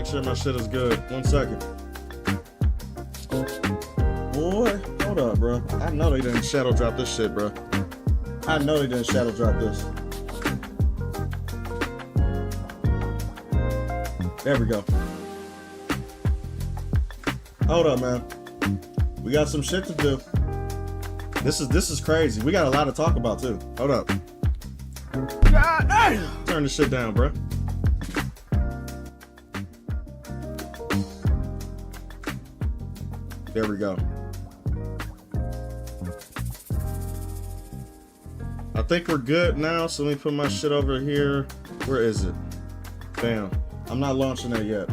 make sure my shit is good. 1 second. Boy, hold up, bro. I know they didn't shadow drop this shit, bro. I know they didn't shadow drop this. There we go. Hold up, man. We got some shit to do. This is crazy. We got a lot to talk about too. Hold up. God damn. Turn this shit down, bro. There we go. I think we're good now, so let me put my shit over here. Where is it? Bam. I'm not launching that yet.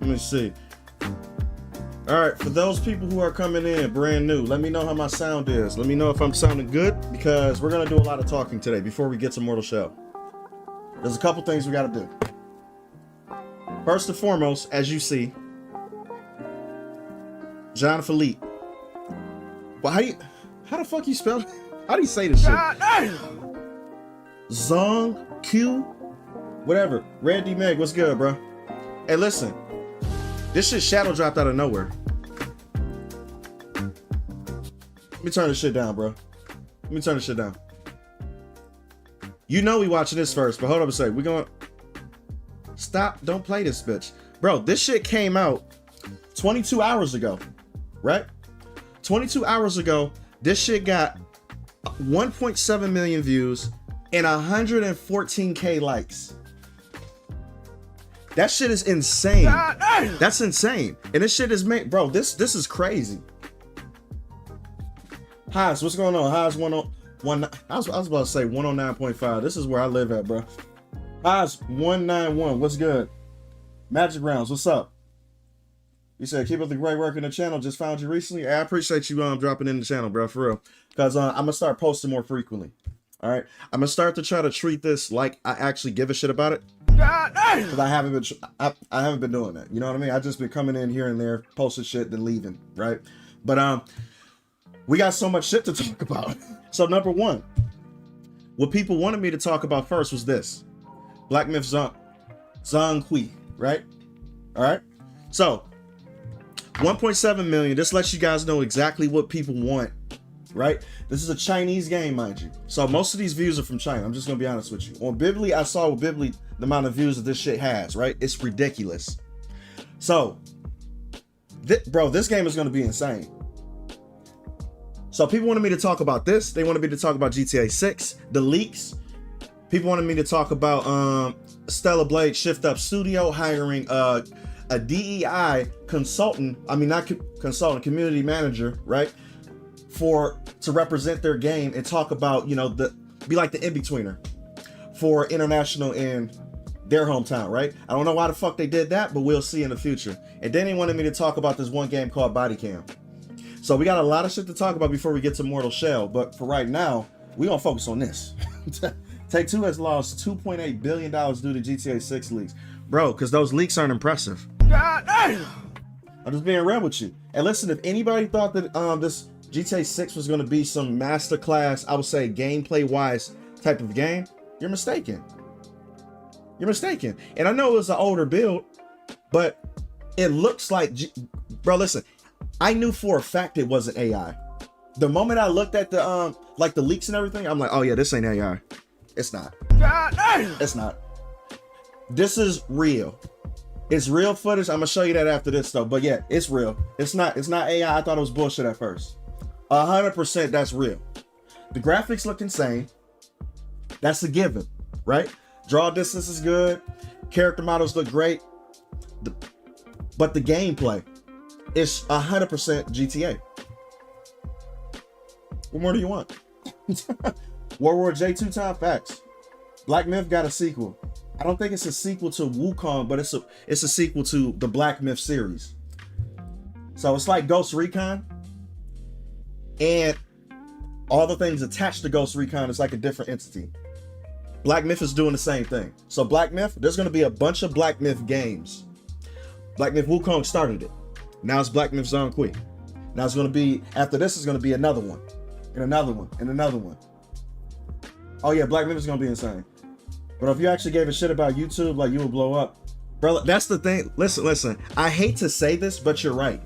Let me see. All right, for those people who are coming in brand new, let me know how my sound is. Let me know if I'm sounding good, because we're gonna do a lot of talking today before we get to Mortal Shell. There's a couple things we gotta do. First and foremost, as you see, John Philippe. Well, how the fuck you spell it? How do you say this shit? Zhong Kui? Whatever. Red D Meg, what's good, bro? Hey, listen. This shit shadow dropped out of nowhere. Let me turn this shit down, bro. Let me turn this shit down. You know we watching this first, but hold up a sec. We going... Stop. Don't play this bitch. Bro, this shit came out 22 hours ago, right? 22 hours ago, this shit got 1.7 million views and 114K likes. That shit is insane. That's insane. And this shit is made, bro, this is crazy. Haas, what's going on? Haas 101. I was about to say 109.5. This is where I live at, bro. Haas 191. What's good? Magic Rounds, what's up? You said keep up the great work in the channel. Just found you recently. I appreciate you dropping in the channel, bro, for real. Because I'm gonna start posting more frequently. All right, I'm gonna start to try to treat this like I actually give a shit about it. Because I haven't been doing that. You know what I mean? I just been coming in here and there, posting shit, then leaving, right? But we got so much shit to talk about. So number one, what people wanted me to talk about first was this: Black Myth Zhong Kui, right? All right. So 1.7 million. This lets you guys know exactly what people want, right? This is a Chinese game, mind you. So most of these views are from China. I'm just gonna be honest with you. On Bibly, I saw with Bibly the amount of views that this shit has, right? It's ridiculous. So, bro, this game is gonna be insane. So people wanted me to talk about this. They wanted me to talk about GTA 6, the leaks. People wanted me to talk about Stella Blade Shift Up Studio hiring a DEI consultant. I mean, not consultant, community manager, right? To represent their game and talk about, you know, be like the in-betweener for international in their hometown, right? I don't know why the fuck they did that, but we'll see in the future. And then they wanted me to talk about this one game called Body Cam. So we got a lot of shit to talk about before we get to Mortal Shell, but for right now, we're gonna focus on this. Take-Two has lost $2.8 billion due to GTA 6 leaks. Bro, because those leaks aren't impressive. I'm just being real with you. And listen, if anybody thought that this GTA 6 was going to be some masterclass, I would say gameplay-wise type of game, you're mistaken. You're mistaken. And I know it was an older build, but it looks like... Bro, listen, I knew for a fact it wasn't AI. The moment I looked at the like the leaks and everything, I'm like, oh yeah, this ain't AI. It's not. It's not. This is real. It's real footage. I'm gonna show you that after this though. But yeah, it's real. It's not AI. I thought it was bullshit at first. 100% that's real. The graphics look insane. That's a given, right? Draw distance is good. Character models look great. But the gameplay is 100% GTA. What more do you want? World War J2 time facts. Black Myth got a sequel. I don't think it's a sequel to Wukong, but it's a sequel to the Black Myth series. So it's like Ghost Recon, and all the things attached to Ghost Recon is like a different entity. Black Myth is doing the same thing. So Black Myth, there's going to be a bunch of Black Myth games. Black Myth Wukong started it. Now it's Black Myth Zhong Kui. Now it's going to be, after this is going to be another one, and another one, and another one. Oh yeah, Black Memphis is gonna be insane. But if you actually gave a shit about YouTube, like, you would blow up. Bro, that's the thing. Listen. I hate to say this, but you're right.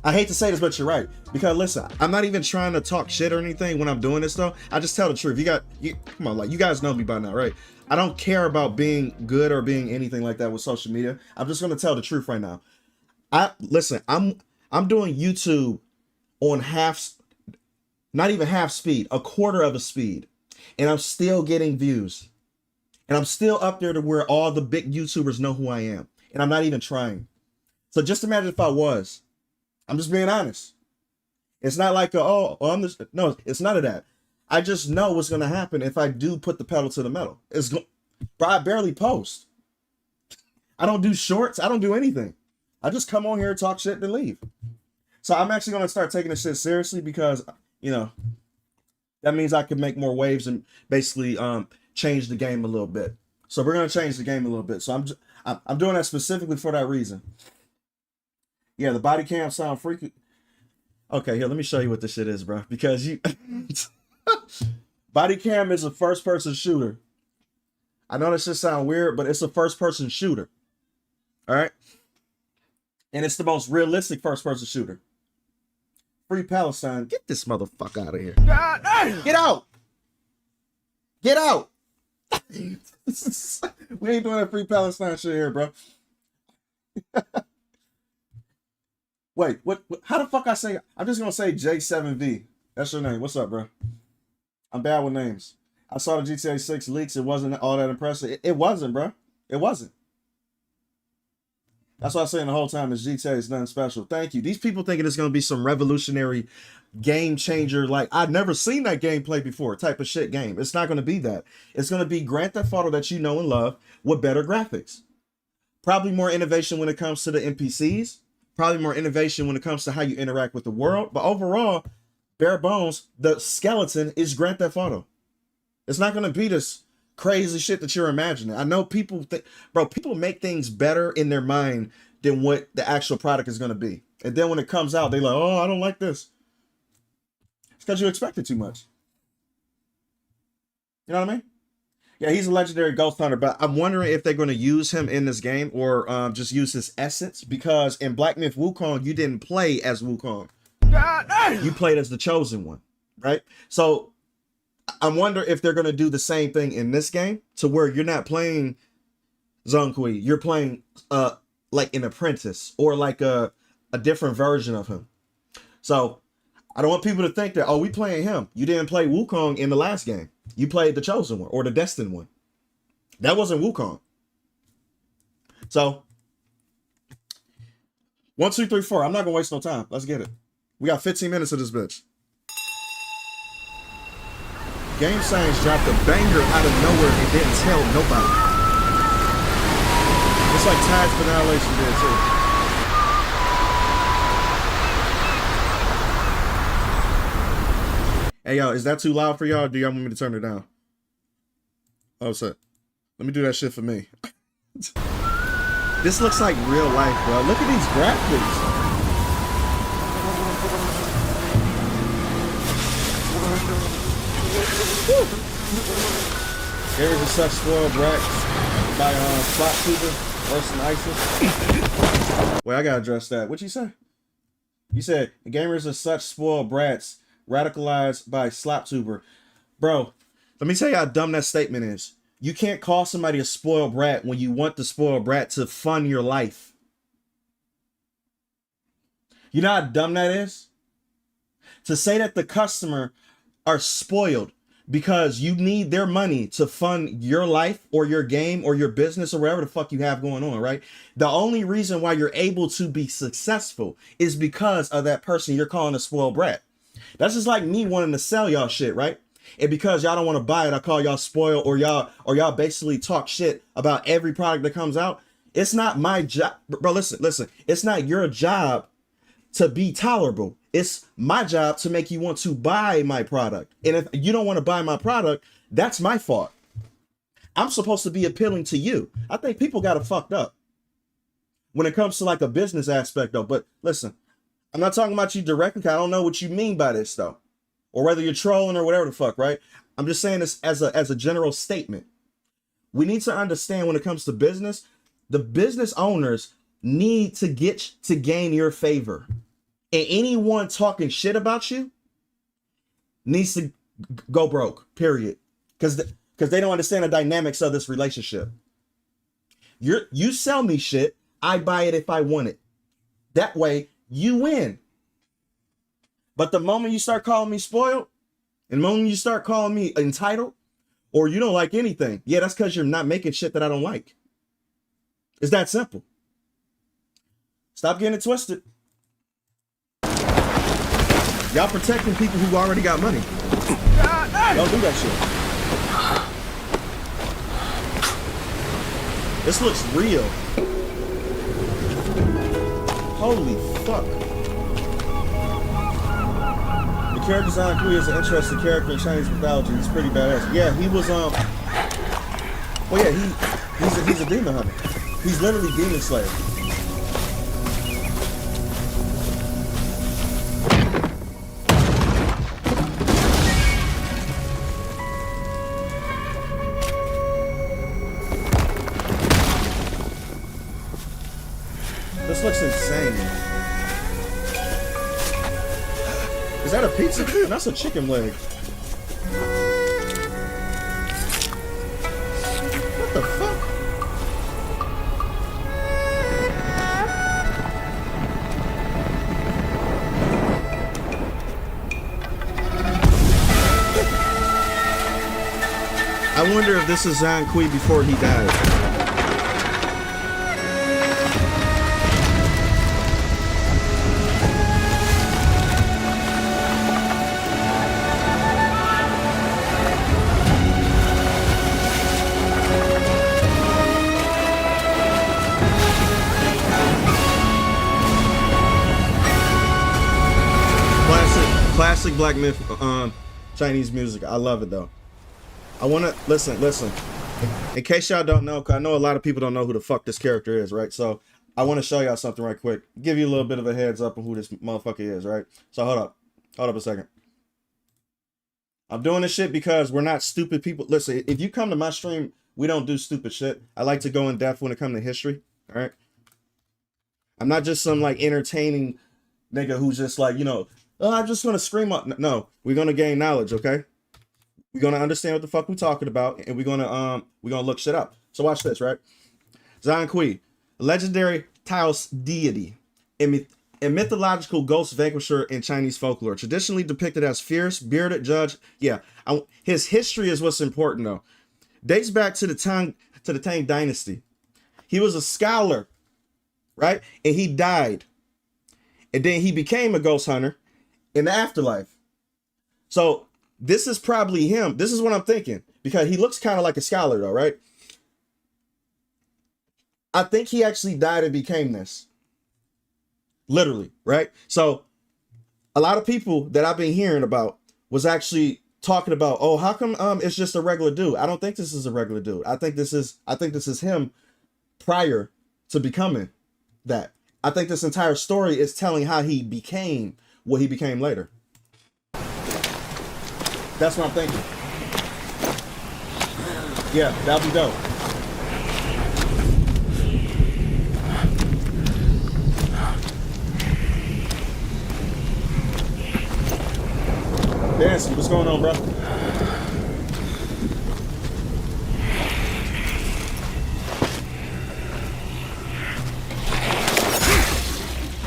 I hate to say this, but you're right. Because listen, I'm not even trying to talk shit or anything when I'm doing this though. I just tell the truth. Come on, like, you guys know me by now, right? I don't care about being good or being anything like that with social media. I'm just gonna tell the truth right now. I'm doing YouTube on not even half speed, a quarter of a speed. And I'm still getting views. And I'm still up there to where all the big YouTubers know who I am. And I'm not even trying. So just imagine if I was. I'm just being honest. It's not like, no, it's none of that. I just know what's going to happen if I do put the pedal to the metal. Bro, I barely post. I don't do shorts. I don't do anything. I just come on here, talk shit, and leave. So I'm actually going to start taking this shit seriously because, that means I can make more waves and basically change the game a little bit. So we're going to change the game a little bit. So I'm doing that specifically for that reason. Yeah, the body cam sound freaky. Okay, here, let me show you what this shit is, bro. Because body cam is a first-person shooter. I know this shit sound weird, but it's a first-person shooter. All right? And it's the most realistic first-person shooter. Free Palestine. Get this motherfucker out of here. Get out. Get out. We ain't doing that Free Palestine shit here, bro. Wait, what? How the fuck I say? I'm just gonna say J7V. That's your name. What's up, bro? I'm bad with names. I saw the GTA 6 leaks. It wasn't all that impressive. It wasn't, bro. It wasn't. That's what I'm saying the whole time is GTA is nothing special. Thank you. These people thinking it's gonna be some revolutionary game changer, like I've never seen that gameplay before type of shit game. It's not gonna be that. It's gonna be Grand Theft Auto that you know and love with better graphics. Probably more innovation when it comes to the NPCs. Probably more innovation when it comes to how you interact with the world. But overall, bare bones, the skeleton is Grand Theft Auto. It's not going to be this crazy shit that you're imagining. I know people think, bro, people make things better in their mind than what the actual product is going to be. And then when it comes out, they're like, oh, I don't like this. It's because you expected too much. You know what I mean? Yeah, he's a legendary ghost hunter, but I'm wondering if they're going to use him in this game or just use his essence, because in Black Myth Wukong, you didn't play as Wukong. You played as the chosen one, right? So I wonder if they're going to do the same thing in this game to where you're not playing Zhong Kui. You're playing like an apprentice or like a different version of him. So I don't want people to think that, oh, we playing him. You didn't play Wukong in the last game. You played the chosen one or the destined one. That wasn't Wukong. So 1, 2, 3, 4. I'm not gonna waste no time. Let's get it. We got 15 minutes of this bitch. Game Science dropped a banger out of nowhere and didn't tell nobody. It's like Tides for Annihilation did too. Hey, y'all, is that too loud for y'all? Or do y'all want me to turn it down? Oh, so let me do that shit for me. This looks like real life, bro. Look at these graphics. There's a such spoiled brats by Slot Tuber, worse than ISIS. Wait, I gotta address that. What'd you say? You said gamers are such spoiled brats radicalized by SlopTuber. Bro, let me tell you how dumb that statement is. You can't call somebody a spoiled brat when you want the spoiled brat to fund your life. You know how dumb that is? To say that the customer are spoiled because you need their money to fund your life or your game or your business or whatever the fuck you have going on, right? The only reason why you're able to be successful is because of that person you're calling a spoiled brat. That's just like me wanting to sell y'all shit, right? And because y'all don't want to buy it, I call y'all spoiled, or y'all basically talk shit about every product that comes out. It's not my job, bro. Listen. It's not your job to be tolerable. It's my job to make you want to buy my product. And if you don't want to buy my product, that's my fault. I'm supposed to be appealing to you. I think people got it fucked up when it comes to like a business aspect though. But listen, I'm not talking about you directly. I don't know what you mean by this though. or whether you're trolling or whatever the fuck, right? I'm just saying this as a general statement. We need to understand when it comes to business, the business owners need to get to gain your favor. And anyone talking shit about you needs to go broke, period. Because they don't understand the dynamics of this relationship. You sell me shit, I buy it if I want it. That way, you win. But the moment you start calling me spoiled, and the moment you start calling me entitled, or you don't like anything, yeah, that's because you're not making shit that I don't like. It's that simple. Stop getting it twisted. Y'all protecting people who already got money. Don't do that shit. This looks real. Holy fuck. The character Zhong Kui is an interesting character in Chinese mythology. He's pretty badass. Yeah, he was well, yeah, he's a demon hunter. He's literally demon slayer. This looks insane. Is that a pizza? That's a chicken leg. What the fuck? I wonder if this is Zhong Kui before he died. Classic black myth, Chinese music. I love it though. I want to listen. In case y'all don't know, cause I know a lot of people don't know who the fuck this character is, right? So I want to show y'all something right quick. Give you a little bit of a heads up on who this motherfucker is, right? So hold up a second. I'm doing this shit because we're not stupid people. Listen, if you come to my stream, we don't do stupid shit. I like to go in depth when it comes to history. All right. I'm not just some like entertaining nigga who's just like, you know, oh, I'm just gonna scream up. No, we're gonna gain knowledge, okay? We're gonna understand what the fuck we're talking about, and we're gonna look shit up. So watch this, right? Zhong Kui, a legendary Taoist deity, a mythological ghost vanquisher in Chinese folklore, traditionally depicted as fierce, bearded judge. Yeah, his history is what's important though. Dates back to the Tang Dynasty. He was a scholar, right? And he died, and then he became a ghost hunter in the afterlife. So this is probably him. This is what I'm thinking, because he looks kind of like a scholar though, right? I think he actually died and became this. Literally, right? So a lot of people that I've been hearing about was actually talking about, oh, how come it's just a regular dude? I don't think this is a regular dude. I think this is him prior to becoming that. I think this entire story is telling how he became what he became later. That's what I'm thinking. Yeah, that'll be dope. Dancy, what's going on, bro?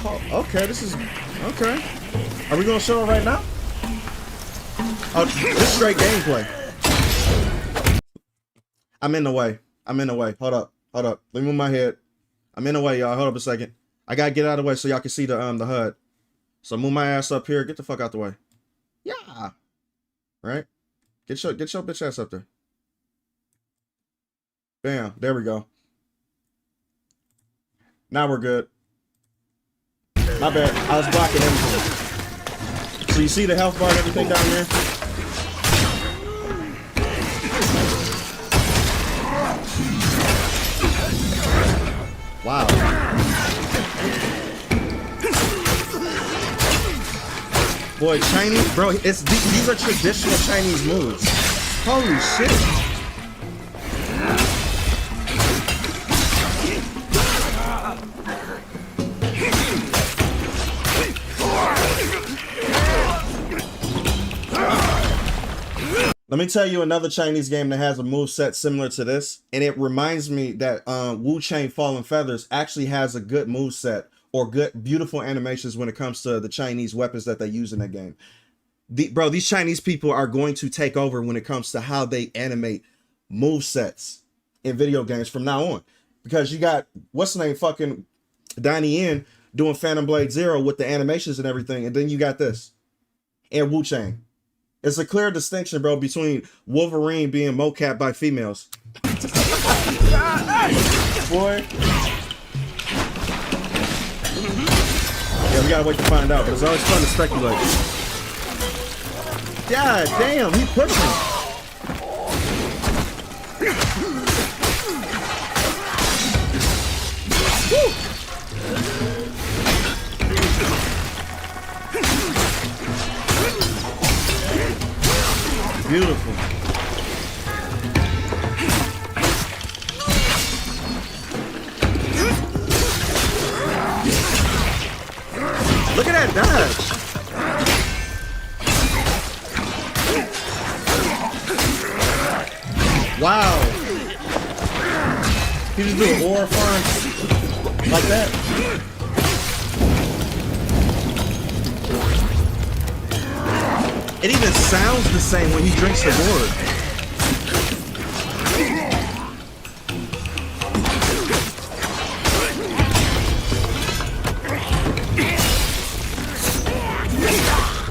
Oh, okay, this is okay. Are we gonna show it right now? Oh, this is straight gameplay. I'm in the way. Hold up. Let me move my head. I'm in the way, y'all. Hold up a second. I gotta get out of the way so y'all can see the HUD. So move my ass up here. Get the fuck out the way. Yeah. Right? Get your bitch ass up there. Bam. There we go. Now we're good. My bad. I was blocking everything. So you see the health bar and everything down there? Wow. boy, Chinese, bro. These are traditional Chinese moves. Holy shit. Let me tell you another Chinese game that has a move set similar to this, and it reminds me that Wu Chang Fallen Feathers actually has a good move set or good, beautiful animations when it comes to the Chinese weapons that they use in that game. Bro, these Chinese people are going to take over when it comes to how they animate move sets in video games from now on, because you got what's the name, fucking Donnie Yen doing Phantom Blade Zero with the animations and everything, and then you got this and Wu Chang. It's a clear distinction, bro, between Wolverine being mocap by females. Boy. Yeah, we gotta wait to find out, but it's always fun to speculate. God damn, he pushing. Woo. Beautiful. Look at that dodge. Wow. He just doing aura farms like that. It even sounds the same when he drinks the gourd.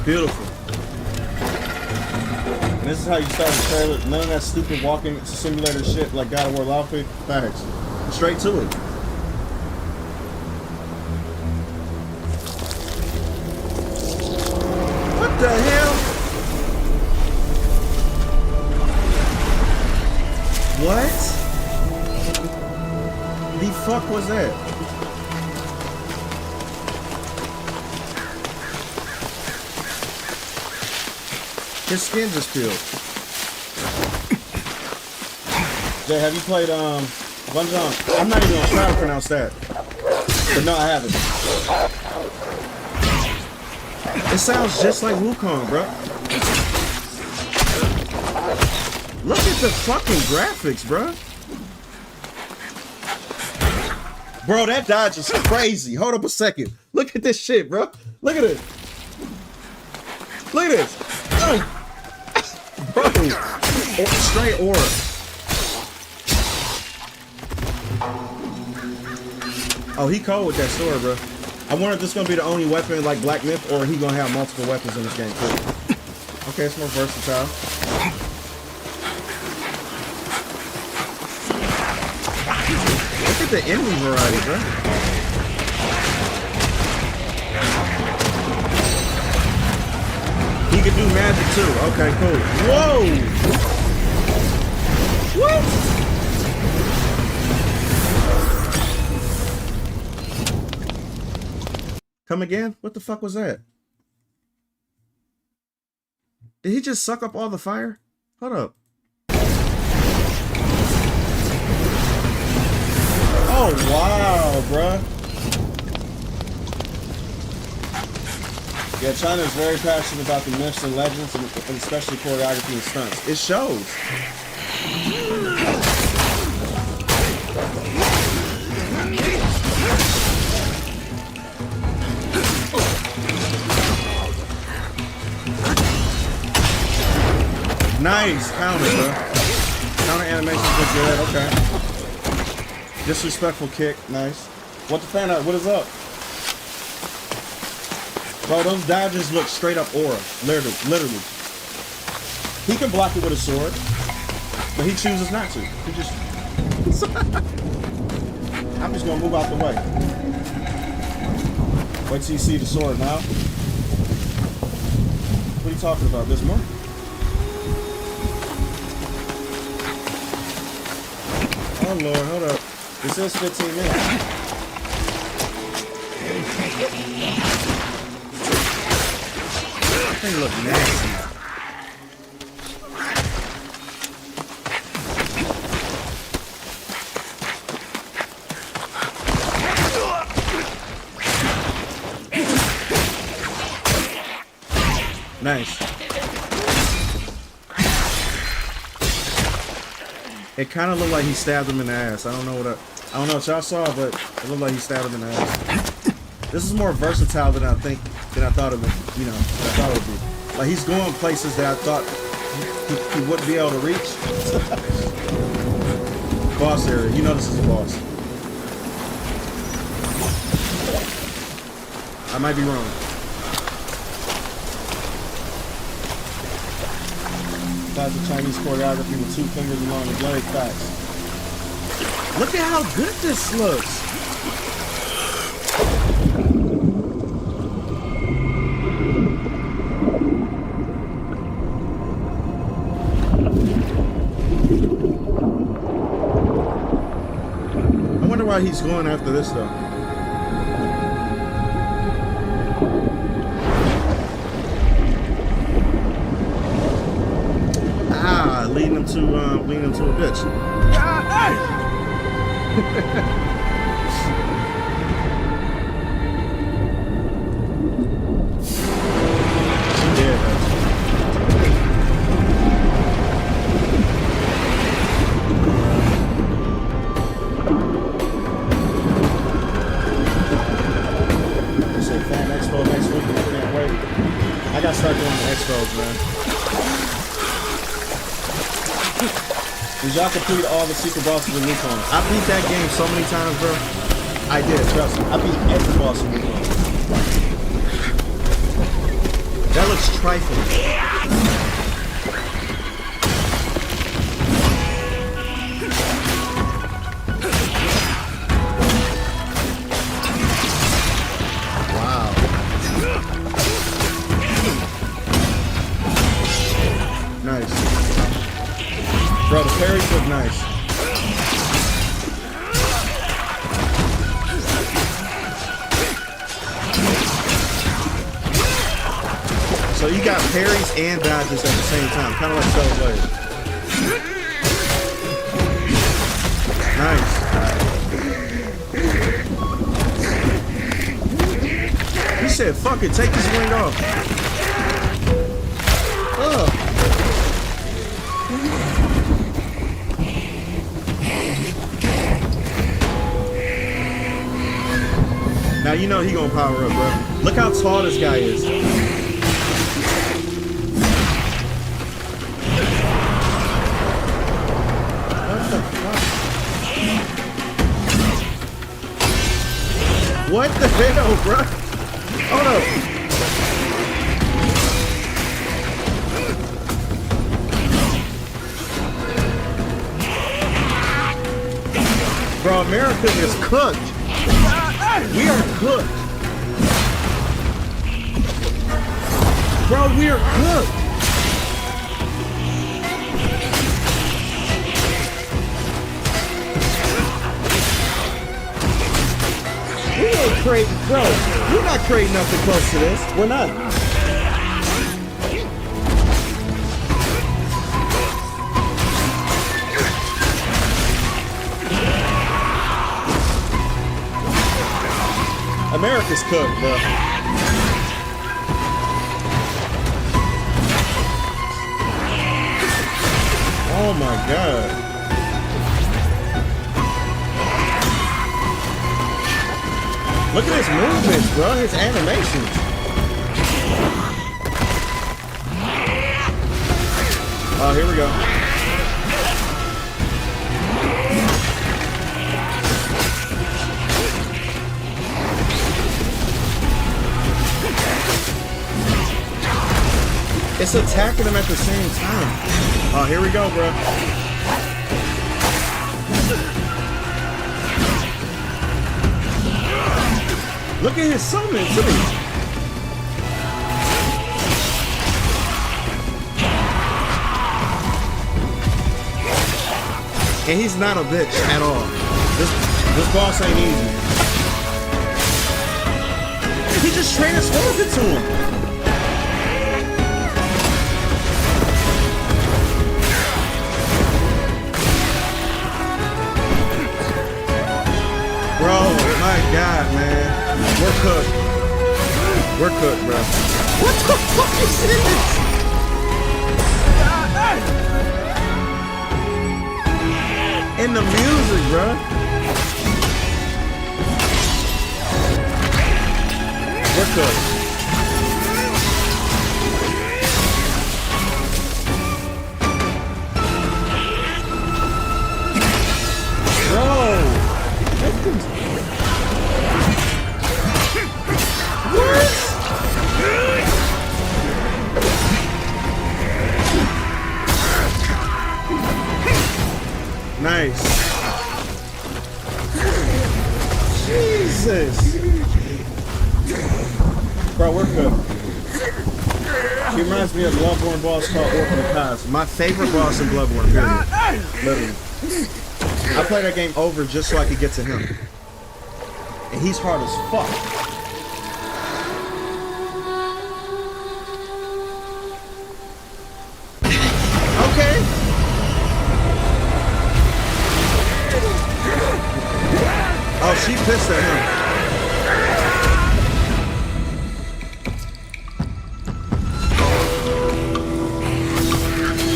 Beautiful. And this is how you start the trailer. None of that stupid walking simulator shit like God of War Lawful. Facts. Straight to it. What the hell? What the fuck was that? His skin just peeled. Jay, have you played Bunjong? I'm not even gonna try to pronounce that. But no, I haven't. It sounds just like Wukong, bro. Look at the fucking graphics, bro. Bro, that dodge is crazy. Hold up a second. Look at this shit, bro. Look at it. Look at this. Oh. Bro. Straight aura. Oh, he cold with that sword, bro. I wonder if this is gonna be the only weapon like Black Myth, or he gonna have multiple weapons in this game too. Okay, it's more versatile. Look at the enemy variety, bro. He can do magic too. Okay, cool. Whoa! What? Come again? What the fuck was that? Did he just suck up all the fire? Hold up. Oh, wow, bruh. Yeah, China is very passionate about the myths and legends, and especially choreography and stunts. It shows. Nice counter, bro. Counter animations look good. Okay. Disrespectful kick. Nice. What the fan art? What is up? Bro, those dodges look straight up aura. Literally. He can block it with a sword, but he chooses not to. He just... I'm just gonna move out the way. Wait till you see the sword now. What are you talking about? This more? Oh Lord, hold up. This is 15 minutes. thing look nasty. Nice. It kind of looked like he stabbed him in the ass. I don't know what y'all saw, but it looked like he stabbed him in the ass. This is more versatile than I thought it would. You know, than I thought it would be. Like he's going places that I thought he wouldn't be able to reach. Boss area. You know this is a boss. I might be wrong. Classic Chinese choreography with 2 fingers along the blade. Facts. Look at how good this looks. I wonder why he's going after this though. Leading him to a bitch. So Fan Expo next week. I can't wait. I gotta start doing the expos, man. Did y'all complete all the secret bosses in Wukong? I beat that game so many times, bro. I did, trust me. I beat every boss in Wukong. That looks trifling. Wow. Nice. Bro, the parries look nice. So you got parries and dodges at the same time, kind of like Shell Blade. Nice. He said, fuck it, take this wing off. Ugh. Now you know he gonna power up, bro. Look how tall this guy is. What the hell, bro? Hold up. Bro, America is cooked. We are cooked. Bro, we are cooked. We ain't creating, bro. We're not creating nothing close to this. We're not. America's cooked, bro. Oh my God. Look at his movements, bro. His animations. Oh, here we go. It's attacking him at the same time. Oh, here we go, bro. Look at his summon, too. And he's not a bitch at all. This boss ain't easy. He just transformed it to him. cooked. We're cooked, bro. What the fuck is this? In the music, bro. We're cooked. Bro. What? Nice. Jesus. Bro, we're good. He reminds me of Bloodborne boss called Orphan of Past. My favorite boss in Bloodborne, period. Literally. I play that game over just so I could get to him. And he's hard as fuck. Okay. Oh, she pissed at him.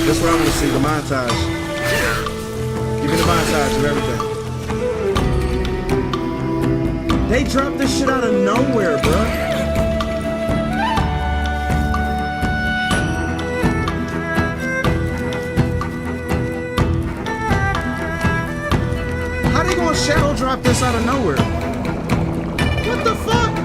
That's what I want to see, the montage. Give me the montage of everything. They dropped this shit out of nowhere, bro. How they gonna shadow drop this out of nowhere? What the fuck?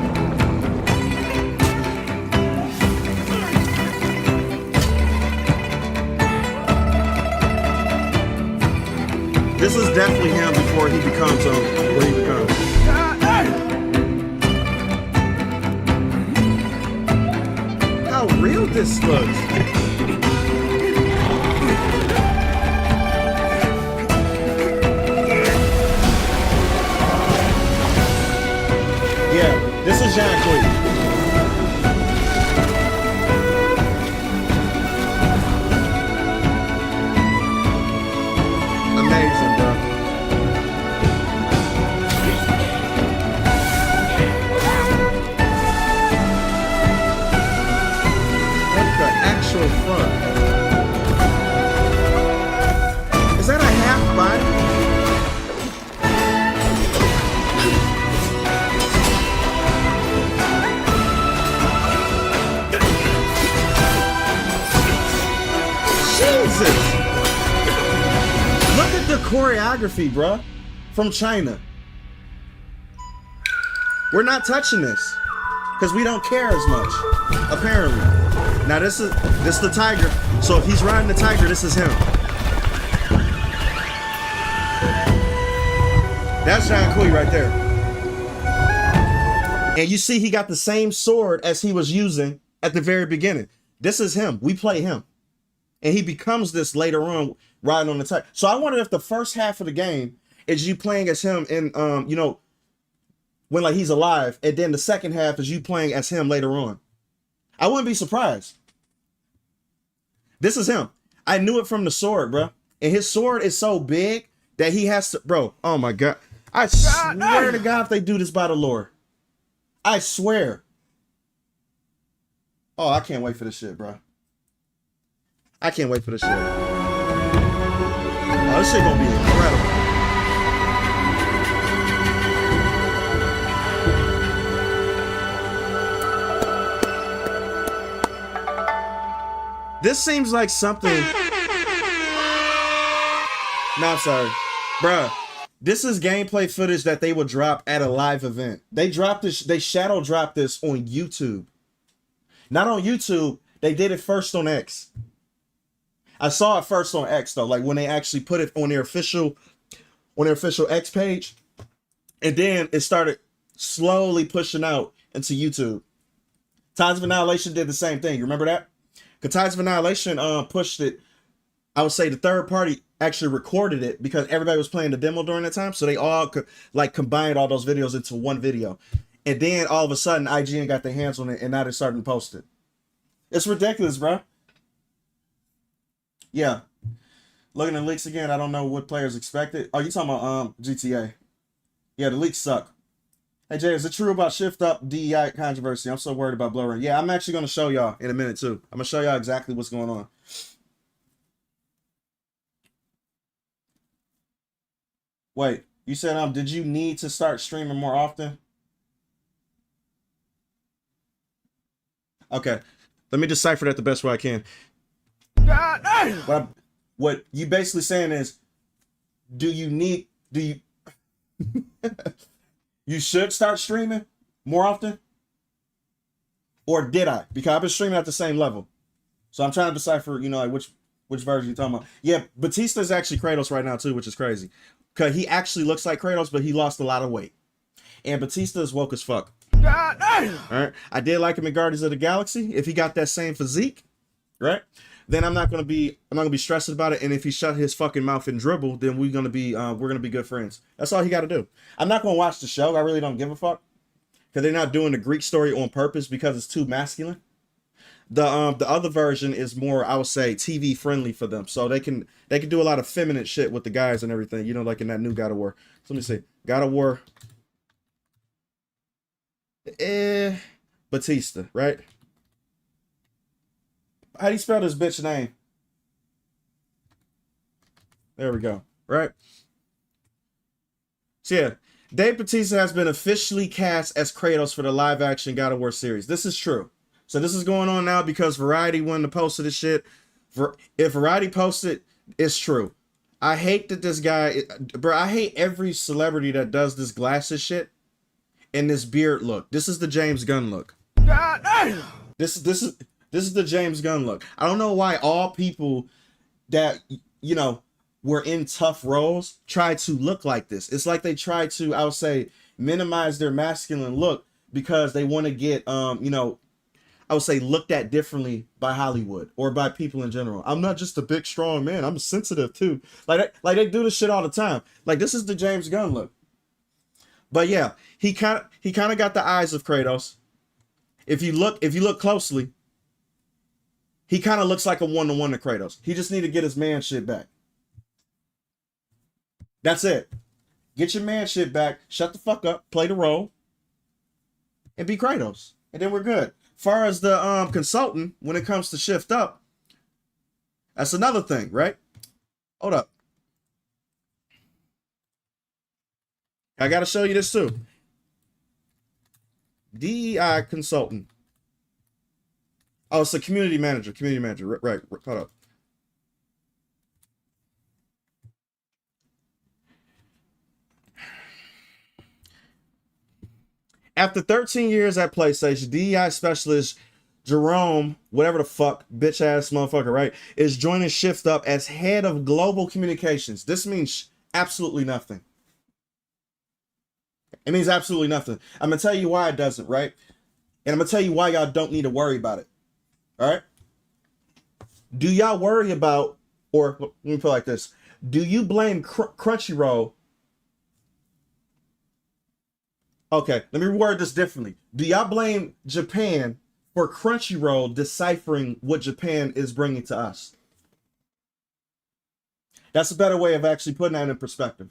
This is definitely him before he becomes what he becomes. How real this looks. Yeah, this is Zhong Kui. Amazing, bro. What the actual fuck? Is that a half body? Jesus! Look at the choreography, bruh, from China. We're not touching this because we don't care as much, apparently. Now this is the tiger. So if he's riding the tiger, this is him. That's Zhong Kui right there. And you see he got the same sword as he was using at the very beginning. This is him. We play him. And he becomes this later on riding on the tiger. So I wonder if the first half of the game is you playing as him in, you know, when like he's alive. And then the second half is you playing as him later on. I wouldn't be surprised. This is him. I knew it from the sword, bro. And his sword is so big that he has to, bro, oh my God. I swear to God if they do this by the lore. I swear. Oh, I can't wait for this shit, bro. I can't wait for this shit. Oh, this shit gonna be incredible. This seems like something. No, I'm sorry. Bruh. This is gameplay footage that they would drop at a live event. They dropped this, they shadow dropped this on YouTube. Not on YouTube, they did it first on X. I saw it first on X though, like when they actually put it on their official X page. And then it started slowly pushing out into YouTube. Tides of Annihilation did the same thing. You remember that? Because Tides of Annihilation pushed it. I would say the third party actually recorded it because everybody was playing the demo during that time. So they all could like combined all those videos into one video. And then all of a sudden IGN got their hands on it and now they're starting to post it. It's ridiculous, bro. Yeah. Looking at leaks again, I don't know what players expected. Oh, you talking about GTA. Yeah, the leaks suck. Hey Jay, is it true about shift up DEI controversy? I'm so worried about blurring. Yeah, I'm actually gonna show y'all in a minute too. I'm gonna show y'all exactly what's going on. Wait, you said did you need to start streaming more often? Okay. Let me decipher that the best way I can. What you basically saying is, do you you should start streaming more often? Or did I? Because I've been streaming at the same level. So I'm trying to decipher, like which version you're talking about. Yeah, Batista's actually Kratos right now too, which is crazy. Cause he actually looks like Kratos, but he lost a lot of weight. And Batista is woke as fuck. Alright. I did like him in Guardians of the Galaxy. If he got that same physique, right? Then I'm not gonna be stressed about it. And if he shut his fucking mouth and dribble, then we're gonna be good friends. That's all he gotta do. I'm not gonna watch the show. I really don't give a fuck. Because they're not doing the Greek story on purpose because it's too masculine. The other version is more, I would say, TV friendly for them. So they can do a lot of feminine shit with the guys and everything, like in that new God of War. So let me see. God of War. Batista, right? How do you spell this bitch name? There we go. Right? So yeah, Dave Bautista has been officially cast as Kratos for the live action God of War series. This is true. So this is going on now because Variety wanted to post this shit. If Variety posted, it's true. I hate that this guy, bro. I hate every celebrity that does this glasses shit and this beard look. This is the James Gunn look. This is the James Gunn look. I don't know why all people that were in tough roles try to look like this. It's like they try to, I would say, minimize their masculine look because they want to get I would say looked at differently by Hollywood or by people in general. I'm not just a big strong man. I'm sensitive too. Like they do this shit all the time. Like this is the James Gunn look. But yeah, he kind of got the eyes of Kratos. If you look closely, he kind of looks like a one-to-one to Kratos. He just need to get his man shit back. That's it. Get your man shit back. Shut the fuck up. Play the role. And be Kratos. And then we're good. Far as the consultant, when it comes to shift up, that's another thing, right? Hold up. I got to show you this too. DEI consultant. Oh, it's a community manager. Community manager. Right. Hold up. After 13 years at PlayStation, DEI specialist Jerome, whatever the fuck, bitch ass motherfucker, right, is joining Shift Up as head of global communications. This means absolutely nothing. It means absolutely nothing. I'm going to tell you why it doesn't, right? And I'm going to tell you why y'all don't need to worry about it. All right? Do y'all worry about, or let me put it like this. Do you blame Crunchyroll? Okay, let me reword this differently. Do y'all blame Japan for Crunchyroll deciphering what Japan is bringing to us? That's a better way of actually putting that in perspective.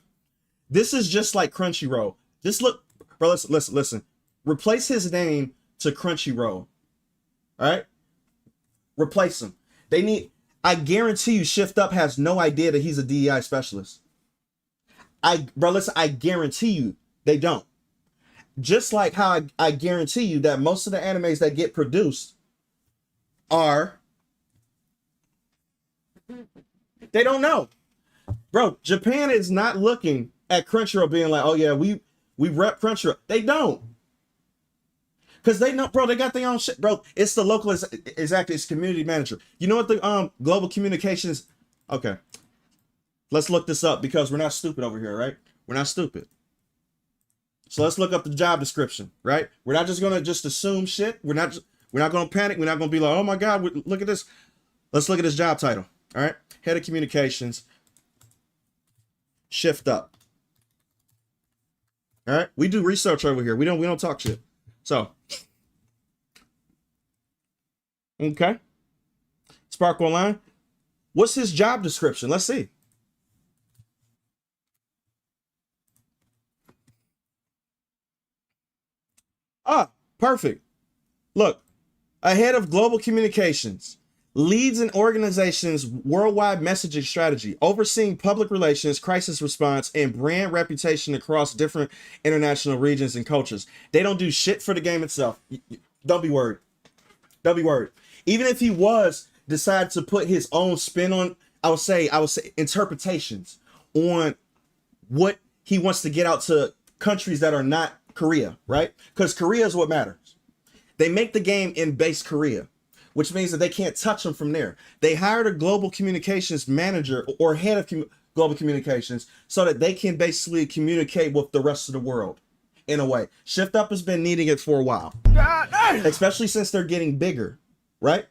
This is just like Crunchyroll. This look, bro, listen. Replace his name to Crunchyroll. All right? Replace him. I guarantee you Shift Up has no idea that he's a DEI specialist. I guarantee you they don't. Just like how I guarantee you that most of the animes that get produced are, they don't know. Bro, Japan is not looking at Crunchyroll being like, oh yeah, we rep Crunchyroll. They don't. Because they know, bro, they got their own shit. Bro, it's the local, exactly, it's community manager. You know what the global communications, okay. Let's look this up because we're not stupid over here, right? We're not stupid. So let's look up the job description, right? We're not just gonna assume shit. We're not gonna panic. We're not gonna be like, oh my god, look at this. Let's look at this job title. All right, head of communications. Shift Up. All right, we do research over here. We don't talk shit. So, okay. Spark Online. What's his job description? Let's see. Perfect. Look, a head of global communications, leads an organization's worldwide messaging strategy, overseeing public relations, crisis response, and brand reputation across different international regions and cultures. They don't do shit for the game itself. Don't be worried. Don't be worried. Even if he was decide to put his own spin on, I would say interpretations on what he wants to get out to countries that are not Korea, right? Because Korea is what matters. They make the game in base Korea, which means that they can't touch them from there. They hired a global communications manager or head of global communications so that they can basically communicate with the rest of the world in a way. Shift Up has been needing it for a while, especially since they're getting bigger, right?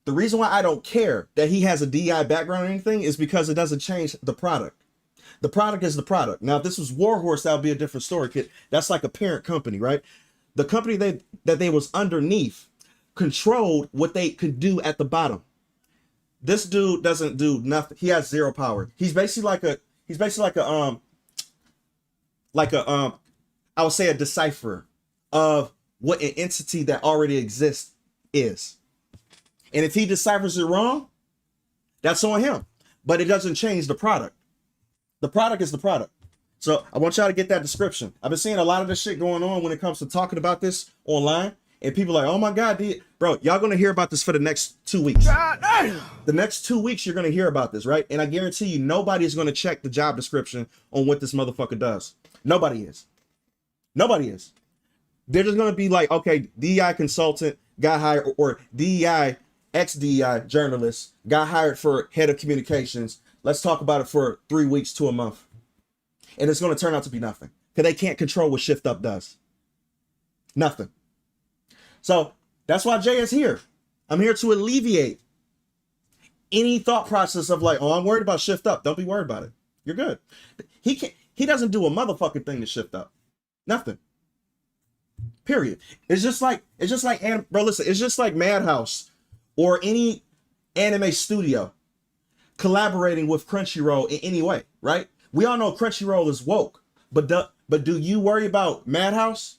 The reason why I don't care that he has a DI background or anything is because it doesn't change the product. The product is the product. Now, if this was Warhorse, that would be a different story. That's like a parent company, right? The company that they was underneath controlled what they could do at the bottom. This dude doesn't do nothing. He has zero power. He's basically like a I would say a decipherer of what an entity that already exists is. And if he deciphers it wrong, that's on him. But it doesn't change the product. The product is the product. So I want y'all to get that description. I've been seeing a lot of this shit going on when it comes to talking about this online. And people are like, oh my God, bro, y'all going to hear about this for the next 2 weeks. The next 2 weeks, you're going to hear about this, right? And I guarantee you, nobody is going to check the job description on what this motherfucker does. Nobody is. Nobody is. They're just going to be like, okay, DEI consultant got hired, or DEI, ex-DEI journalist got hired for head of communications. Let's talk about it for 3 weeks to a month. And it's going to turn out to be nothing. Because they can't control what Shift Up does. Nothing. So that's why Jay is here. I'm here to alleviate any thought process of like, oh, I'm worried about Shift Up. Don't be worried about it. You're good. He doesn't do a motherfucking thing to Shift Up. Nothing. Period. It's just like, bro, listen, it's just like Madhouse or any anime studio collaborating with Crunchyroll in any way, right? We all know Crunchyroll is woke, but do you worry about Madhouse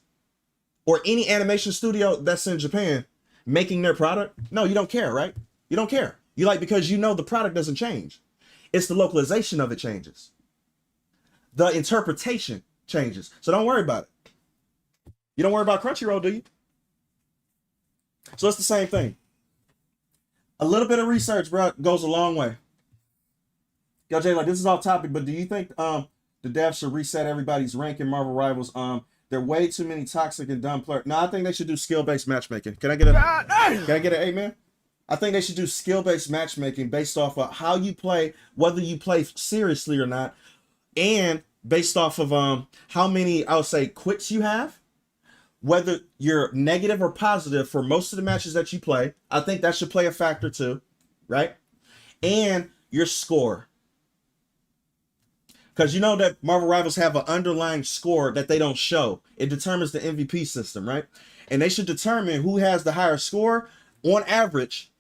or any animation studio that's in Japan making their product? No, you don't care, right? You don't care. You like, because you know the product doesn't change. It's the localization of it changes. The interpretation changes. So don't worry about it. You don't worry about Crunchyroll, do you? So it's the same thing. A little bit of research, bro, goes a long way. Yo, Jay, like, this is off topic, but do you think the devs should reset everybody's rank in Marvel Rivals? There are way too many toxic and dumb players. No, I think they should do skill-based matchmaking. Can I get an amen? I think they should do skill-based matchmaking based off of how you play, whether you play seriously or not, and based off of how many, I would say, quits you have, whether you're negative or positive for most of the matches that you play. I think that should play a factor too, right? And your score. Because you know that Marvel Rivals have an underlying score that they don't show. It determines the MVP system, right? And they should determine who has the higher score on average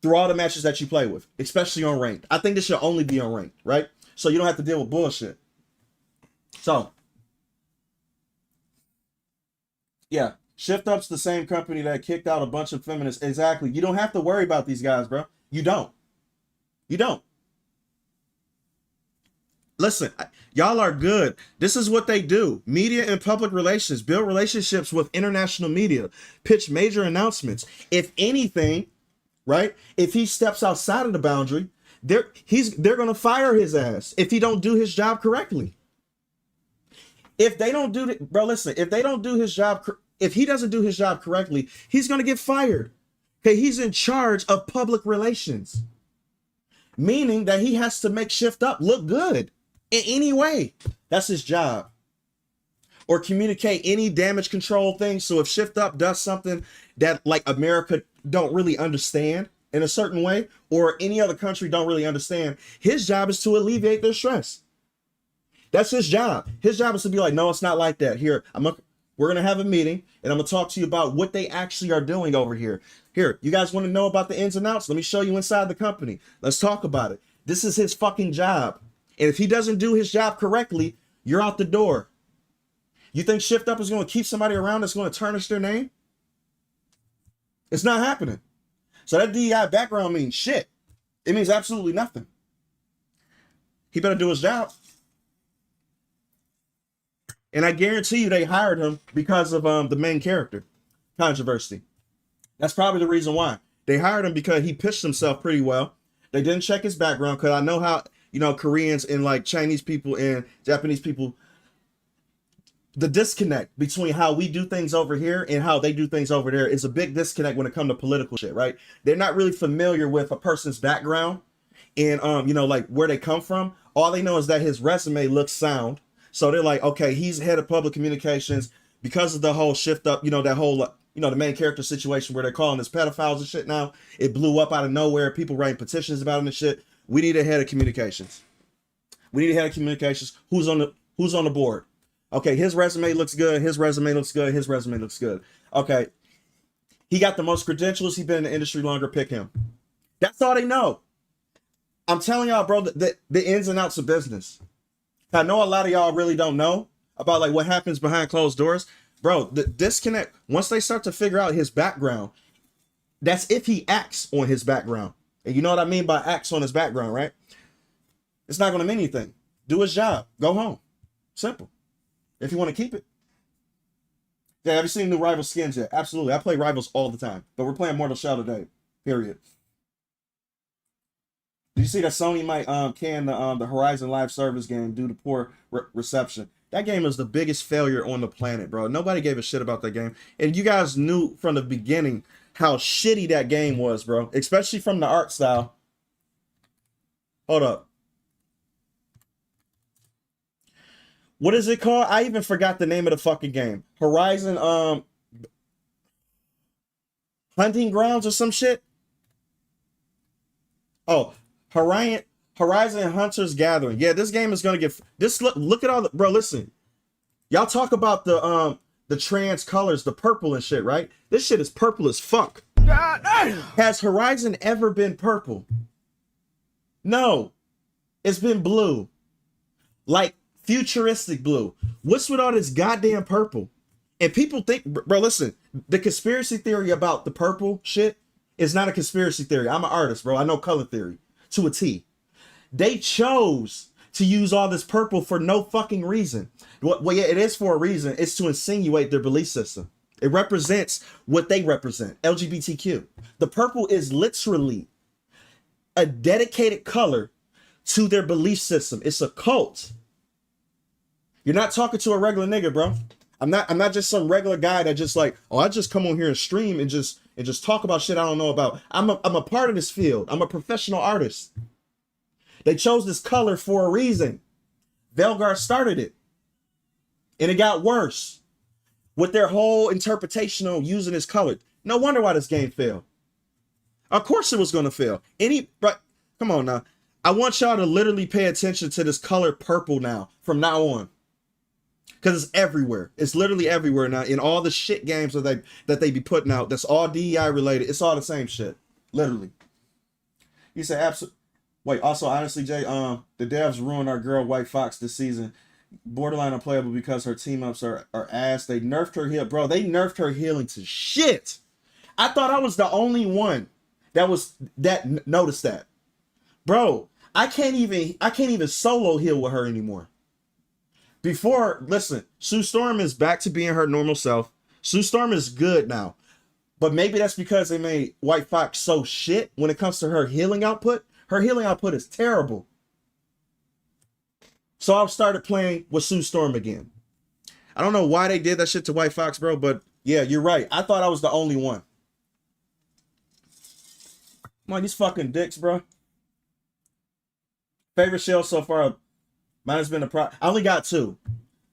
through all the matches that you play with, especially on ranked. I think this should only be on ranked, right? So you don't have to deal with bullshit. So, yeah, Shift Up's the same company that kicked out a bunch of feminists. Exactly. You don't have to worry about these guys, bro. You don't. You don't. Listen, y'all are good. This is what they do. Media and public relations, build relationships with international media, pitch major announcements. If anything, right? If he steps outside of the boundary, they're going to fire his ass if he don't do his job correctly. If they don't do it, bro, listen, if they don't do his job, if he doesn't do his job correctly, he's going to get fired. Okay, he's in charge of public relations, meaning that he has to make Shift Up look good. In any way, that's his job. Or communicate any damage control thing. So if Shift Up does something that like America don't really understand in a certain way, or any other country don't really understand, his job is to alleviate their stress. That's his job. His job is to be like, no, it's not like that. Here, we're gonna have a meeting, and I'm gonna talk to you about what they actually are doing over here. Here, you guys want to know about the ins and outs? Let me show you inside the company. Let's talk about it. This is his fucking job. And if he doesn't do his job correctly, you're out the door. You think Shift Up is going to keep somebody around that's going to tarnish their name? It's not happening. So that DEI background means shit. It means absolutely nothing. He better do his job. And I guarantee you they hired him because of the main character controversy. That's probably the reason why. They hired him because he pitched himself pretty well. They didn't check his background because I know how, you know, Koreans and like Chinese people and Japanese people, the disconnect between how we do things over here and how they do things over there is a big disconnect when it comes to political shit, right? They're not really familiar with a person's background and, you know, like where they come from. All they know is that his resume looks sound. So they're like, okay, he's head of public communications because of the whole Shift Up, you know, that whole, you know, the main character situation where they're calling us pedophiles and shit now. It blew up out of nowhere. People writing petitions about him and shit. We need a head of communications. We need a head of communications. Who's on the board? Okay, his resume looks good. His resume looks good. His resume looks good. Okay. He got the most credentials. He's been in the industry longer. Pick him. That's all they know. I'm telling y'all, bro, the ins and outs of business. I know a lot of y'all really don't know about like what happens behind closed doors. Bro, the disconnect, once they start to figure out his background, that's if he acts on his background. And you know what I mean by acts on his background, right? It's not going to mean anything. Do his job. Go home. Simple. If you want to keep it. Yeah, have you seen new Rivals skins yet? Absolutely. I play Rivals all the time. But we're playing Mortal Shell today. Period. Did you see that Sony might can the Horizon Live Service game due to poor reception? That game is the biggest failure on the planet, bro. Nobody gave a shit about that game. And you guys knew from the beginning how shitty that game was, bro. Especially from the art style. Hold up. What is it called? I even forgot the name of the fucking game. Horizon Hunting Grounds or some shit? Oh, Horizon Hunters Gathering. Yeah, this game is gonna get this. Look at all the bro. Listen, y'all talk about the trans colors, the purple and shit, right? This shit is purple as fuck. Has Horizon ever been purple? No, it's been blue, like futuristic blue. What's with all this goddamn purple? And people think, bro. Listen, the conspiracy theory about the purple shit is not a conspiracy theory. I'm an artist, bro. I know color theory to a T. They chose to use all this purple for no fucking reason. Well, yeah, it is for a reason. It's to insinuate their belief system. It represents what they represent, LGBTQ. The purple is literally a dedicated color to their belief system. It's a cult. You're not talking to a regular nigga, bro. I'm not just some regular guy that just like, oh, I just come on here and stream and just talk about shit I don't know about. I'm a part of this field. I'm a professional artist. They chose this color for a reason. Velgar started it. And it got worse with their whole interpretation on using this color. No wonder why this game failed. Of course it was going to fail. But come on now. I want y'all to literally pay attention to this color purple now, from now on. Because it's everywhere. It's literally everywhere now. In all the shit games that they be putting out, that's all DEI related. It's all the same shit. Literally. You say absolutely. Wait, also, honestly, Jay, the devs ruined our girl White Fox this season. Borderline unplayable because her team ups are ass. They nerfed her heal. Bro, they nerfed her healing to shit. I thought I was the only one that noticed that. Bro, I can't even solo heal with her anymore. Before, listen, Sue Storm is back to being her normal self. Sue Storm is good now. But maybe that's because they made White Fox so shit when it comes to her healing output. Her healing output is terrible. So I started playing with Sue Storm again. I don't know why they did that shit to White Fox, bro, but yeah, you're right. I thought I was the only one. Come on, these fucking dicks, bro. Favorite shell so far, mine has been I only got 2.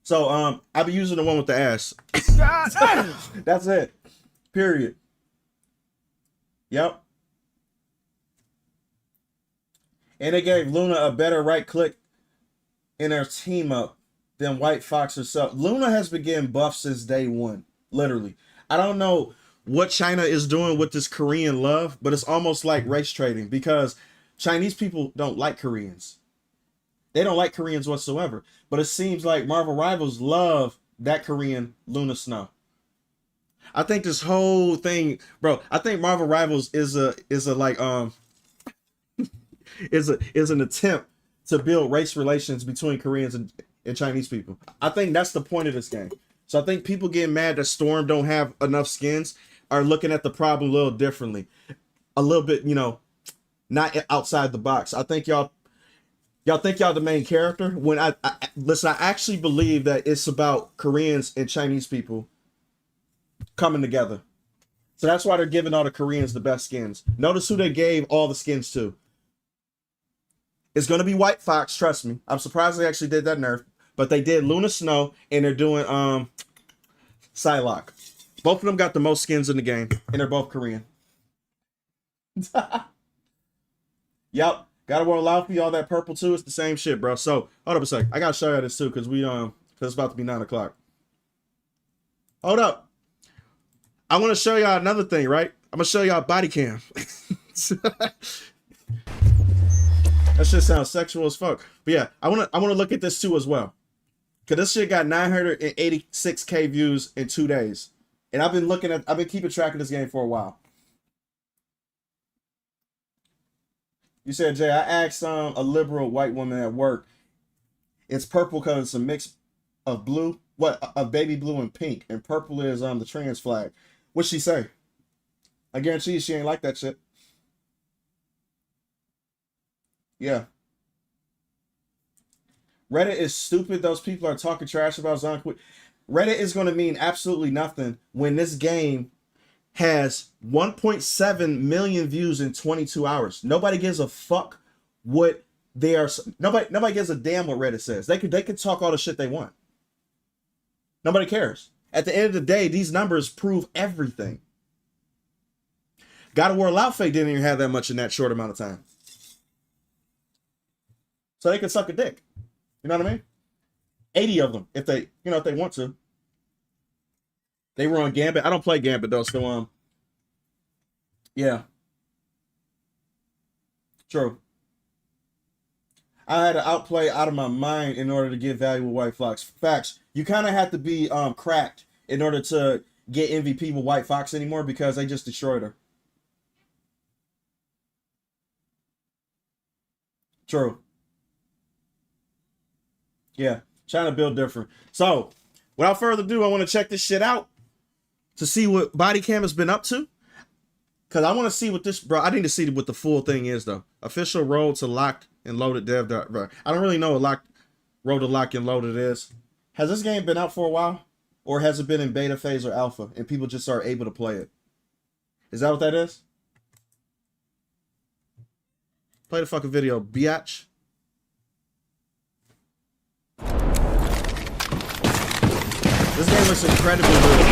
So I've been using the one with the ass. That's it. Period. Yep. And they gave Luna a better right click in her team up than White Fox herself. Luna has been getting buffed since day one. Literally. I don't know what China is doing with this Korean love, but it's almost like race trading because Chinese people don't like Koreans. They don't like Koreans whatsoever. But it seems like Marvel Rivals love that Korean Luna Snow. I think this whole thing, bro. I think Marvel Rivals is an attempt to build race relations between Koreans and Chinese people. I think that's the point of this game. So I think people getting mad that Storm don't have enough skins are looking at the problem a little differently, a little bit, you know, not outside the box. I think y'all think y'all the main character. When I listen, I actually believe that it's about Koreans and Chinese people coming together. So that's why they're giving all the Koreans the best skins. Notice who they gave all the skins to. It's going to be White Fox, trust me. I'm surprised they actually did that nerf. But they did Luna Snow, and they're doing Psylocke. Both of them got the most skins in the game, and they're both Korean. Yep. Gotta wear allow for you all that purple too. It's the same shit, bro. So hold up a sec. I gotta show you this too, because it's about to be 9 o'clock. Hold up. I want to show y'all another thing, right? I'm gonna show y'all body cam. That shit sounds sexual as fuck. But yeah, I wanna look at this too as well. Cause this shit got 986K views in 2 days. And I've been keeping track of this game for a while. You said, Jay, I asked a liberal white woman at work. It's purple because it's a mix of blue, of baby blue and pink, and purple is the trans flag. What'd she say? I guarantee you she ain't like that shit. Yeah. Reddit is stupid. Those people are talking trash about Zhong Kui. Reddit is going to mean absolutely nothing when this game has 1.7 million views in 22 hours. Nobody gives a fuck what they are. Nobody gives a damn what Reddit says. They could talk all the shit they want. Nobody cares. At the end of the day, these numbers prove everything. God of War Laufey didn't even have that much in that short amount of time. So they can suck a dick. You know what I mean? 80 of them, if they want to. They were on Gambit. I don't play Gambit though, so yeah. True. I had to outplay out of my mind in order to get value with White Fox. Facts. You kind of have to be cracked in order to get MVP with White Fox anymore because they just destroyed her. True. Yeah. Trying to build different. So, without further ado, I want to check this shit out to see what body cam has been up to. Because I want to see what this, bro, I need to see what the full thing is, though. Official road to locked and loaded dev. Bro, I don't really know what road to lock and loaded is. Has this game been out for a while? Or has it been in beta phase or alpha and people just are able to play it? Is that what that is? Play the fucking video, biatch. This game looks incredibly good.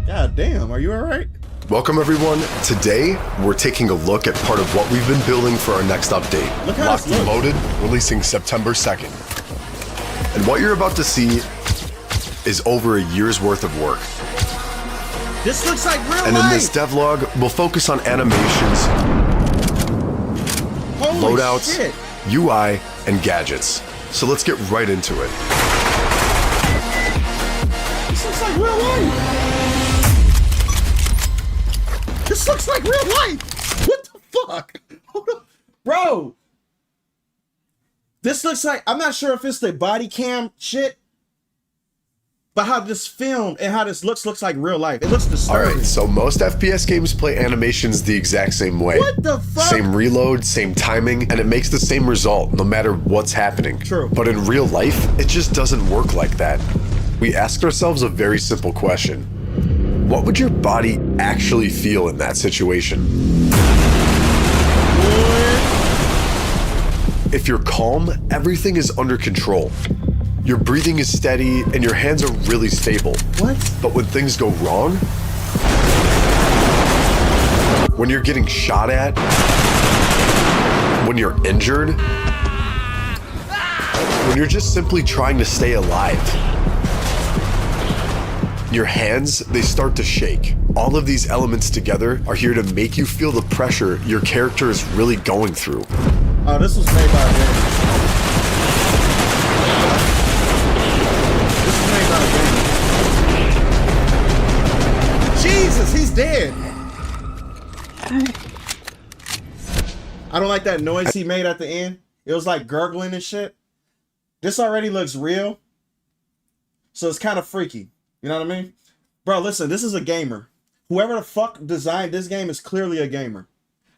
God damn, are you alright? Welcome everyone. Today, we're taking a look at part of what we've been building for our next update. Locked and Loaded, releasing September 2nd. And what you're about to see is over a year's worth of work. This looks like real life! And in this devlog, we'll focus on animations, loadouts, shit. UI, and gadgets. So let's get right into it. This looks like real life! This looks like real life! What the fuck? Hold up. Bro! This looks like, I'm not sure if it's the body cam shit, but how this filmed and how this looks like real life. It looks disturbing. Alright, so most FPS games play animations the exact same way. What the fuck? Same reload, same timing, and it makes the same result no matter what's happening. True. But in real life, it just doesn't work like that. We asked ourselves a very simple question. What would your body actually feel in that situation? If you're calm, everything is under control. Your breathing is steady and your hands are really stable. What? But when things go wrong, when you're getting shot at, when you're injured, when you're just simply trying to stay alive, your hands, they start to shake. All of these elements together are here to make you feel the pressure your character is really going through. Oh, this was made by a game. dead. I don't like that noise he made at the end. It was like gurgling and shit. This already looks real. So it's kind of freaky. You know what I mean? Bro, listen, this is a gamer. Whoever the fuck designed this game is clearly a gamer.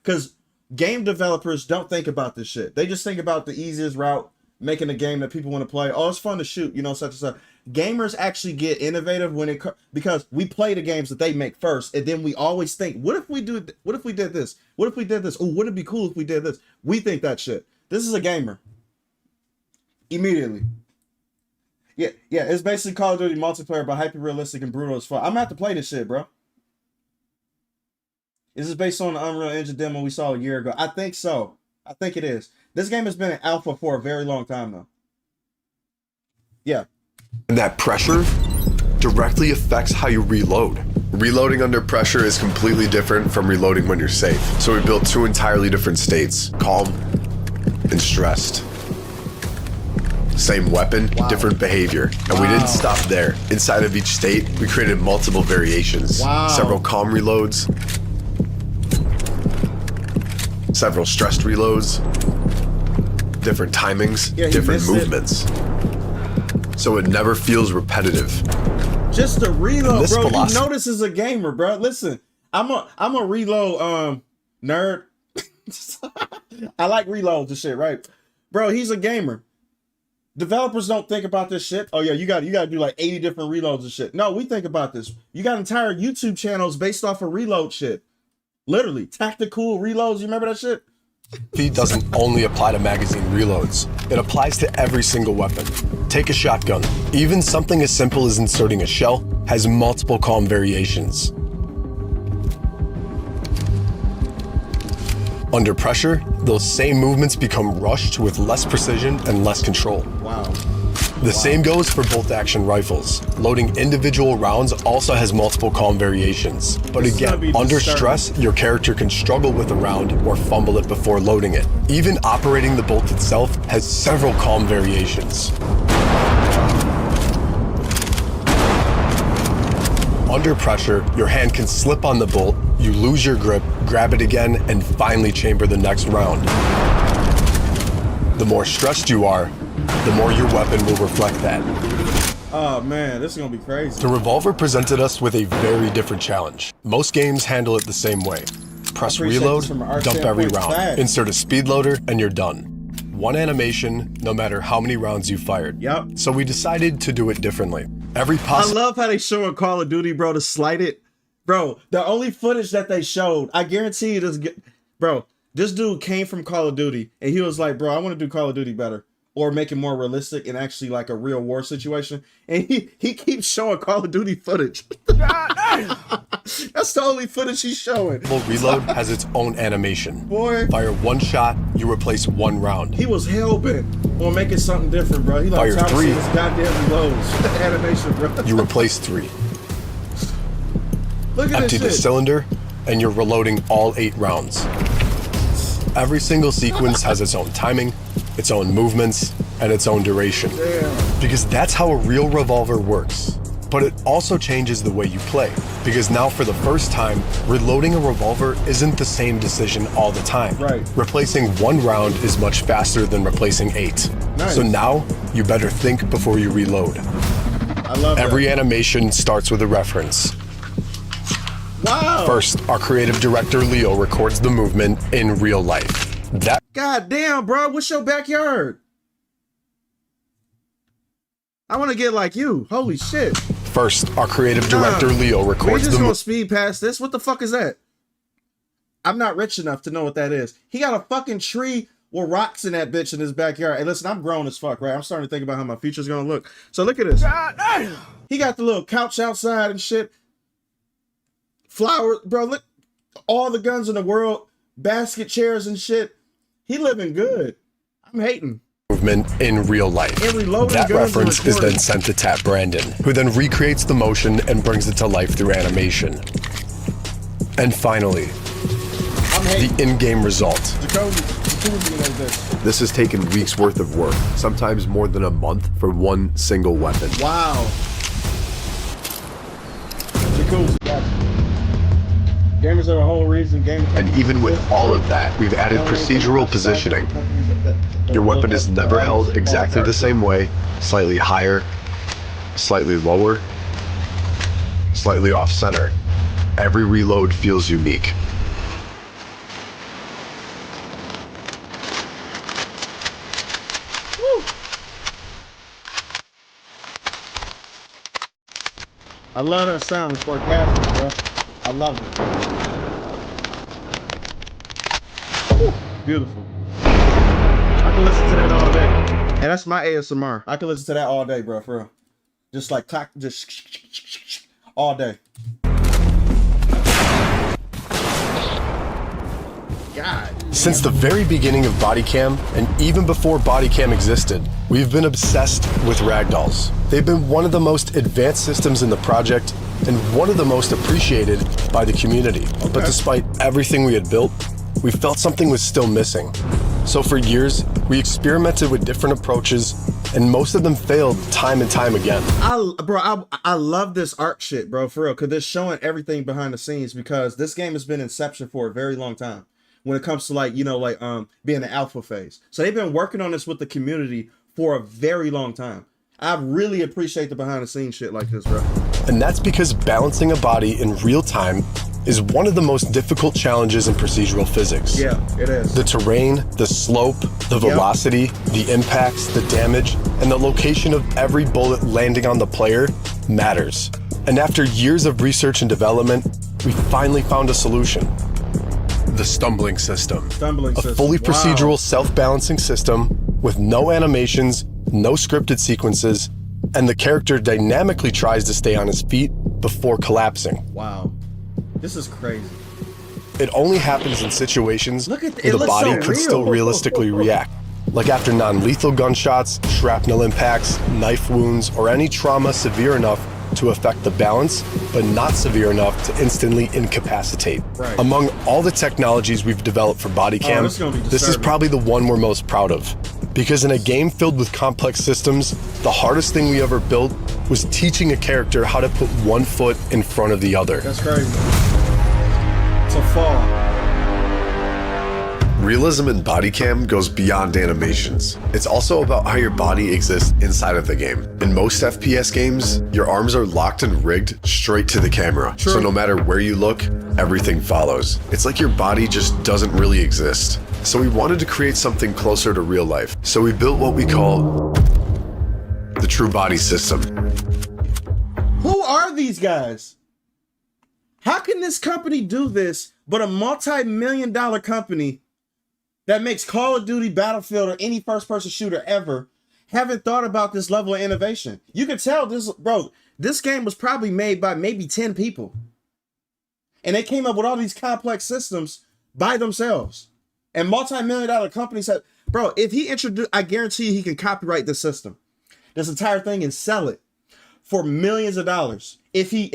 Because game developers don't think about this shit. They just think about the easiest route, making a game that people want to play. Oh, it's fun to shoot, you know, such and such. Gamers actually get innovative when it because we play the games that they make first, and then we always think, what if we did this? What if we did this? Oh, would it be cool if we did this? We think that shit. This is a gamer. Immediately. Yeah, it's basically Call of Duty multiplayer, but hyper realistic and brutal as fuck. I'm gonna have to play this shit, bro. Is this based on the Unreal Engine demo we saw a year ago? I think so. I think it is. This game has been in alpha for a very long time though. Yeah. And that pressure directly affects how you reload. Reloading under pressure is completely different from reloading when you're safe. So we built two entirely different states, calm and stressed. Same weapon, different behavior. And we didn't stop there. Inside of each state, we created multiple variations. Several calm reloads, several stressed reloads, different timings, different movements. So it never feels repetitive. Just a reload, bro. You know this is a gamer, bro. Listen, I'm a reload nerd. I like reloads and shit, right? Bro, he's a gamer. Developers don't think about this shit. Oh yeah, you got to do like 80 different reloads and shit. No, we think about this. You got entire YouTube channels based off of reload shit. Literally, tactical reloads. You remember that shit? Feed doesn't only apply to magazine reloads. It applies to every single weapon. Take a shotgun. Even something as simple as inserting a shell has multiple calm variations. Under pressure, those same movements become rushed with less precision and less control. Wow. The same goes for bolt-action rifles. Loading individual rounds also has multiple calm variations. But again, under stress, your character can struggle with a round or fumble it before loading it. Even operating the bolt itself has several calm variations. Under pressure, your hand can slip on the bolt, you lose your grip, grab it again, and finally chamber the next round. The more stressed you are, the more your weapon will reflect that. Oh man, this is gonna be crazy. The revolver presented us with a very different challenge. Most games handle it the same way. Press reload, dump every round, insert a speed loader, and you're done. One animation, no matter how many rounds you fired. Yep. So we decided to do it differently. I love how they show in Call of Duty, bro, to slide it. Bro, the only footage that they showed, I guarantee you this, bro, this dude came from Call of Duty and he was like, bro, I want to do Call of Duty better or make it more realistic and actually like a real war situation. And he keeps showing Call of Duty footage. That's the only footage he's showing. Reload has its own animation. Boy. Fire one shot, you replace one round. He was hell-bent on making something different, bro. He like, Fire 3. This goddamn reloads. Animation, bro. You replace 3. Look at Empty the cylinder, and you're reloading all 8 rounds. Every single sequence has its own timing, its own movements, and its own duration. Damn. Because that's how a real revolver works. But it also changes the way you play. Because now for the first time, reloading a revolver isn't the same decision all the time. Right. Replacing 1 round is much faster than replacing 8. Nice. So now, you better think before you reload. I love Every that. animation starts with a reference. Wow. First, our creative director, Leo, records the movement in real life. God damn, bro. What's your backyard? I want to get like you. Holy shit. First, our creative director, Leo, records the movement. Gonna speed past this. What the fuck is that? I'm not rich enough to know what that is. He got a fucking tree with rocks in that bitch in his backyard. Hey, listen, I'm grown as fuck, right? I'm starting to think about how my future's gonna look. So look at this. He got the little couch outside and shit. Flowers, bro, look, all the guns in the world, basket chairs and shit. He living good. I'm hating. Movement in real life. That reference is then sent to Tap Brandon, who then recreates the motion and brings it to life through animation. And finally, the in-game result. This has taken weeks worth of work, sometimes more than a month for one single weapon. Wow. Jacuzzi. Gamers are the whole reason And even with all of that, we've added procedural positioning. Your weapon is never held exactly the same way, slightly higher, slightly lower, slightly off center. Every reload feels unique. I love that sound. It's orgasmic, bro. I love it. Woo, beautiful. I can listen to that all day. And that's my ASMR. I can listen to that all day, bro, for real. Just like clack, just all day. God. Since the very beginning of Bodycam, and even before Bodycam existed, we've been obsessed with ragdolls. They've been one of the most advanced systems in the project and one of the most appreciated by the community. Okay. But despite everything we had built, we felt something was still missing. So for years, we experimented with different approaches, and most of them failed time and time again. I love this art shit, bro, for real, because it's showing everything behind the scenes, because this game has been inception for a very long time when it comes to, like, you know, like being the alpha phase. So they've been working on this with the community for a very long time. I really appreciate the behind the scenes shit like this, bro. And that's because balancing a body in real time is one of the most difficult challenges in procedural physics. Yeah, it is. The terrain, the slope, the velocity, the impacts, the damage, and the location of every bullet landing on the player matters. And after years of research and development, we finally found a solution. The stumbling system. A fully procedural self-balancing system with no animations, no scripted sequences, and the character dynamically tries to stay on his feet before collapsing. Wow. This is crazy. It only happens in situations where the body could still realistically react. Like after non-lethal gunshots, shrapnel impacts, knife wounds, or any trauma severe enough to affect the balance, but not severe enough to instantly incapacitate. Right. Among all the technologies we've developed for Bodycam, this is probably the one we're most proud of. Because in a game filled with complex systems, the hardest thing we ever built was teaching a character how to put one foot in front of the other. That's crazy. It's a fall. Realism in Bodycam goes beyond animations. It's also about how your body exists inside of the game. In most FPS games, your arms are locked and rigged straight to the camera. True. So no matter where you look, everything follows. It's like your body just doesn't really exist. So we wanted to create something closer to real life. So we built what we call the True Body System. Who are these guys? How can this company do this, but a multi-million-dollar company that makes Call of Duty, Battlefield, or any first-person shooter ever haven't thought about this level of innovation? You can tell this, bro, this game was probably made by maybe 10 people. And they came up with all these complex systems by themselves. And multi-million-dollar companies said, bro, if he introduced, I guarantee he can copyright this system, this entire thing, and sell it for millions of dollars. If he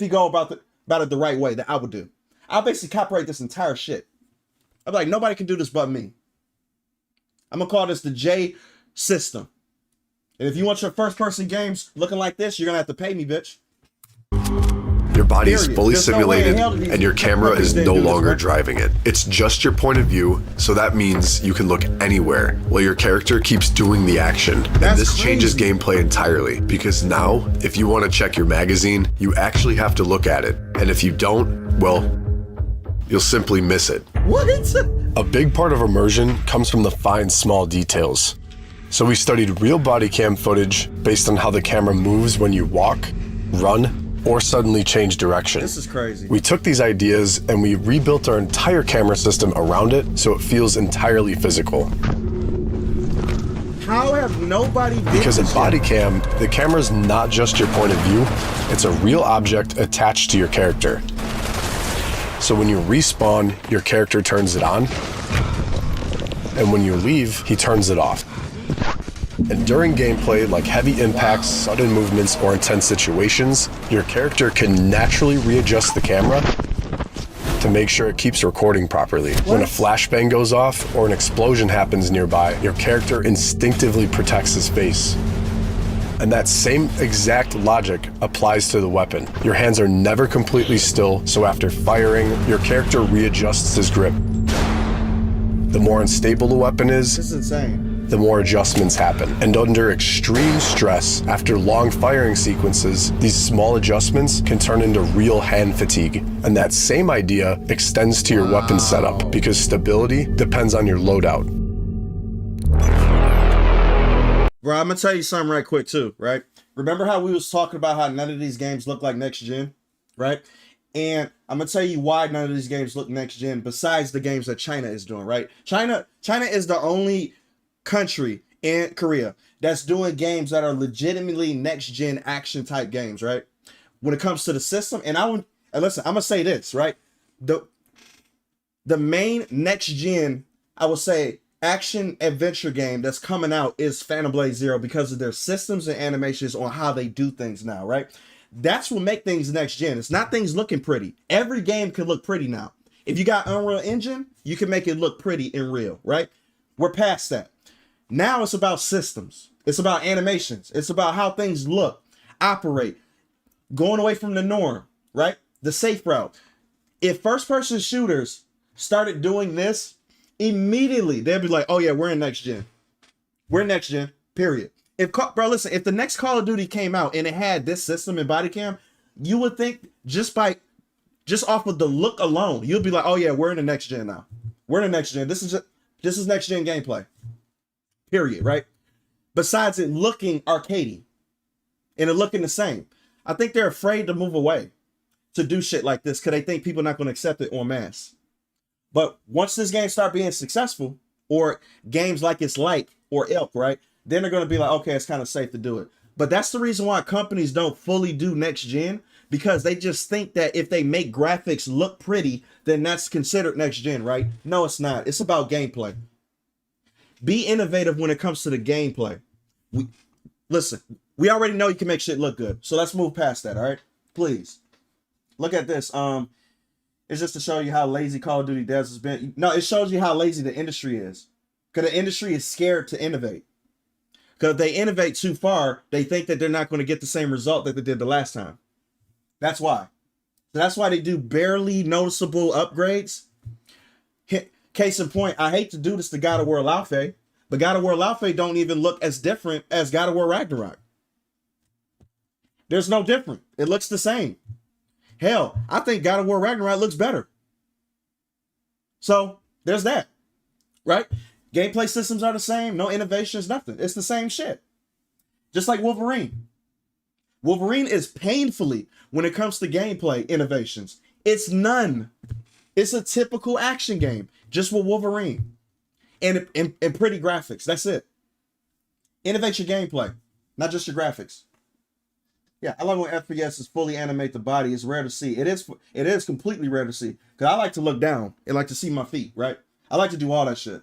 go about it the right way that I would do. I'll basically copyright this entire shit. I'm like, nobody can do this but me. I'm gonna call this the J system. And if you want your first-person games looking like this, you're gonna have to pay me, bitch. Your body is fully simulated, and your camera is no longer driving it. It's just your point of view, so that means you can look anywhere while your character keeps doing the action. And this changes gameplay entirely, because now, if you want to check your magazine, you actually have to look at it. And if you don't, well, you'll simply miss it. What is it? A big part of immersion comes from the fine, small details. So we studied real body cam footage based on how the camera moves when you walk, run, or suddenly change direction. This is crazy. We took these ideas and we rebuilt our entire camera system around it so it feels entirely physical. How have nobody did Because in Bodycam, the camera's not just your point of view, it's a real object attached to your character. So when you respawn, your character turns it on, and when you leave, he turns it off. And during gameplay, like heavy impacts, sudden movements, or intense situations, your character can naturally readjust the camera to make sure it keeps recording properly. When a flashbang goes off or an explosion happens nearby, your character instinctively protects his face. And that same exact logic applies to the weapon. Your hands are never completely still, so after firing, your character readjusts his grip. The more unstable the weapon is, This is insane. the more adjustments happen. And under extreme stress, after long firing sequences, these small adjustments can turn into real hand fatigue. And that same idea extends to your weapon setup, because stability depends on your loadout. Bro, I'm gonna tell you something right quick too, right? Remember how we was talking about how none of these games look like next gen, right? And I'm gonna tell you why none of these games look next gen besides the games that China is doing, right? China is the only country in Korea that's doing games that are legitimately next gen action type games, right? When it comes to the system, and listen, I'm gonna say this, right? The main next gen, I would say, action adventure game that's coming out is Phantom Blade Zero because of their systems and animations on how they do things now, right? That's what make things next gen. It's not things looking pretty. Every game can look pretty now. If you got Unreal Engine, you can make it look pretty in real, right? We're past that. Now it's about systems. It's about animations. It's about how things look, operate, going away from the norm, right? The safe route. If first-person shooters started doing this, immediately they'll be like, oh yeah, we're in next gen. We're next gen, period. Bro, listen, if the next Call of Duty came out and it had this system in body cam, you would think just off of the look alone, you'd be like, oh yeah, we're in the next gen now. We're in the next gen. This is next gen gameplay. Period, right? Besides it looking arcadey and it looking the same. I think they're afraid to move away to do shit like this because they think people are not going to accept it en masse. But once this game start being successful, or games like it's like or Ilk, right? Then they're going to be like, okay, it's kind of safe to do it. But that's the reason why companies don't fully do next gen, because they just think that if they make graphics look pretty, then that's considered next gen, right? No, it's not. It's about gameplay. Be innovative when it comes to the gameplay. Listen, we already know you can make shit look good. So let's move past that, all right? Please. Look at this. It's just to show you how lazy Call of Duty devs has been. No, it shows you how lazy the industry is. Because the industry is scared to innovate. Because if they innovate too far, they think that they're not going to get the same result that they did the last time. That's why. So that's why they do barely noticeable upgrades. Case in point, I hate to do this to God of War Laufey, but God of War Laufey don't even look as different as God of War Ragnarok. There's no different. It looks the same. Hell, I think God of War Ragnarok looks better. So, there's that. Right? Gameplay systems are the same. No innovations, nothing. It's the same shit. Just like Wolverine. Wolverine is painfully, when it comes to gameplay innovations, it's none. It's a typical action game, just with Wolverine. And pretty graphics. That's it. Innovate your gameplay, not just your graphics. Yeah, I love when FPSs fully animate the body. It's rare to see. It is completely rare to see. Because I like to look down and like to see my feet, right? I like to do all that shit.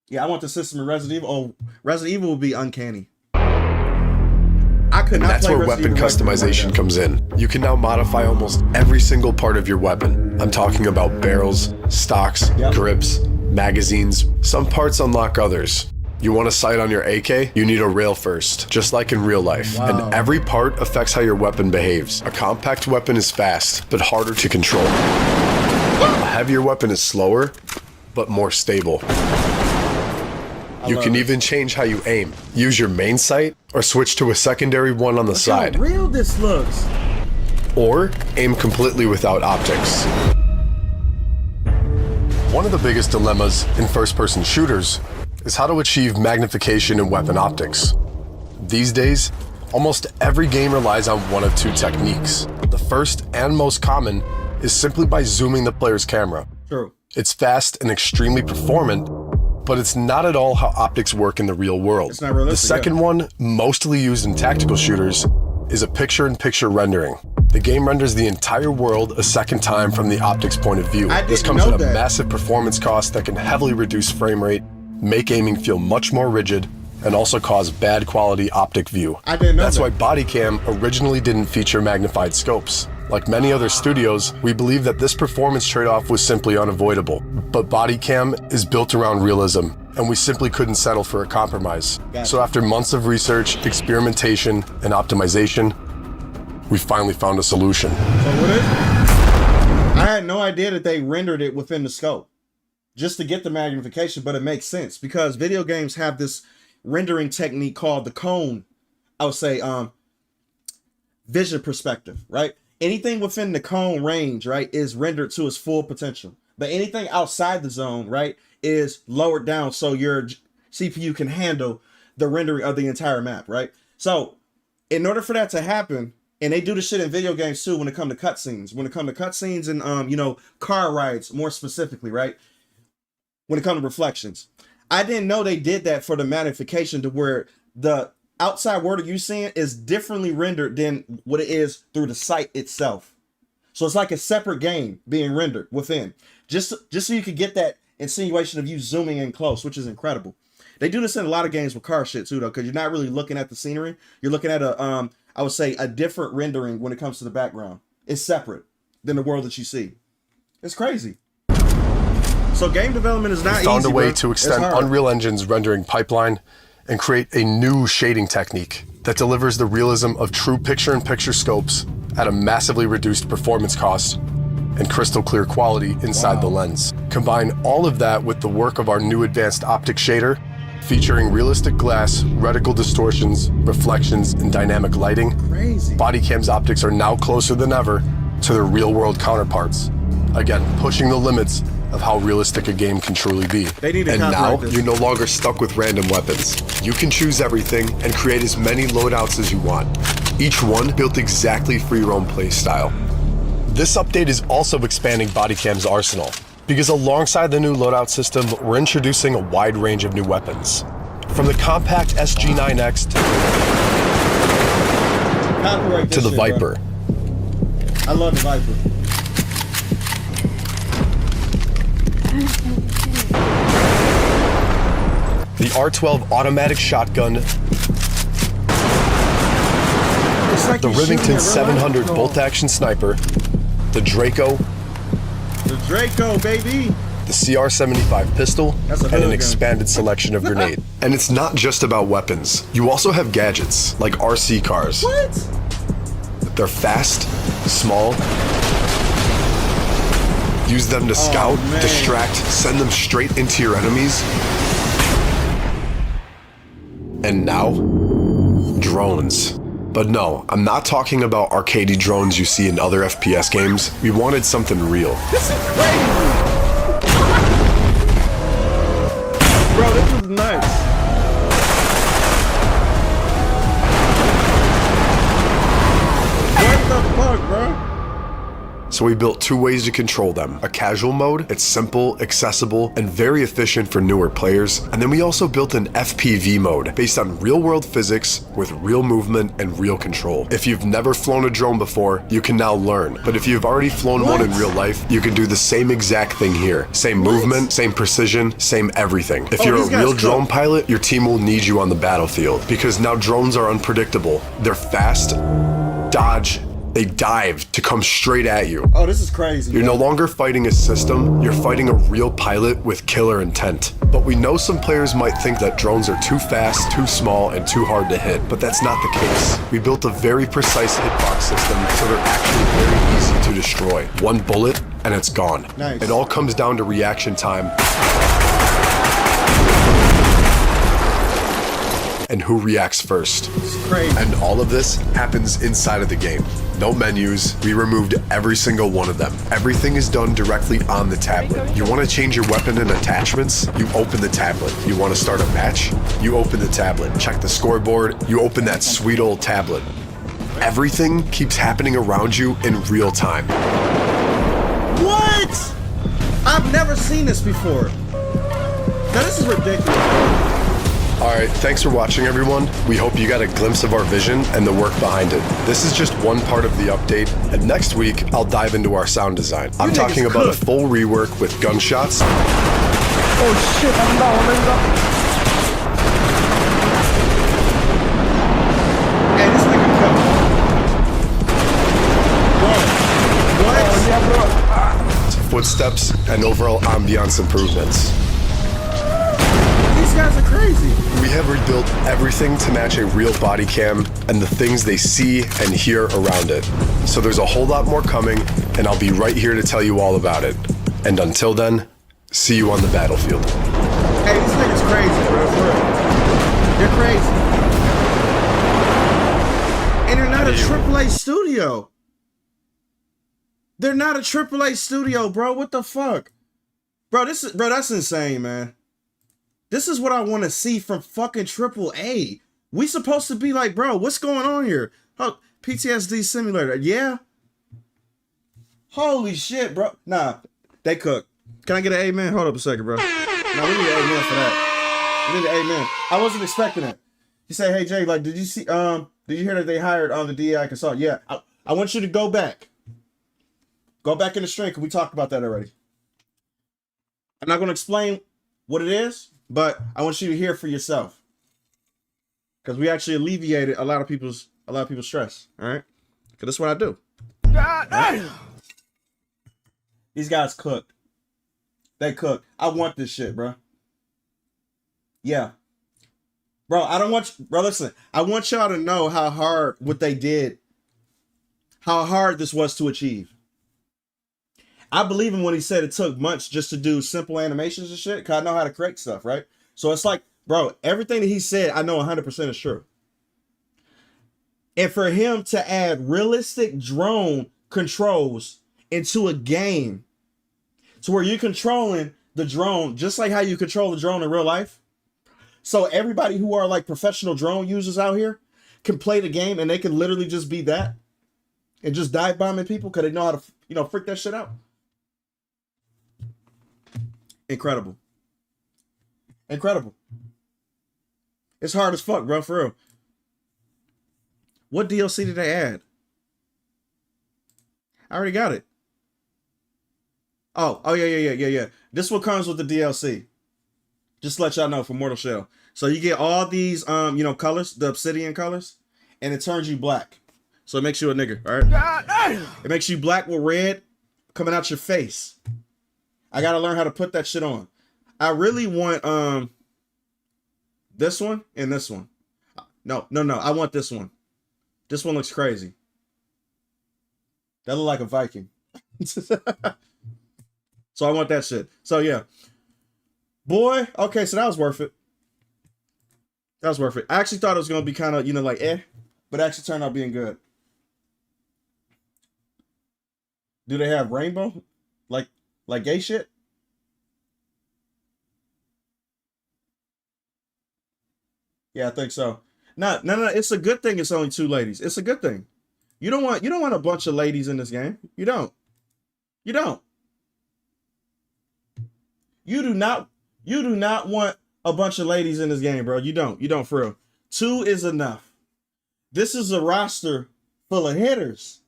Yeah, I want the system in Resident Evil. Oh, Resident Evil will be uncanny. I could not That's play where Resident weapon Evil customization like comes in. You can now modify almost every single part of your weapon. I'm talking about barrels, stocks, grips, magazines. Some parts unlock others. You want a sight on your AK? You need a rail first, just like in real life. Wow. And every part affects how your weapon behaves. A compact weapon is fast, but harder to control. A heavier weapon is slower, but more stable. You can even change how you aim. Use your main sight, or switch to a secondary one on the side. How real this looks. Or aim completely without optics. One of the biggest dilemmas in first-person shooters is how to achieve magnification in weapon optics. These days, almost every game relies on one of two techniques. The first and most common is simply by zooming the player's camera. True. It's fast and extremely performant, but it's not at all how optics work in the real world. It's not realistic, the second one, mostly used in tactical shooters, is a picture-in-picture rendering. The game renders the entire world a second time from the optics point of view. This comes at a massive performance cost that can heavily reduce frame rate, make aiming feel much more rigid, and also cause bad quality optic view. I didn't know That's that. why body cam originally didn't feature magnified scopes. Like many other studios, we believe that this performance trade-off was simply unavoidable. But Bodycam is built around realism, and we simply couldn't settle for a compromise. Gotcha. So after months of research, experimentation, and optimization, we finally found a solution. So what is it? I had no idea that they rendered it within the scope just to get the magnification, but it makes sense because video games have this rendering technique called the cone, I would say, vision perspective, right? Anything within the cone range, right, is rendered to its full potential. But anything outside the zone, right, is lowered down so your CPU can handle the rendering of the entire map, right? So in order for that to happen, and they do this shit in video games too when it comes to cutscenes. When it comes to cutscenes and, you know, car rides more specifically, right? When it comes to reflections. I didn't know they did that for the magnification to where the outside world you seeing is differently rendered than what it is through the site itself. So it's like a separate game being rendered within. Just so you could get that insinuation of you zooming in close, which is incredible. They do this in a lot of games with car shit too, though, because you're not really looking at the scenery. You're looking at a, I would say, a different rendering when it comes to the background. It's separate than the world that you see. It's crazy. So game development is not easy. We found a way to extend Unreal Engine's rendering pipeline and create a new shading technique that delivers the realism of true picture-in-picture scopes at a massively reduced performance cost and crystal clear quality inside the lens. Combine all of that with the work of our new advanced optic shader, featuring realistic glass, reticle distortions, reflections, and dynamic lighting. Crazy. Bodycam's optics are now closer than ever to their real-world counterparts. Again, pushing the limits of how realistic a game can truly be. They need to and now, this. you're no longer stuck with random weapons. You can choose everything and create as many loadouts as you want. Each one built exactly for your own play style. This update is also expanding Bodycam's arsenal, because alongside the new loadout system, we're introducing a wide range of new weapons. From the compact SG9X to the Viper. Bro. I love the Viper. The R12 automatic shotgun, like the Remington 700 bolt-action sniper, the Draco, baby, the CR75 pistol, and an expanded selection of grenade. And it's not just about weapons. You also have gadgets, like RC cars. What? They're fast, small. Use them to scout, distract, send them straight into your enemies. And now, drones. But no, I'm not talking about arcadey drones you see in other FPS games. We wanted something real. This is crazy! Bro, this is nuts. What the fuck, bro? So we built two ways to control them. A casual mode, it's simple, accessible, and very efficient for newer players. And then we also built an FPV mode based on real-world physics with real movement and real control. If you've never flown a drone before, you can now learn. But if you've already flown one in real life, you can do the same exact thing here. Same movement, same precision, same everything. If you're a real drone pilot, your team will need you on the battlefield because now drones are unpredictable. They're fast, dodge, they dive to come straight at you. Oh, this is crazy. You're no longer fighting a system, you're fighting a real pilot with killer intent. But we know some players might think that drones are too fast, too small, and too hard to hit, but that's not the case. We built a very precise hitbox system, so they're actually very easy to destroy. One bullet, and it's gone. Nice. It all comes down to reaction time and who reacts first. It's crazy. And all of this happens inside of the game. No menus, we removed every single one of them. Everything is done directly on the tablet. You want to change your weapon and attachments? You open the tablet. You want to start a match? You open the tablet. Check the scoreboard? You open that sweet old tablet. Everything keeps happening around you in real time. What? I've never seen this before. Now this is ridiculous. Alright, thanks for watching everyone. We hope you got a glimpse of our vision and the work behind it. This is just one part of the update, and next week I'll dive into our sound design. I'm talking about a full rework with gunshots. Oh shit, I'm down. Hey, this nigga cut. Bro. footsteps, and overall ambiance improvements. These guys are crazy. We have rebuilt everything to match a real body cam and the things they see and hear around it. So there's a whole lot more coming, and I'll be right here to tell you all about it. And until then, see you on the battlefield. Hey, this nigga's crazy, bro. For real. They're crazy. And they're not a AAA studio. They're not a AAA studio, bro. What the fuck? Bro, that's insane, man. This is what I want to see from fucking AAA. We supposed to be like, bro, what's going on here? Oh, PTSD simulator. Yeah. Holy shit, bro. Nah, they cook. Can I get an amen? Hold up a second, bro. Nah, we need an amen for that. We need an amen. I wasn't expecting it. You say, hey Jay, like, did you see? Did you hear that they hired on the DEI consultant? Yeah. I want you to go back. Go back in the stream, because we talked about that already. I'm not going to explain what it is, but I want you to hear for yourself. Because we actually alleviated a lot of people's stress. All right? Because that's what I do. Right? These guys cook. They cook. I want this shit, bro. Yeah. Bro, I don't want bro, listen. I want y'all to know how hard what they did. How hard this was to achieve. I believe him when he said it took months just to do simple animations and shit, because I know how to create stuff, right? So it's like, bro, everything that he said, I know 100% is true. And for him to add realistic drone controls into a game to where you're controlling the drone just like how you control the drone in real life. So everybody who are like professional drone users out here can play the game and they can literally just be that and just dive bombing people because they know how to, freak that shit out. Incredible. Incredible. It's hard as fuck, bro, for real. What DLC did they add? I already got it. Oh, yeah. This one comes with the DLC. Just to let y'all know for Mortal Shell. So you get all these, colors, the obsidian colors, and it turns you black. So it makes you a nigga, all right? It makes you black with red coming out your face. I gotta learn how to put that shit on. I really want this one and this one. No. I want this one. This one looks crazy. That look like a Viking. So I want that shit. So yeah. Boy, okay, so that was worth it. That was worth it. I actually thought it was gonna be kind of, but it actually turned out being good. Do they have rainbow? Like gay shit? Yeah, I think so. No, it's a good thing it's only 2 ladies. It's a good thing. You don't want a bunch of ladies in this game. You don't. You do not want a bunch of ladies in this game, bro. You don't for real. 2 is enough. This is a roster full of hitters.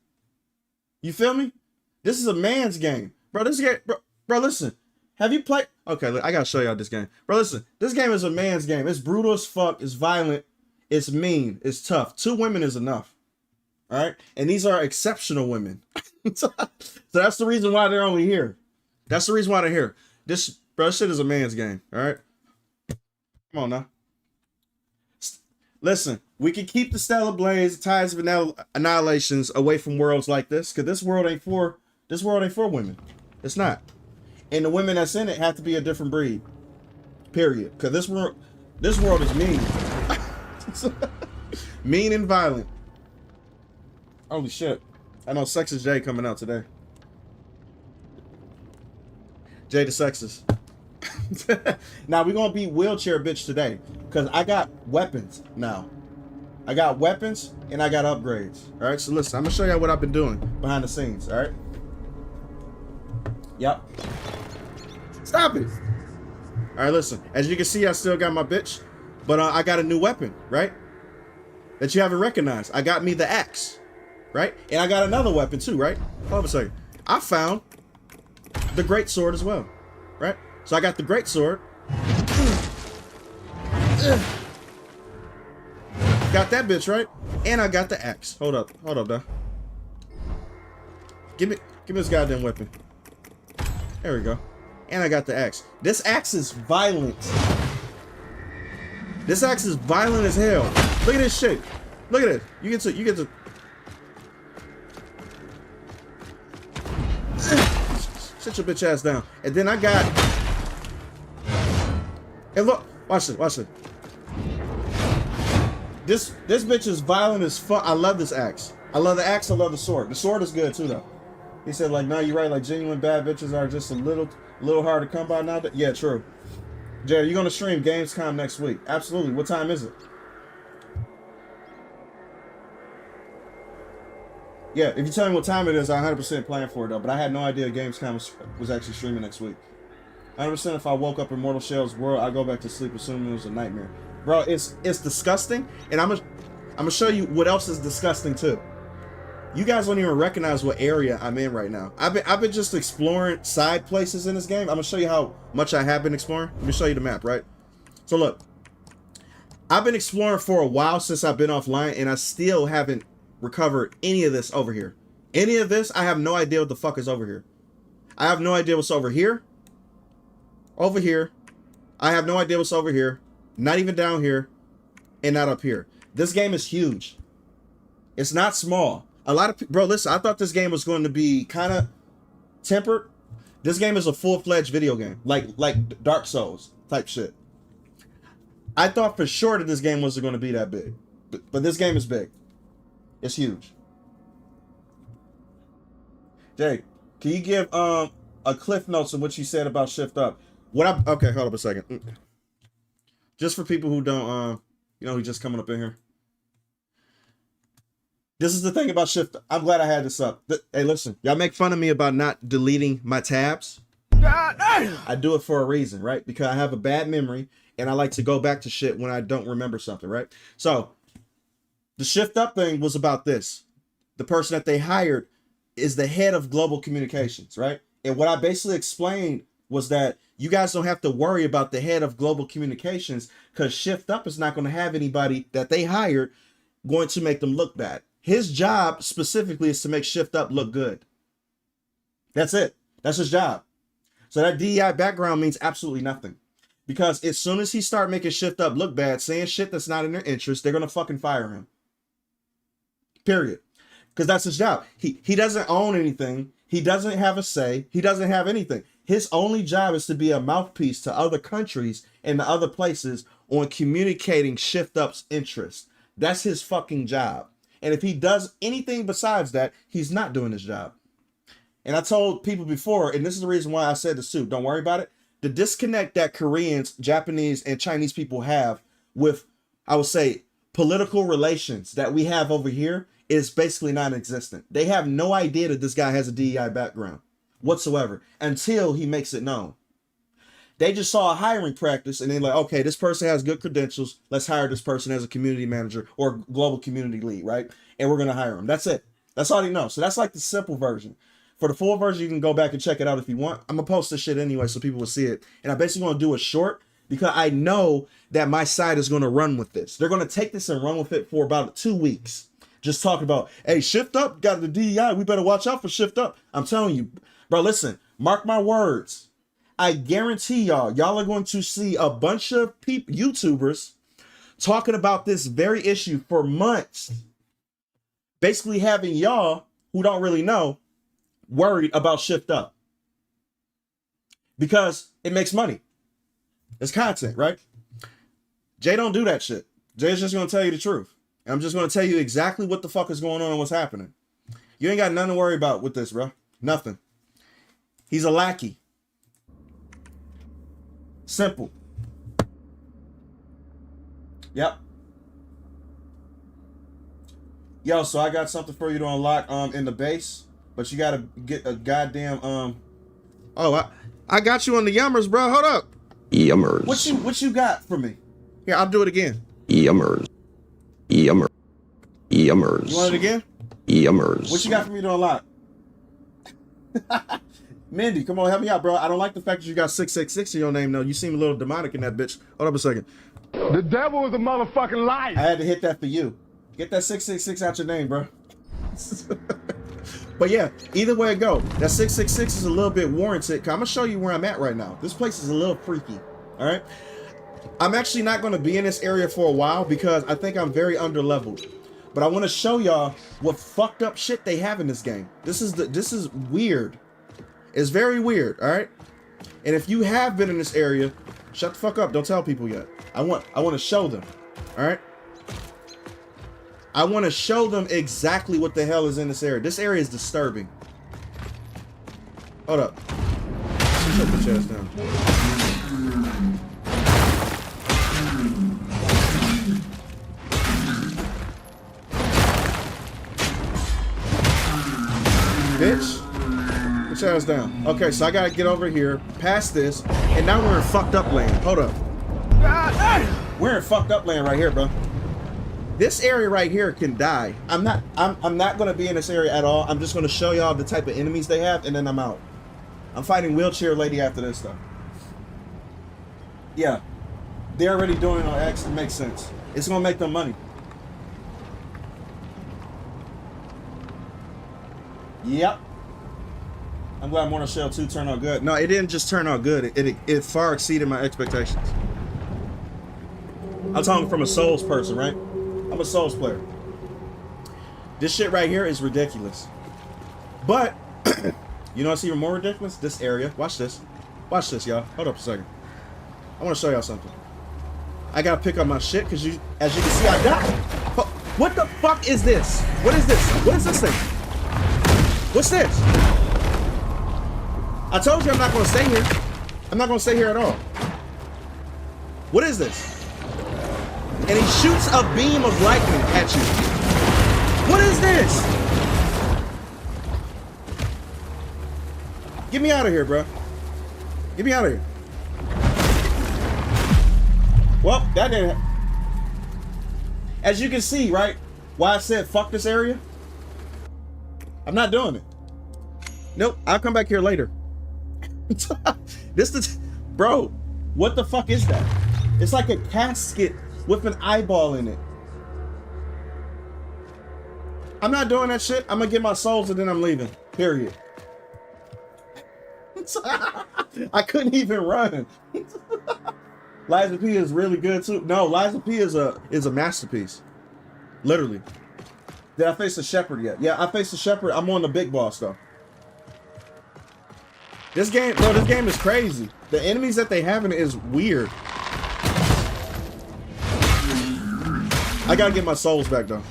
You feel me? This is a man's game. Bro, this game, bro, listen. Have you played? Okay, look, I gotta show y'all this game. Bro, listen. This game is a man's game. It's brutal as fuck. It's violent. It's mean. It's tough. 2 women is enough. All right? And these are exceptional women. So that's the reason why they're only here. That's the reason why they're here. This shit is a man's game. All right? Come on now. Listen, we can keep the Stellar Blades, Tides of Annihilations away from worlds like this, because this world ain't for women. It's not. And the women that's in it have to be a different breed. Period. Because this world is mean. Mean and violent. Holy shit. I know Sexist J coming out today. J the Sexist. Now we're gonna be wheelchair bitch today. Because I got weapons now. I got weapons and I got upgrades. Alright, so listen, I'm gonna show you what I've been doing behind the scenes, alright? Yep. Stop it. Alright, listen. As you can see, I still got my bitch. But I got a new weapon, right? That you haven't recognized. I got me the axe. Right? And I got another weapon too, right? Hold on a second. I found the great sword as well. Right? So I got the great sword. Got that bitch, right? And I got the axe. Hold up, though. Give me Give me this goddamn weapon. There we go. And I got the axe. This axe is violent. This axe is violent as hell. Look at this shit. Look at it. You get to. Sit your bitch ass down. And then I got. And look, watch it, watch it. This bitch is violent as fuck. I love this axe. I love the axe. I love the sword. The sword is good too, though. He said, like, no, you're right. Like, genuine bad bitches are just a little hard to come by now. Yeah, true. Jerry, you gonna stream Gamescom next week? Absolutely. What time is it? Yeah, if you tell me what time it is, I 100% plan for it though. But I had no idea Gamescom was actually streaming next week. 100% if I woke up in Mortal Shell's world, I go back to sleep assuming it was a nightmare. Bro, it's disgusting, and I'm gonna show you what else is disgusting too. You guys don't even recognize what area I'm in right now. I've been just exploring side places in this game. I'm gonna show you how much I have been exploring. Let me show you the map, right? So look, I've been exploring for a while since I've been offline, and I still haven't recovered any of this over here. Any of this, I have no idea what the fuck is over here. I have no idea what's over here. Over here. I have no idea what's over here. Not even down here. And not up here. This game is huge. It's not small. A lot of people, bro, listen, I thought this game was going to be kind of tempered. This game is a full-fledged video game. Like Dark Souls type shit. I thought for sure that this game wasn't going to be that big. But this game is big. It's huge. Jay, can you give a cliff notes of what you said about Shift Up? Okay, hold up a second. Just for people who don't who just coming up in here. This is the thing about Shift Up. I'm glad I had this up. Hey, listen, y'all make fun of me about not deleting my tabs. I do it for a reason, right? Because I have a bad memory and I like to go back to shit when I don't remember something, right? So the Shift Up thing was about this. The person that they hired is the head of global communications, right? And what I basically explained was that you guys don't have to worry about the head of global communications because Shift Up is not going to have anybody that they hired going to make them look bad. His job specifically is to make Shift Up look good. That's it. That's his job. So that DEI background means absolutely nothing. Because as soon as he start making Shift Up look bad, saying shit that's not in their interest, they're going to fucking fire him. Period. Because that's his job. He doesn't own anything. He doesn't have a say. He doesn't have anything. His only job is to be a mouthpiece to other countries and to other places on communicating Shift Up's interest. That's his fucking job. And if he does anything besides that, he's not doing his job. And I told people before, and this is the reason why I said this too, don't worry about it. The disconnect that Koreans, Japanese, and Chinese people have with, I would say, political relations that we have over here is basically non-existent. They have no idea that this guy has a DEI background whatsoever until he makes it known. They just saw a hiring practice and they're like, okay, this person has good credentials. Let's hire this person as a community manager or global community lead, right? And we're going to hire him. That's it. That's all they know. So that's like the simple version. For the full version, you can go back and check it out if you want. I'm going to post this shit anyway so people will see it. And I basically want to do it short because I know that my site is going to run with this. They're going to take this and run with it for about 2 weeks. Just talking about, hey, Shift Up got the DEI. We better watch out for Shift Up. I'm telling you, bro, listen, mark my words. I guarantee y'all are going to see a bunch of people, YouTubers, talking about this very issue for months. Basically having y'all, who don't really know, worried about Shift Up. Because it makes money. It's content, right? Jay don't do that shit. Jay's just going to tell you the truth. And I'm just going to tell you exactly what the fuck is going on and what's happening. You ain't got nothing to worry about with this, bro. Nothing. He's a lackey. Simple. Yep. Yo, so I got something for you to unlock in the base, but you gotta get a goddamn Oh, I got you on the yummers, bro. Hold up. Yummers. What you got for me? Here, I'll do it again. Yummers. Yummers. Yummers. You want it again? Yummers. What you got for me to unlock? Mindy, come on, help me out, bro. I don't like the fact that you got 666 in your name, though. You seem a little demonic in that bitch. Hold up a second. The devil is a motherfucking liar. I had to hit that for you. Get that 666 out your name, bro. But yeah, either way it go, that 666 is a little bit warranted. I'm gonna show you where I'm at right now. This place is a little freaky. All right. I'm actually not gonna be in this area for a while because I think I'm very underleveled. But I want to show y'all what fucked up shit they have in this game. This is weird. It's very weird. All right. And if you have been in this area, shut the fuck up. Don't tell people yet. I want to show them. All right. I want to show them exactly what the hell is in this area. This area is disturbing. Hold up. Shut the chest down. Bitch. Put your ass down. Okay, so I gotta get over here, past this, and now we're in fucked up land. Hold up. We're in fucked up land right here, bro. This area right here can die. I'm not gonna be in this area at all. I'm just gonna show y'all the type of enemies they have, and then I'm out. I'm fighting wheelchair lady after this stuff. Yeah. They're already doing it on X. It makes sense. It's gonna make them money. Yep. I'm glad Mortal Shell 2 turned out good. No, it didn't just turn out good. It far exceeded my expectations. I'm talking from a Souls person, right? I'm a Souls player. This shit right here is ridiculous. But, you know what's even more ridiculous? This area. Watch this. Watch this, y'all. Hold up a second. I want to show y'all something. I gotta pick up my shit because as you can see, I died. What the fuck is this? What is this? What is this thing? What's this? I told you I'm not going to stay here. I'm not going to stay here at all. What is this? And he shoots a beam of lightning at you. What is this? Get me out of here, bro. Get me out of here. Well, that didn't. As you can see, right? Why I said fuck this area? I'm not doing it. Nope, I'll come back here later. Bro, what the fuck is that? It's like a casket with an eyeball in it. I'm not doing that shit. I'm gonna get my souls and then I'm leaving. Period. I couldn't even run. Liza P is really good too. No, Liza P is a masterpiece. Literally. Did I face the shepherd yet? Yeah, I faced the shepherd. I'm on the big boss though. This game, bro, this game is crazy. The enemies that they have in it is weird. I gotta get my souls back though.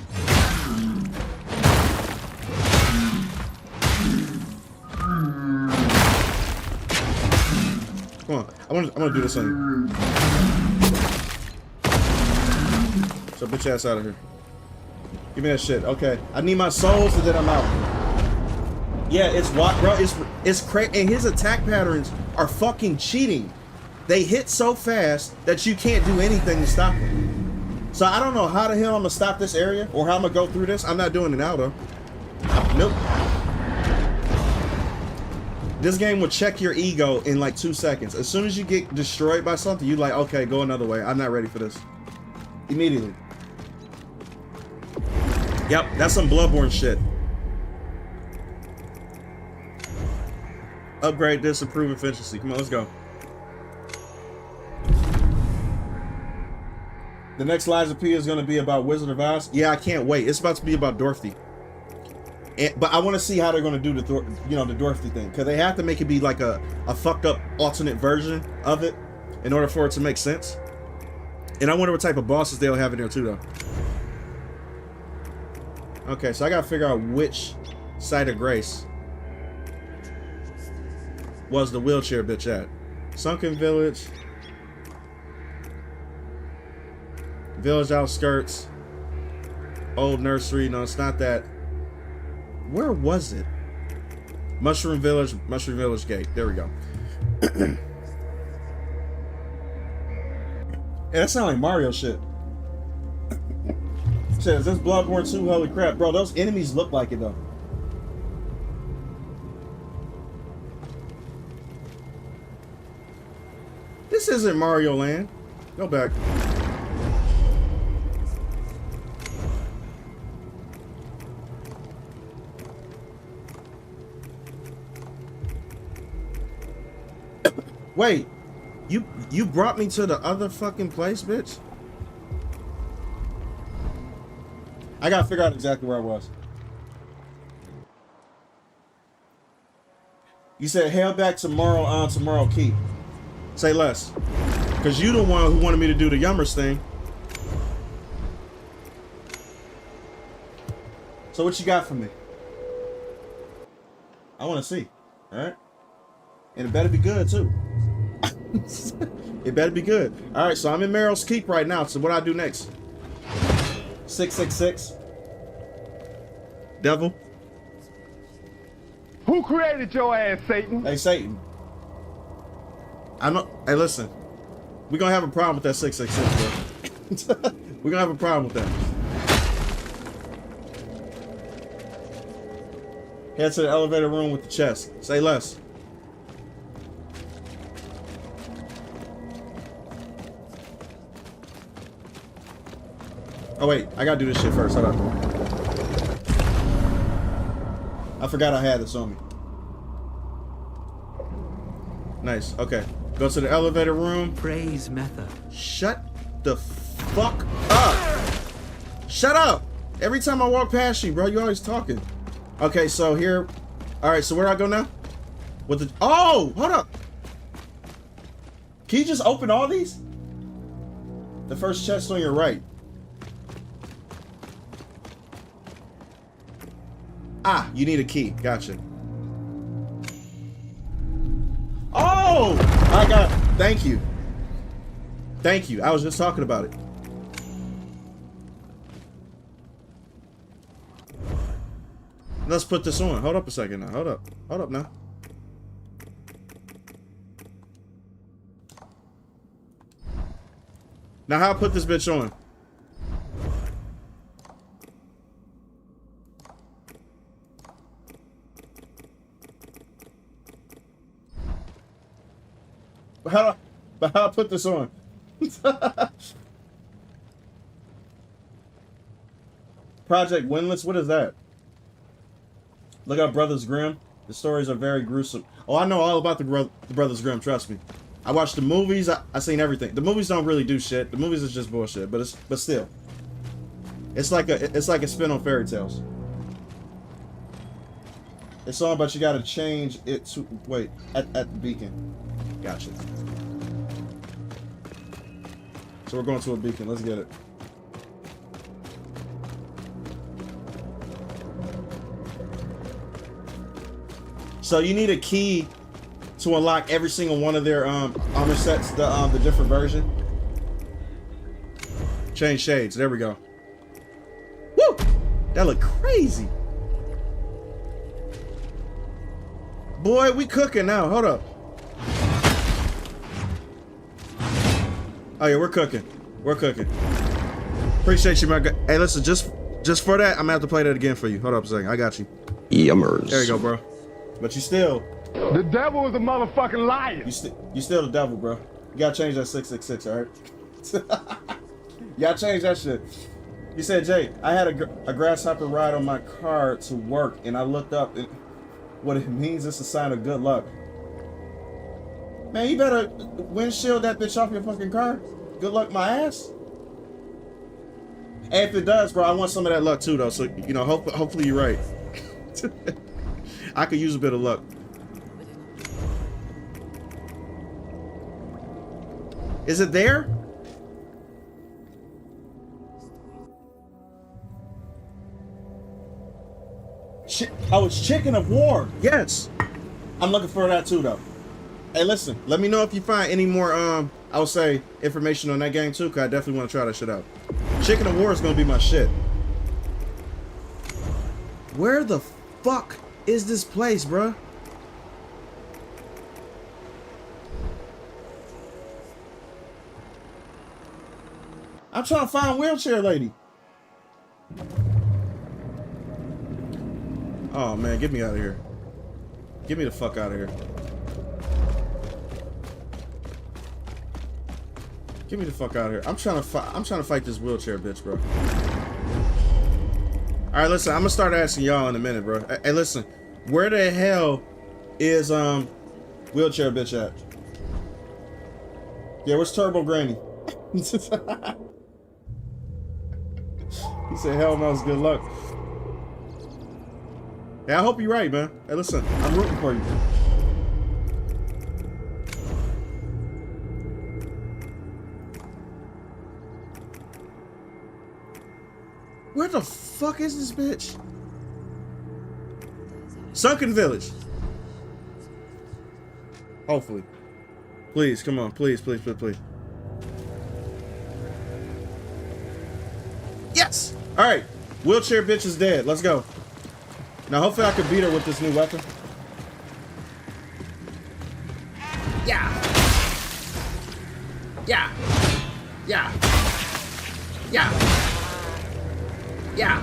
Come on, I'm gonna do this on you. So bitch ass out of here. Give me that shit. Okay, I need my souls and then I'm out. Yeah, it's what, bro. It's crazy, and his attack patterns are fucking cheating. They hit so fast that you can't do anything to stop them. So I don't know how the hell I'm gonna stop this area or how I'm gonna go through this. I'm not doing it now though. Nope. This game will check your ego in like 2 seconds. As soon as you get destroyed by something, you like, okay, go another way. I'm not ready for this. Immediately. Yep, that's some Bloodborne shit. Upgrade this, improve efficiency. Come on, let's go. The next Liza P is going to be about Wizard of Oz. Yeah, I can't wait. It's about to be about Dorothy. But I want to see how they're going to do the Dorothy thing, because they have to make it be like a fucked up alternate version of it in order for it to make sense. And I wonder what type of bosses they'll have in there too, though. Okay, so I got to figure out which site of grace was the wheelchair bitch at. Sunken Village. Village outskirts. Old nursery. No, it's not that. Where was it? Mushroom Village Gate. There we go. Yeah, that sounds like Mario shit. Says this Bloodborne 2, holy crap. Bro, those enemies look like it though. This isn't Mario Land. Go back. Wait, you brought me to the other fucking place, bitch? I gotta figure out exactly where I was. You said head back tomorrow on Tomorrow Key. Say less. Cause you the one who wanted me to do the Yummers thing. So what you got for me? I wanna see. Alright? And it better be good too. It better be good. Alright, so I'm in Merrill's Keep right now. So what do I do next? 666. Devil. Who created your ass, Satan? Hey, Satan. I know. Hey, listen. We're going to have a problem with that 666, bro. We're going to have a problem with that. Head to the elevator room with the chest. Say less. Oh, wait. I got to do this shit first. Hold on. I forgot I had this on me. Nice. Okay. Go to the elevator room. Praise method. Shut the fuck up. Shut up. Every time I walk past you, bro, you always talking. Okay, so here. All right, so where do I go now? With the. Oh, hold up. Can you just open all these? The first chest on your right. Ah, you need a key. Gotcha. Oh, I got. Thank you. Thank you. I was just talking about it. Let's put this on. Hold up a second now. Hold up. Hold up now. Now, how I put this bitch on? How I put this on? Project Windless? What is that? Look up Brothers Grimm. The stories are very gruesome. Oh, I know all about the Brothers Grimm, trust me. I watched the movies, I seen everything. The movies don't really do shit. The movies is just bullshit, but still. It's like a spin on fairy tales. It's all about you gotta change it to wait, at the beacon. Gotcha. So we're going to a beacon. Let's get it. So you need a key to unlock every single one of their armor sets, the different version. Change shades. There we go. Woo! That look crazy. Boy, we cooking now. Hold up. Oh yeah, we're cooking. We're cooking. Appreciate you, my guy. Hey, listen, just for that, I'm gonna have to play that again for you. Hold up a second. I got you. Yummers. There you go, bro. But you still. The devil is a motherfucking liar. You still the devil, bro. You gotta change that 666, all right? You gotta change that shit. You said, Jay, I had a grasshopper ride on my car to work, and I looked up, and what it means is a sign of good luck. Man, you better windshield that bitch off your fucking car. Good luck, my ass. And if it does, bro, I want some of that luck too, though. So, you know, hopefully you're right. I could use a bit of luck. Is it there? Oh, it's Chicken of War. Yes. I'm looking for that too, though. Hey, listen. Let me know if you find any more, I would say, information on that game too, because I definitely want to try that shit out. Chicken of War is going to be my shit. Where the fuck is this place, bruh? I'm trying to find Wheelchair Lady. Oh man, get me out of here. Get me the fuck out of here. Get me the fuck out of here. I'm trying to fight this wheelchair bitch, bro. All right, listen. I'm gonna start asking y'all in a minute, bro. Hey, listen. Where the hell is wheelchair bitch at? Yeah, where's Turbo Granny? He said, hell no, it's good luck. Yeah, I hope you're right, man. Hey, listen, I'm rooting for you. Where the fuck is this bitch? Sunken Village. Hopefully. Please, come on. Please, please, please, please. Yes! Alright. Wheelchair bitch is dead. Let's go. Now, hopefully I can beat her with this new weapon. Yeah! Yeah! Yeah! Yeah! Yeah!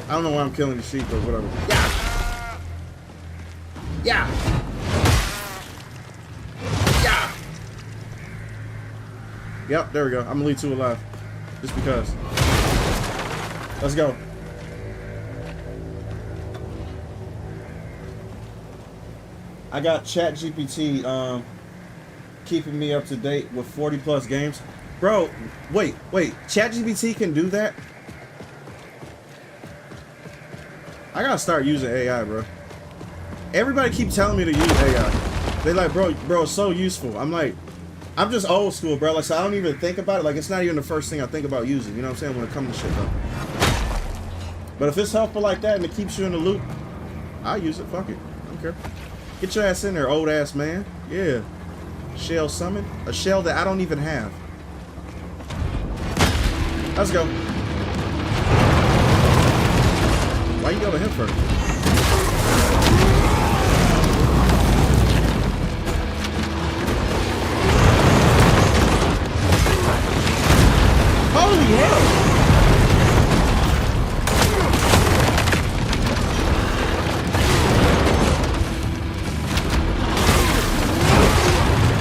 I don't know why I'm killing the sheep, but whatever. Yeah! Yeah! Yeah! Yep, there we go. I'm gonna leave 2 alive. Just because. Let's go. I got ChatGPT keeping me up to date with 40 plus games. Bro, wait. ChatGPT can do that? I gotta start using AI, bro. Everybody keep telling me to use AI. They like, bro, it's so useful. I'm like, I'm just old school, bro. Like, so I don't even think about it. Like, it's not even the first thing I think about using. You know what I'm saying? When it comes to shit, though. But if it's helpful like that and it keeps you in the loop, I'll use it. Fuck it. I don't care. Get your ass in there, old ass man. Yeah. Shell summon. A shell that I don't even have. Let's go. Why you go to him first? Holy hell!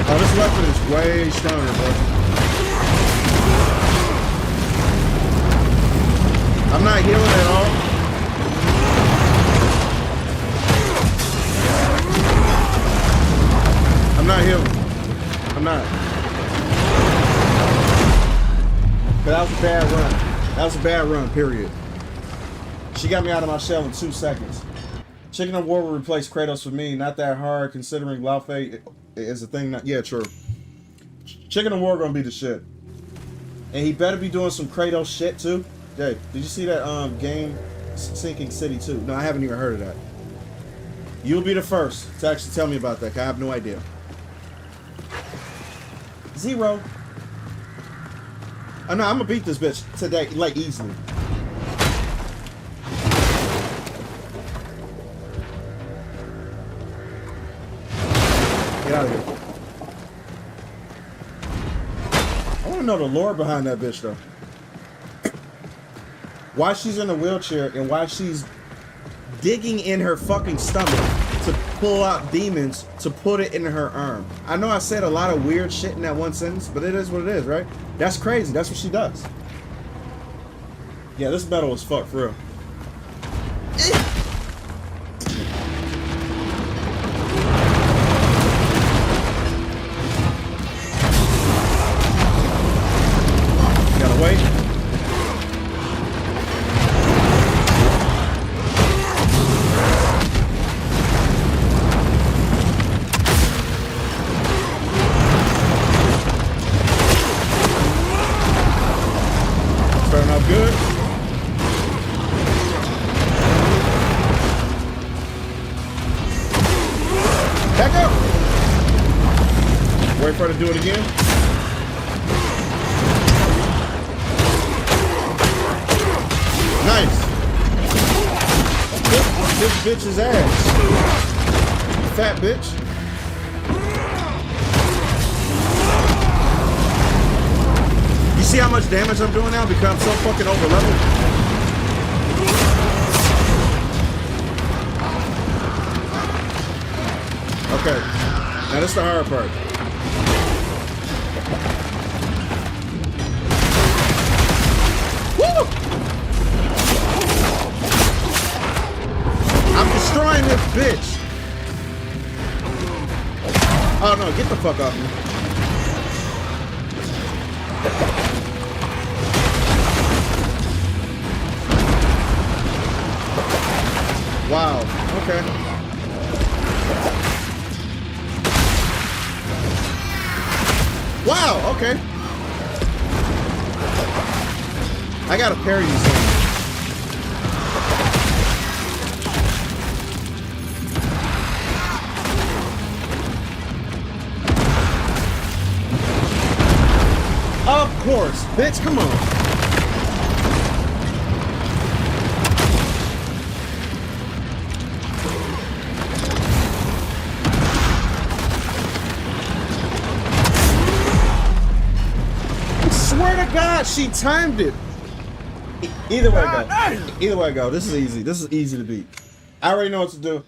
Oh, this weapon is way stronger, bro. I'm not healing at all. I'm not healing. I'm not. But that was a bad run. That was a bad run, period. She got me out of my shell in 2 seconds. Chicken of War will replace Kratos for me. Not that hard, considering Laufey is a thing. Yeah, true. Chicken of War gonna be the shit. And he better be doing some Kratos shit, too. Dave, did you see that game Sinking City 2? No, I haven't even heard of that. You'll be the first to actually tell me about that, 'cause I have no idea. 0. Oh, no, I'm gonna beat this bitch today, like, easily. Get out of here. I wanna know the lore behind that bitch, though. Why she's in a wheelchair and why she's digging in her fucking stomach to pull out demons to put it in her arm. I know I said a lot of weird shit in that one sentence, but it is what it is, right? That's crazy. That's what she does. Yeah, this battle was fucked for real. Gotta wait. Good. Back up. Wait for her to do it again. Nice. This bitch's ass. Fat bitch. See how much damage I'm doing now because I'm so fucking over leveled? Okay. Now this is the hard part. Woo! I'm destroying this bitch. Oh no, get the fuck off me. Wow. Okay. Wow. Okay. I gotta parry these things. Of course, bitch. Come on. Swear to God, she timed it. Either way go. Either way go. This is easy. This is easy to beat. I already know what to do.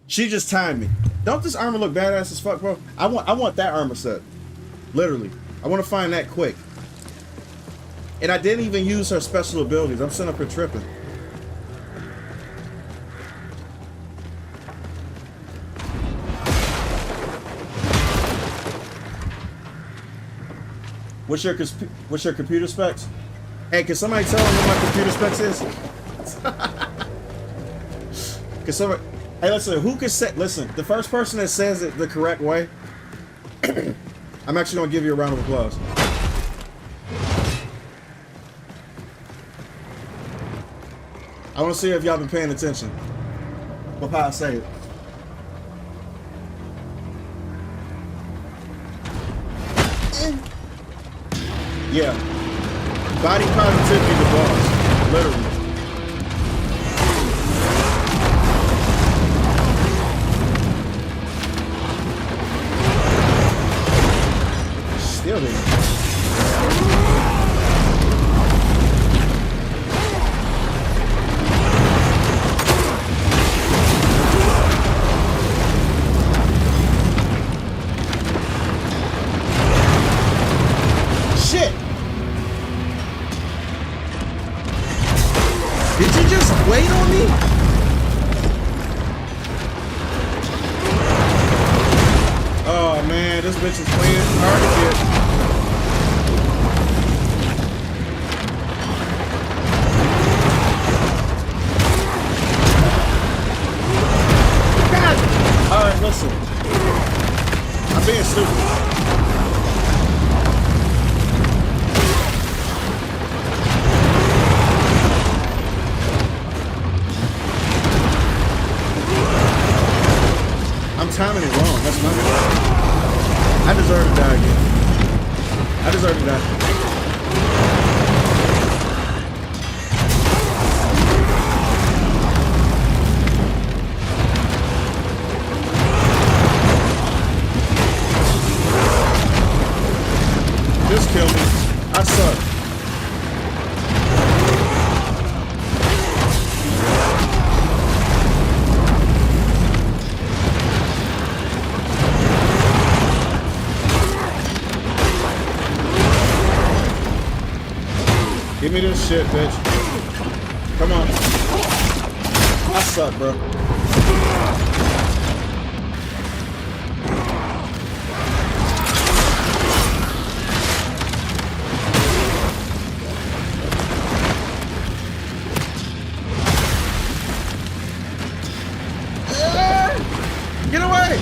She just timed me. Don't this armor look badass as fuck, bro? I want that armor set. Literally. I want to find that quick. And I didn't even use her special abilities. I'm sitting up here tripping. What's your computer specs? Hey, can somebody tell me what my computer specs is? Can somebody? Hey, listen. Who can say? Listen, the first person that says it the correct way, I'm actually gonna give you a round of applause. I want to see if y'all been paying attention with how I say it. Yeah. Body positivity, the boss. Literally. Still there. Shit! Did you just wait on me? Oh man, this bitch is playing hard to get. God! Alright, listen. I'm being stupid. I'm timing it wrong. That's my bad. I deserve to die again. I deserve to die. Just kill me. I suck. Give me this shit, bitch. Come on. I suck, bro. Get away!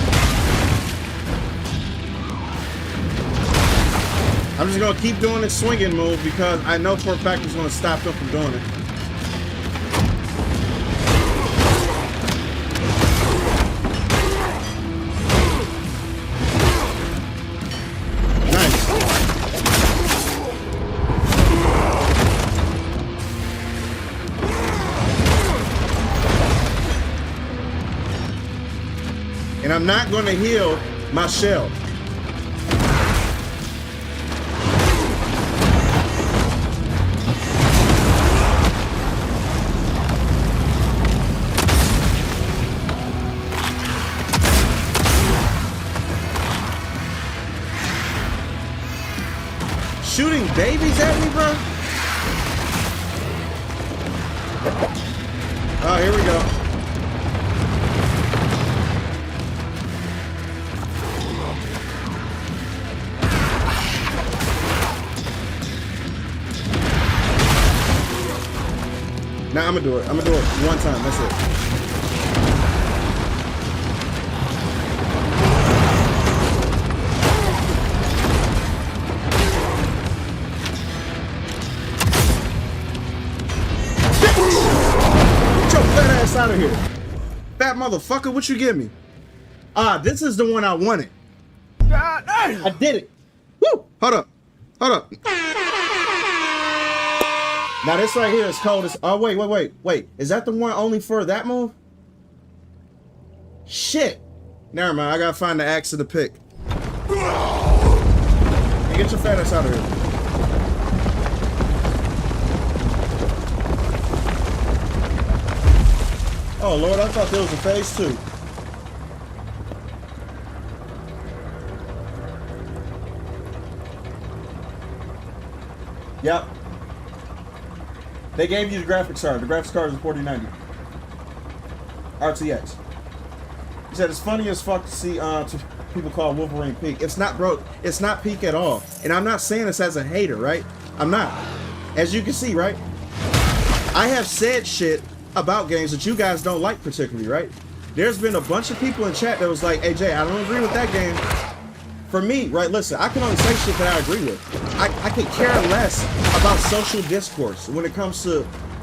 I'm just gonna keep doing this swinging move because I know for a fact it's gonna stop them from doing it. Nice. And I'm not gonna heal my shell. Shooting babies at me, bro? Oh, here we go. Now I'm gonna do it. I'm gonna do it one time. That's it. Get your fat ass out of here. Fat motherfucker, what you give me? This is the one I wanted. I did it. Woo! Hold up. Hold up. Now this right here is cold as... Oh, wait. Is that the one only for that move? Shit. Never mind. I gotta find the axe of the pick. Hey, get your fat ass out of here. Oh, Lord, I thought there was a phase 2. Yep. They gave you the graphics card. The graphics card is a 4090. RTX. He said it's funny as fuck to see people call Wolverine peak. It's not, bro. It's not peak at all. And I'm not saying this as a hater, right? I'm not. As you can see, right? I have said shit about games that you guys don't like particularly, right? There's been a bunch of people in chat that was like, hey, Jay, I don't agree with that game. For me, right, listen, I can only say shit that I agree with. I could care less about social discourse when it comes to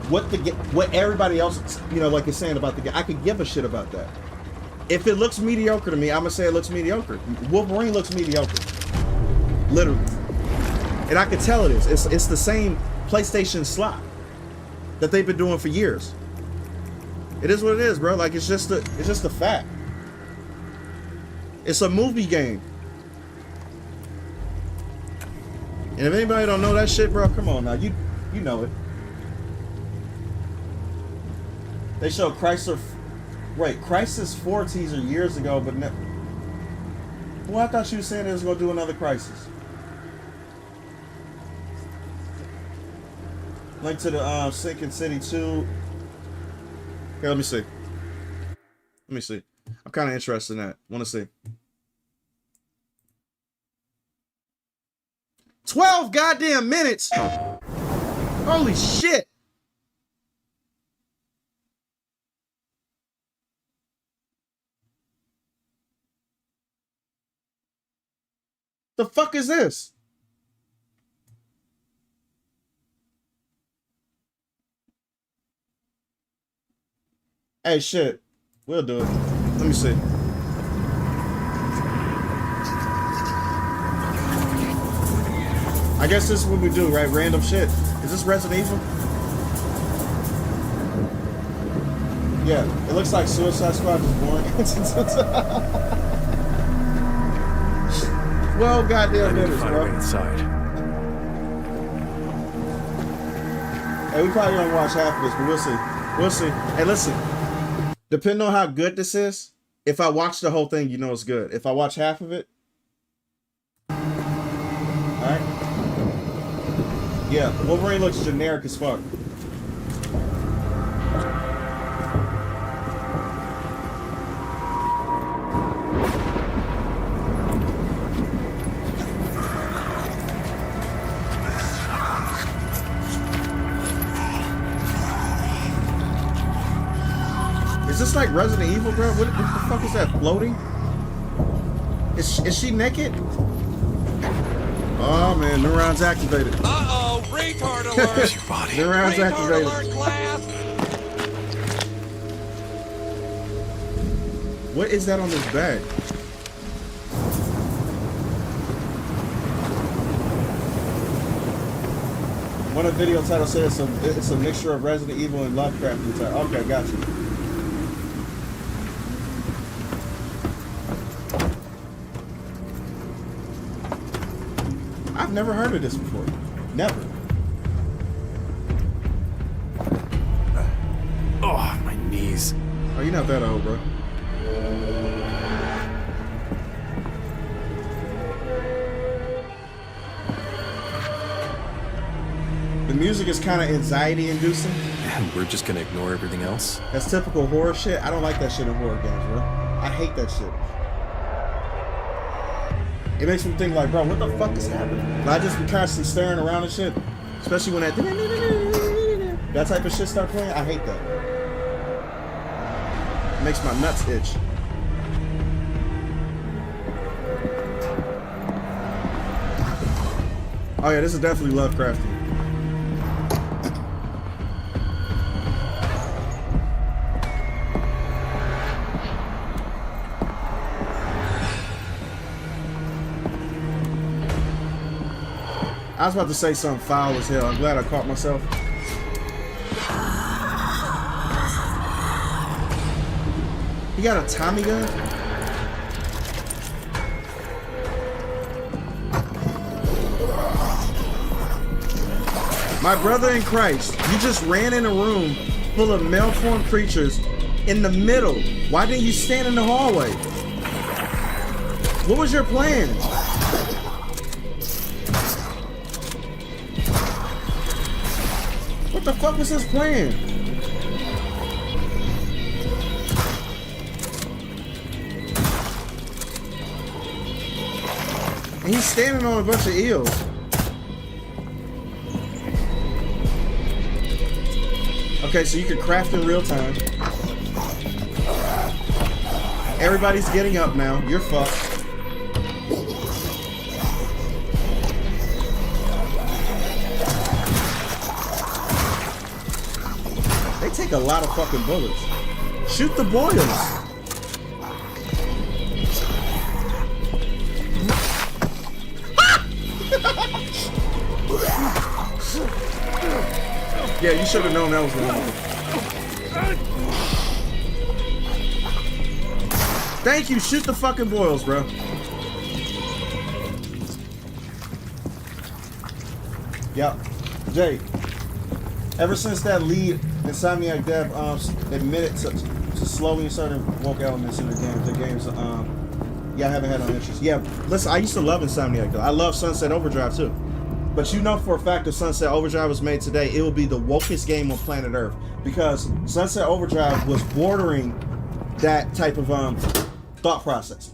what everybody else, you know, like is saying about the game. I could give a shit about that. If it looks mediocre to me, I'm gonna say it looks mediocre. Wolverine looks mediocre, literally, and I could tell it is. It's the same PlayStation slot that they've been doing for years. It is what it is, bro. Like it's just a fact. It's a movie game. And if anybody don't know that shit, bro, come on now. You know it. They showed Crisis 4 teaser years ago, but well, I thought you were saying they was gonna do another Crisis. Link to the Sinking City 2. Okay, let me see. Let me see. I'm kind of interested in that. Want to see. 12 goddamn minutes. Holy shit. The fuck is this? Hey, shit. We'll do it. Let me see. I guess this is what we do, right? Random shit. Is this Resident Evil? Yeah, it looks like Suicide Squad is boring. Well, goddamn minutes, bro. Inside. Hey, we probably gonna watch half of this, but we'll see. We'll see. Hey, listen. Depending on how good this is, if I watch the whole thing, you know it's good. If I watch half of it, alright? Yeah, Wolverine looks generic as fuck. Is this like Resident Evil, bro? What the fuck is that? Floating? Is she naked? Oh man, neurons activated. Uh-oh, retard alert! Your body. Neurons Retard activated. alert, class! What is that on this bag? One of the video titles says it's a mixture of Resident Evil and Lovecraft. Okay, got you. I've never heard of this before. Never. Oh, my knees. Oh, you're not that old, bro. The music is kind of anxiety-inducing. And we're just gonna ignore everything else? That's typical horror shit. I don't like that shit in horror games, bro. I hate that shit. It makes me think like, bro, what the fuck is happening? And I just be constantly staring around and shit. Especially when that... That type of shit start playing, I hate that. It makes my nuts itch. Oh yeah, this is definitely Lovecraftian. I was about to say something foul as hell. I'm glad I caught myself. He got a Tommy gun? My brother in Christ, you just ran in a room full of malformed creatures in the middle. Why didn't you stand in the hallway? What was your plan? What the fuck was his plan? And he's standing on a bunch of eels. Okay, so you can craft in real time. Everybody's getting up now. You're fucked. They take a lot of fucking bullets. Shoot the boils. Yeah, you should have known that was going to happen. Thank you. Shoot the fucking boils, bro. Yep. Jay, ever since that lead Insomniac Dev admitted to slowing certain woke elements in the games, yeah, I haven't had no interest. Yeah, listen, I used to love Insomniac though. I love Sunset Overdrive too. But you know for a fact if Sunset Overdrive was made today, it would be the wokest game on planet Earth. Because Sunset Overdrive was bordering that type of thought process.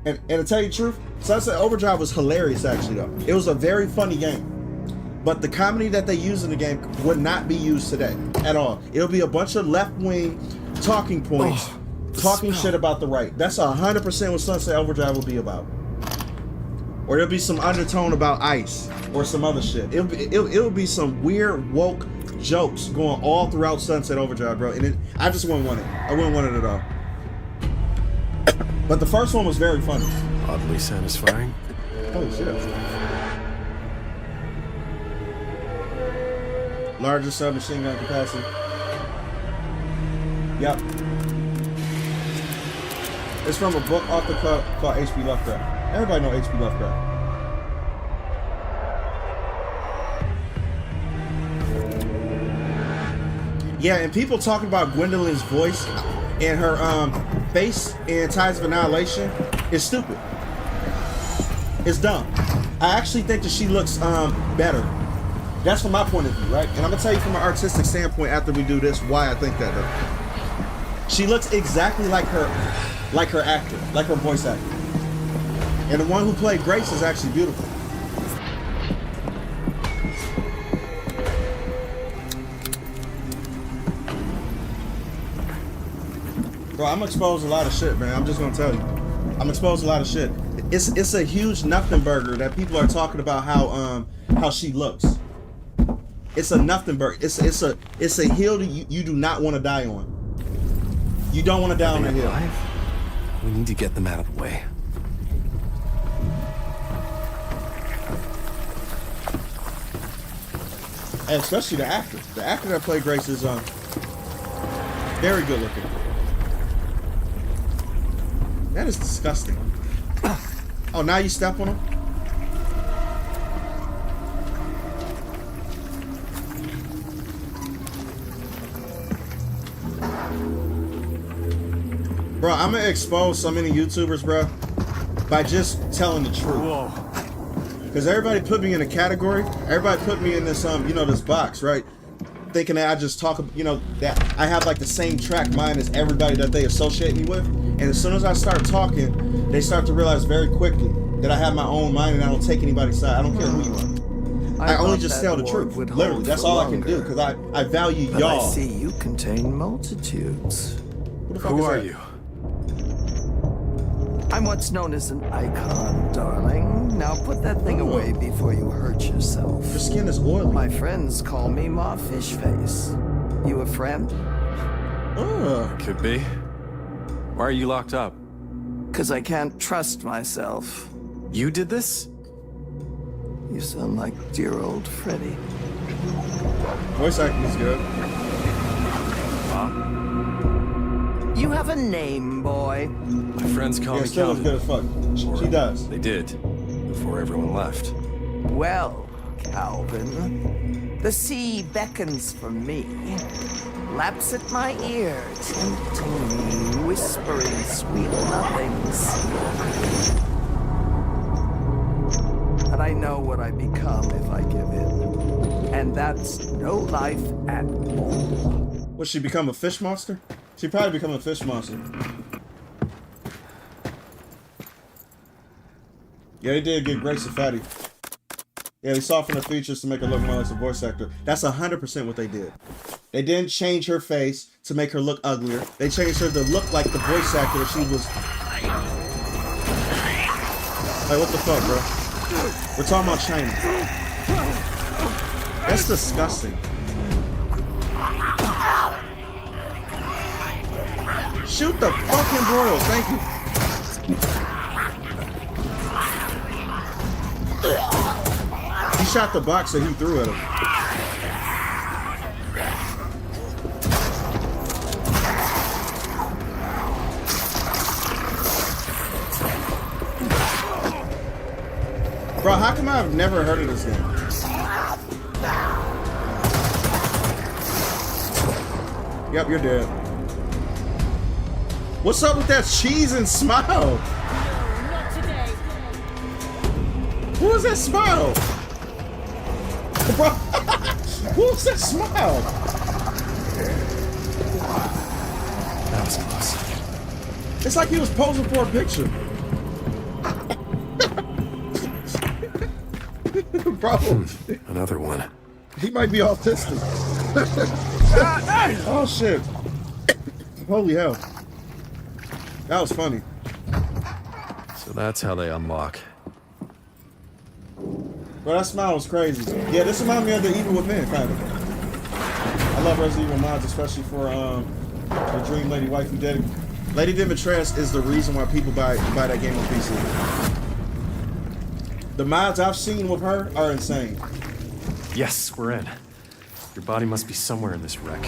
And to tell you the truth, Sunset Overdrive was hilarious actually though. It was a very funny game. But the comedy that they use in the game would not be used today at all. It'll be a bunch of left-wing talking points, talking shit about the right. That's 100% what Sunset Overdrive will be about. Or there'll be some undertone about ICE or some other shit. It'll be some weird woke jokes going all throughout Sunset Overdrive, bro. And I just wouldn't want it. I wouldn't want it at all. But the first one was very funny. Oddly satisfying. Holy shit. Larger submachine gun capacity. Yep. It's from a book off the cuff called H.P. Lovecraft. Everybody know H.P. Lovecraft. Yeah, and people talking about Gwendolyn's voice and her face in Tides of Annihilation is stupid. It's dumb. I actually think that she looks better. That's from my point of view, right? And I'm gonna tell you from an artistic standpoint after we do this why I think that though. She looks exactly like her actor, like her voice actor. And the one who played Grace is actually beautiful. Bro, I'm exposed a lot of shit, man. I'm just gonna tell you. I'm exposed a lot of shit. It's a huge nothing burger that people are talking about how she looks. It's a nothing burger. It's a hill that you do not want to die on. You don't want to die on that hill. We need to get them out of the way. And especially the actor. The actor that played Grace is very good looking. That is disgusting. Oh, now you step on him? Bro, I'm gonna expose so many YouTubers, bro, by just telling the truth. Because everybody put me in a category. Everybody put me in this, this box, right? Thinking that I just talk, that I have like the same track mind as everybody that they associate me with. And as soon as I start talking, they start to realize very quickly that I have my own mind and I don't take anybody's side. I don't care who you I only thought just that tell the ward truth. would Literally, hold that's for all I can do longer. because I value But I y'all. see you contain multitudes. Who the fuck Who is are that? you? I'm what's known as an icon, darling. Now put that thing away before you hurt yourself. Your skin is oily. My friends call me Ma Fish Face. You a friend? Could be. Why are you locked up? 'Cause I can't trust myself. You did this? You sound like dear old Freddy. Voice acting is good. You have a name, boy. My friends call Yeah, me still as Calvin. good as fuck. Or She does. They did, before everyone left. Well, Calvin, the sea beckons for me, laps at my ear, tempting me, whispering sweet nothings. But I know what I become if I give in. And that's no life at all. Would she become a fish monster? She probably become a fish monster. Yeah, they did get Grace and Fatty. Yeah, they softened her features to make her look more like a voice actor. That's 100% what they did. They didn't change her face to make her look uglier. They changed her to look like the voice actor that she was. Like, what the fuck, bro? We're talking about China. That's disgusting. Shoot the fucking broils, thank you. He shot the box that he threw at him. Bro, how come I've never heard of this game? Yep, you're dead. What's up with that cheese and smile? Not today. Who is that smile? Bro, who is that smile? That was close. It's like he was posing for a picture. Bro, Another one. he might be autistic. Oh shit. Holy hell. That was funny. So that's how they unlock. Bro, that smile was crazy. Yeah, this reminded me of the Evil Within, kind of. I love Resident Evil mods, especially for the Dream Lady Waifu Daddy. Lady Dimitrescu is the reason why people buy that game on PC. The mods I've seen with her are insane. Yes, we're in. Your body must be somewhere in this wreck.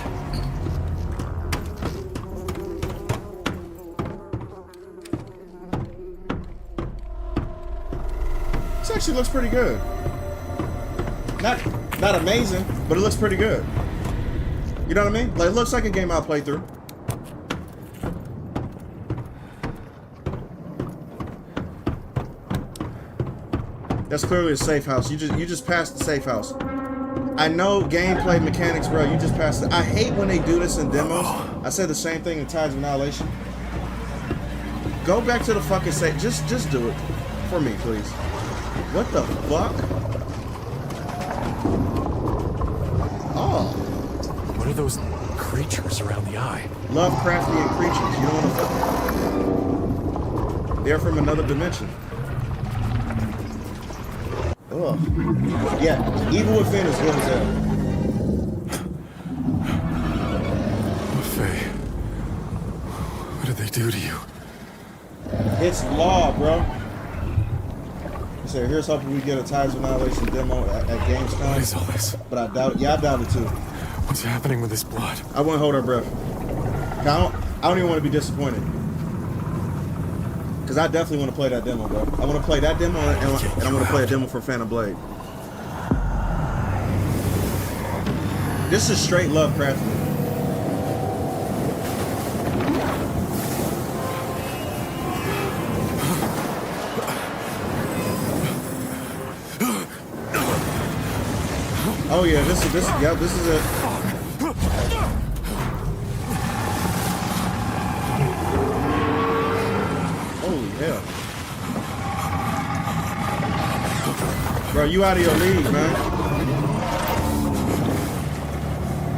This actually looks pretty good. Not amazing, but it looks pretty good. You know what I mean? Like, it looks like a game I'll play through. That's clearly a safe house. You just passed the safe house. I know gameplay mechanics, bro. You just passed it. I hate when they do this in demos. I said the same thing in Tides of Annihilation. Go back to the fucking safe. Just do it for me, please. What the fuck? Oh. What are those creatures around the eye? Lovecraftian creatures. You don't want to. They're from another dimension. Ugh. Yeah, Evil Within is good as hell. Faye, what did they do to you? It's law, bro. So here's hoping we get a Tides of Annihilation demo at What Gamescom. is all this? But I doubt it. Yeah, I doubt it too. What's happening with this blood? I wouldn't hold our breath. I don't even want to be disappointed. Because I definitely want to play that demo, bro. I want to play that demo and I want to play a demo for Phantom Blade. This is straight Lovecraftian. Oh yeah, this is it. Holy hell. Bro, you out of your league, man.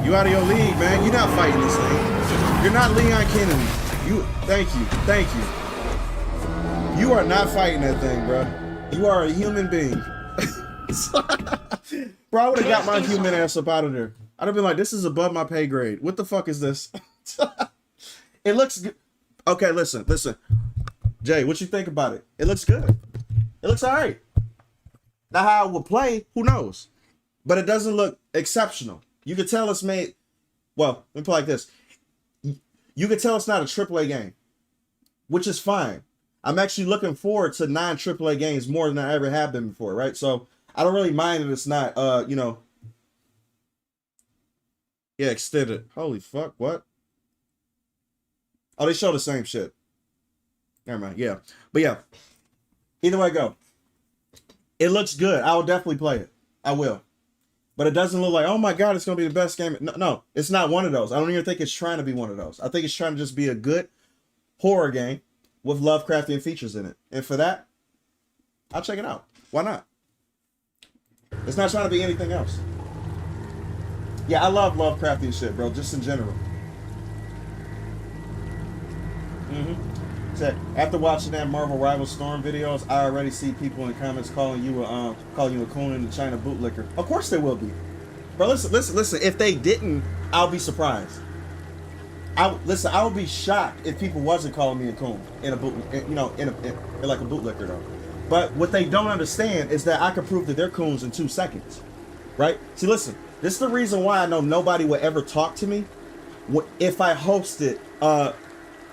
You out of your league, man. You're not fighting this thing. You're not Leon Kennedy. Thank you. You are not fighting that thing, bro. You are a human being. Bro, I would have got my human ass up out of there. I'd have been like, this is above my pay grade. What the fuck is this? It looks good. Okay, listen. Jay, what you think about it? It looks good. It looks all right. Now, how I would play, who knows? But it doesn't look exceptional. You could tell it's made, well, let me put it like this. You could tell it's not a AAA game, which is fine. I'm actually looking forward to 9 AAA games more than I ever have been before, right? So I don't really mind if it's not, yeah, extended. Holy fuck, what? Oh, they show the same shit. Never mind, yeah. But yeah, either way go. It looks good. I will definitely play it. I will. But it doesn't look like, oh my God, it's going to be the best game. No, it's not one of those. I don't even think it's trying to be one of those. I think it's trying to just be a good horror game with Lovecraftian features in it. And for that, I'll check it out. Why not? It's not trying to be anything else. Yeah, I love Lovecraftian shit, bro, just in general. So, after watching that Marvel Rival Storm videos, I already see people in the comments calling you a coon in the China bootlicker. Of course they will be. Bro, listen. If they didn't, I'll be surprised. I would be shocked if people wasn't calling me a coon in a boot, in like a bootlicker though. But what they don't understand is that I can prove that they're coons in 2 seconds, right? See, listen, this is the reason why I know nobody would ever talk to me if I hosted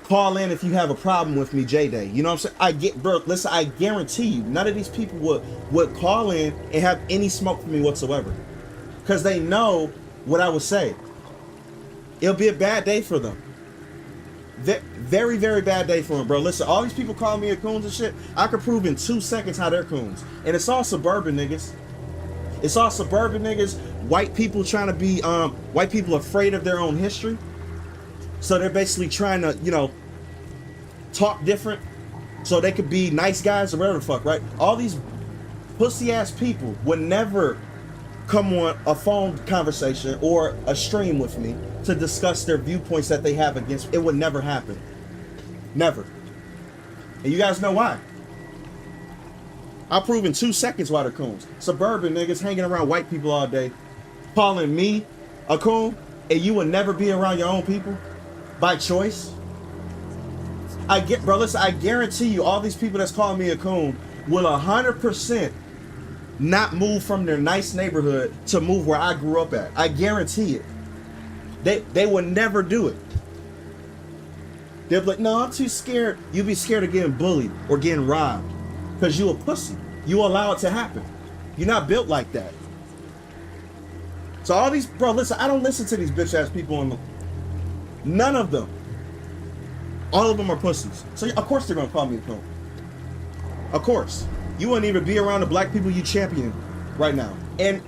call in if you have a problem with me, J-Day. You know what I'm saying? I guarantee you, none of these people would call in and have any smoke for me whatsoever. Because they know what I would say. It'll be a bad day for them. Very, very bad day for them, bro. Listen, all these people calling me a coons and shit, I could prove in 2 seconds how they're coons. And it's all suburban niggas. It's all suburban niggas, white people trying to be, white people afraid of their own history. So they're basically trying to, talk different so they could be nice guys or whatever the fuck, right? All these pussy ass people would never come on a phone conversation or a stream with me to discuss their viewpoints that they have against. It would never happen. Never. And you guys know why. I'll prove in 2 seconds why they're coons. Suburban niggas hanging around white people all day, calling me a coon, and you would never be around your own people by choice. I guarantee you all these people that's calling me a coon will 100% not move from their nice neighborhood to move where I grew up at. I guarantee it. They will never do it. They'll be like, no, I'm too scared. You'll be scared of getting bullied or getting robbed because you a pussy. You allow it to happen. You're not built like that. So all these, bro, listen, I don't listen to these bitch ass people on the, none of them. All of them are pussies. So of course they're gonna call me a coon. Of course. You wouldn't even be around the black people you champion right now. And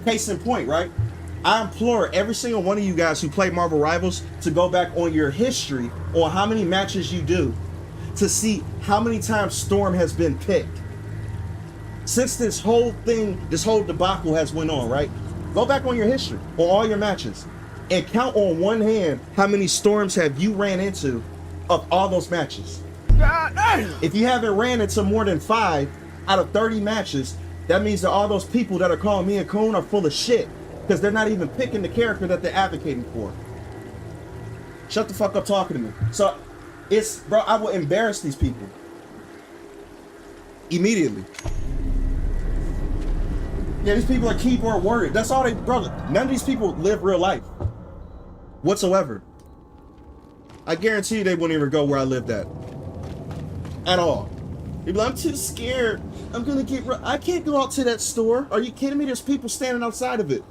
case in point, right? I implore every single one of you guys who play Marvel Rivals to go back on your history on how many matches you do to see how many times Storm has been picked. Since this whole thing, this whole debacle has went on, right? Go back on your history, on all your matches, and count on one hand how many Storms have you ran into of all those matches. If you haven't ran into more than 5 out of 30 matches, that means that all those people that are calling me a coon are full of shit because they're not even picking the character that they're advocating for. Shut the fuck up talking to me. So it's, bro, I will embarrass these people immediately. Yeah, these people are keyboard warriors. That's all they, bro. None of these people live real life whatsoever. I guarantee you they wouldn't even go where I lived at all. They'd be like, I'm too scared. I'm gonna get, I can't go out to that store. Are you kidding me? There's people standing outside of it.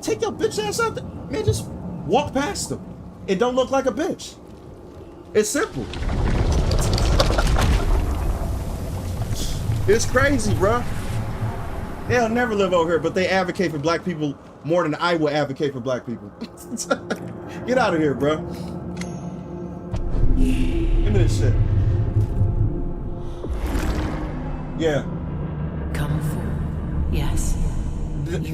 Take your bitch ass out there. Man, just walk past them. It don't look like a bitch. It's simple. It's crazy, bro. They'll never live over here, but they advocate for black people more than I will advocate for black people. Get out of here, bro. Give me this shit. Yeah. Kung Fu. Yes.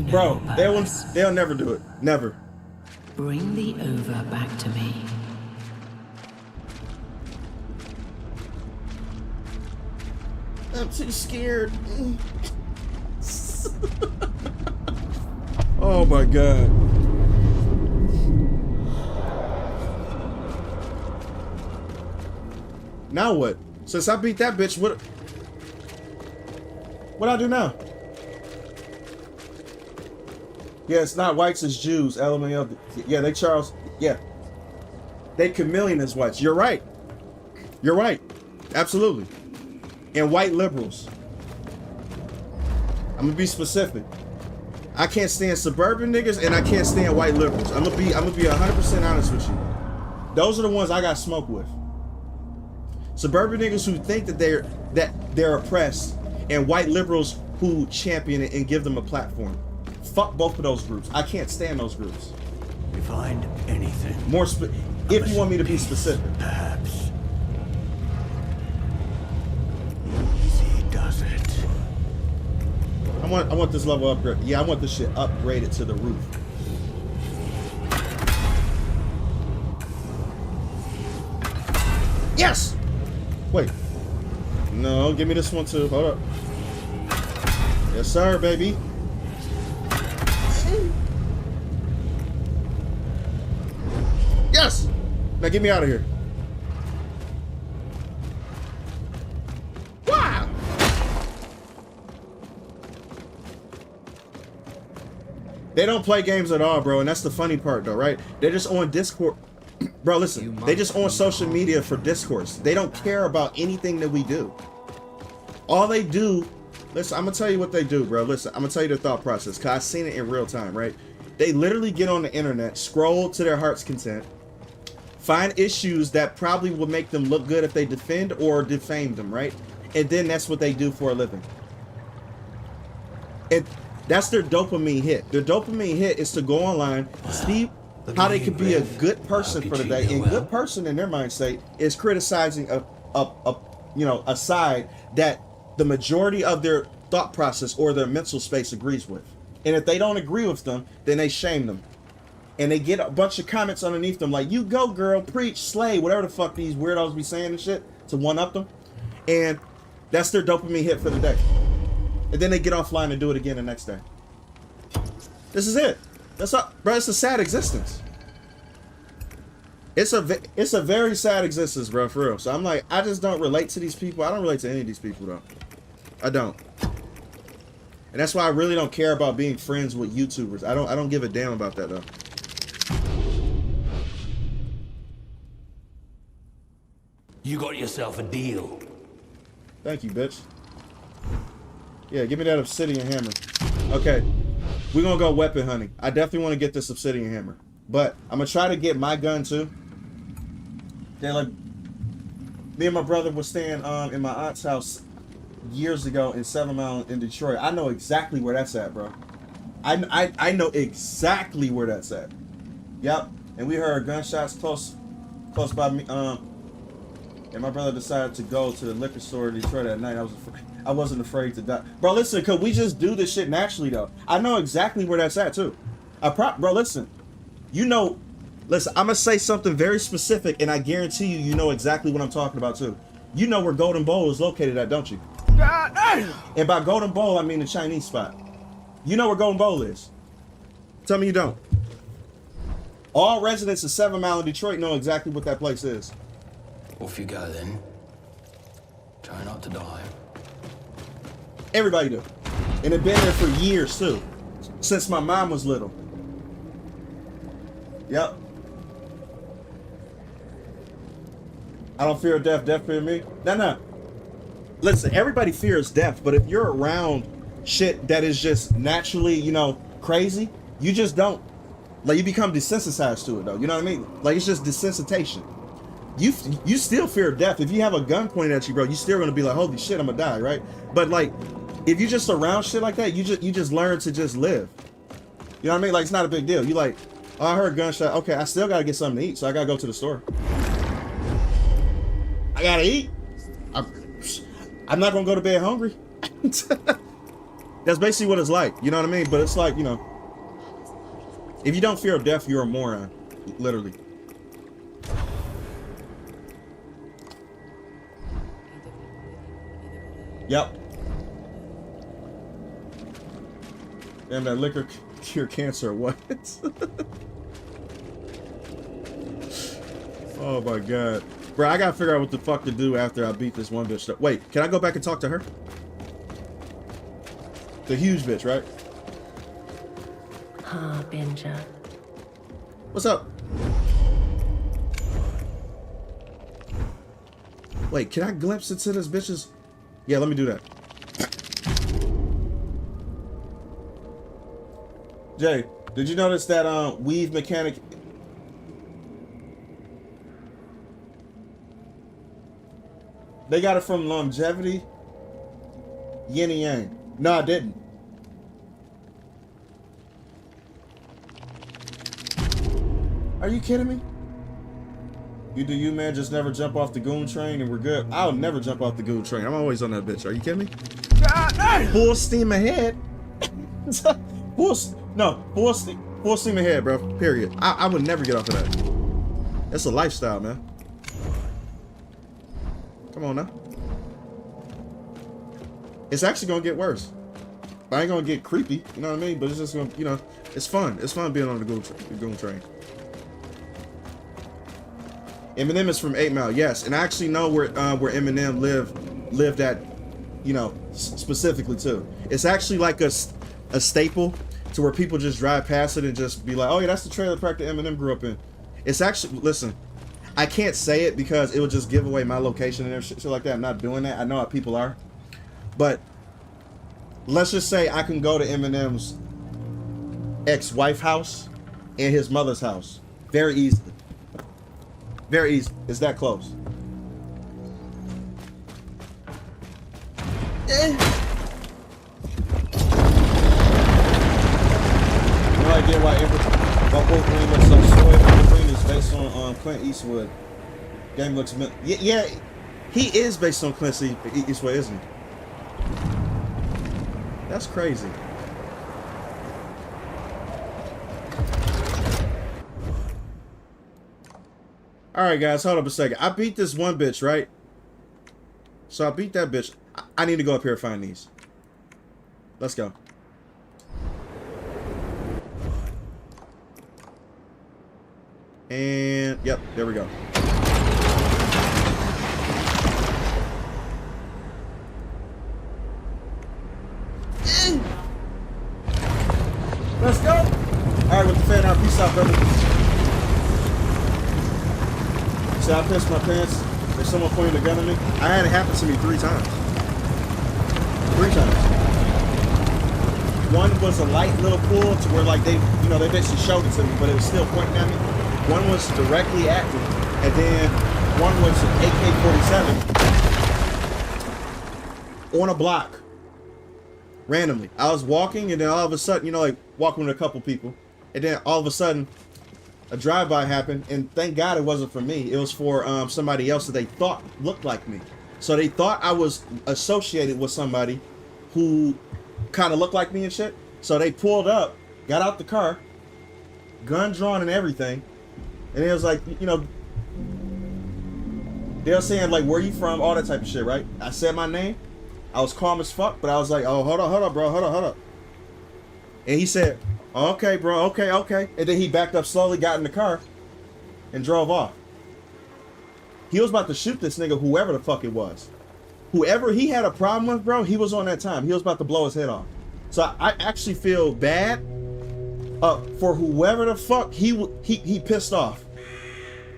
Bro, they'll never do it. Never. Bring the ova back to me. I'm too scared. Oh my god. Now what? Since I beat that bitch, what I do now? Yeah, it's not whites, it's Jews. LMAO. Yeah, they Charles. Yeah. They chameleon as whites. You're right. You're right. Absolutely. And white liberals. I'm gonna be specific. I can't stand suburban niggas and I can't stand white liberals. I'm gonna be 100% honest with you. Those are the ones I got smoked with. Suburban niggas who think that they're oppressed, and white liberals who champion it and give them a platform. Fuck both of those groups. I can't stand those groups. You find anything? If you want me to be specific. Perhaps. Easy does it. I want this level upgrade. Yeah, I want this shit upgraded to the roof. Yes! Wait. No, give me this one too. Hold up. Yes, sir, baby. Yes! Now get me out of here. Wow! They don't play games at all, bro, and that's the funny part, though, right? They're just on Discord. Bro, listen, they just on social media for discourse. They don't care about anything that we do. All they do, listen, I'm gonna tell you what they do, bro. Listen, I'm gonna tell you their thought process, because I've seen it in real time, right? They literally get on the internet, scroll to their heart's content, find issues that probably will make them look good if they defend or defame them, right? And then that's what they do for a living. That's their dopamine hit. Their dopamine hit is to go online, see how they could be a good person for the day. And good person in their mindset is criticizing a side that the majority of their thought process or their mental space agrees with. And if they don't agree with them, then they shame them. And they get a bunch of comments underneath them like, you go girl, preach, slay, whatever the fuck these weirdos be saying and shit to one up them. And that's their dopamine hit for the day. And then they get offline and do it again the next day. This is it. That's all, bro. It's a sad existence. It's a very sad existence, bro, for real. So I'm like, I just don't relate to these people. I don't relate to any of these people, though. I don't. And that's why I really don't care about being friends with YouTubers. I don't give a damn about that, though. You got yourself a deal. Thank you, bitch. Yeah, give me that obsidian hammer. Okay, we're gonna go weapon hunting. I definitely want to get this obsidian hammer, but I'm gonna try to get my gun too. Then, like, me and my brother was staying in my aunt's house years ago in 7 Mile in Detroit. I know exactly where that's at, bro. I know exactly where that's at. Yep. And we heard gunshots close by me. And my brother decided to go to the liquor store in Detroit at night. I wasn't afraid to die. Bro, listen, cause we just do this shit naturally though. I know exactly where that's at too. Bro, listen. You know, listen, I'm gonna say something very specific, and I guarantee you know exactly what I'm talking about too. You know where Golden Bowl is located at, don't you? And by Golden Bowl, I mean the Chinese spot. You know where Golden Bowl is. Tell me you don't. All residents of 7 Mile in Detroit know exactly what that place is. Off you go then. Try not to die. Everybody do. And they've been there for years too. Since my mom was little. Yep. I don't fear death, death fear me. No. Listen, everybody fears death, but if you're around shit that is just naturally, you know, crazy, you just don't. Like, you become desensitized to it though. You know what I mean? Like, it's just desensitization. You still fear death. If you have a gun pointed at you, bro, you still gonna be like, holy shit, I'm gonna die, right? But like, if you just around shit like that, you just learn to just live. You know what I mean? Like, it's not a big deal. You like, oh, I heard a gunshot. Okay, I still gotta get something to eat, so I gotta go to the store. I gotta eat. I'm not gonna go to bed hungry. That's basically what it's like. You know what I mean? But it's like, you know, If you don't fear death, you're a moron. Literally. Yep. Damn, that liquor cure cancer. What? Oh my god. Bro, I gotta figure out what the fuck to do after I beat this one bitch. Wait, can I go back and talk to her? The huge bitch, right? Harbinger. What's up? Wait, can I glimpse into this bitch's? Yeah, let me do that. Jay, did you notice that weave mechanic? They got it from longevity. Yin and yang. No, I didn't. Are you kidding me? You do you, man. Just never jump off the goon train and we're good. I'll never jump off the goon train. I'm always on that bitch. Are you kidding me? Full steam ahead. full steam ahead, bro. Period. I would never get off of that. It's a lifestyle, man. Come on now. It's actually gonna get worse. I ain't gonna get creepy, you know what I mean? But it's just gonna, you know, it's fun. It's fun being on the goon train. Eminem is from 8 Mile, yes, and I actually know where Eminem lived at, you know, specifically too. It's actually like a staple to where people just drive past it and just be like, oh yeah, that's the trailer park that Eminem grew up in. It's actually, listen, I can't say it because it would just give away my location and shit like that. I'm not doing that. I know how people are, but let's just say I can go to Eminem's ex-wife house and his mother's house very easily. Very easy. It's that close. No idea why Wolverine looks so soy. Wolverine is based on Clint Eastwood. Game looks yeah, he is based on Clint Eastwood, isn't he? That's crazy. Alright guys, hold up a second. I beat this one bitch, right? So I beat that bitch. I need to go up here and find these. Let's go. And, yep, there we go. Let's go! Alright, with the fan out. Peace out, brother. See, I pissed my pants. There's someone pointing a gun at me. I had it happen to me 3 times. 3 times. One was a light little pull to where like they, you know, they basically showed it to me, but it was still pointing at me. One was directly at me, and then one was an AK-47 on a block. Randomly. I was walking, and then all of a sudden, you know, like walking with a couple people, and then all of a sudden, a drive-by happened, and thank God it wasn't for me. It was for somebody else that they thought looked like me. So they thought I was associated with somebody who kind of looked like me and shit. So they pulled up, got out the car, gun drawn and everything, and it was like, you know, they were saying like, where you from, all that type of shit, right? I said my name. I was calm as fuck, but I was like, oh, hold up, bro, hold up. And he said, okay, bro, okay. And then he backed up slowly, got in the car, and drove off. He was about to shoot this nigga, whoever the fuck it was. Whoever he had a problem with, bro, he was on that time. He was about to blow his head off. So I actually feel bad for whoever the fuck he pissed off.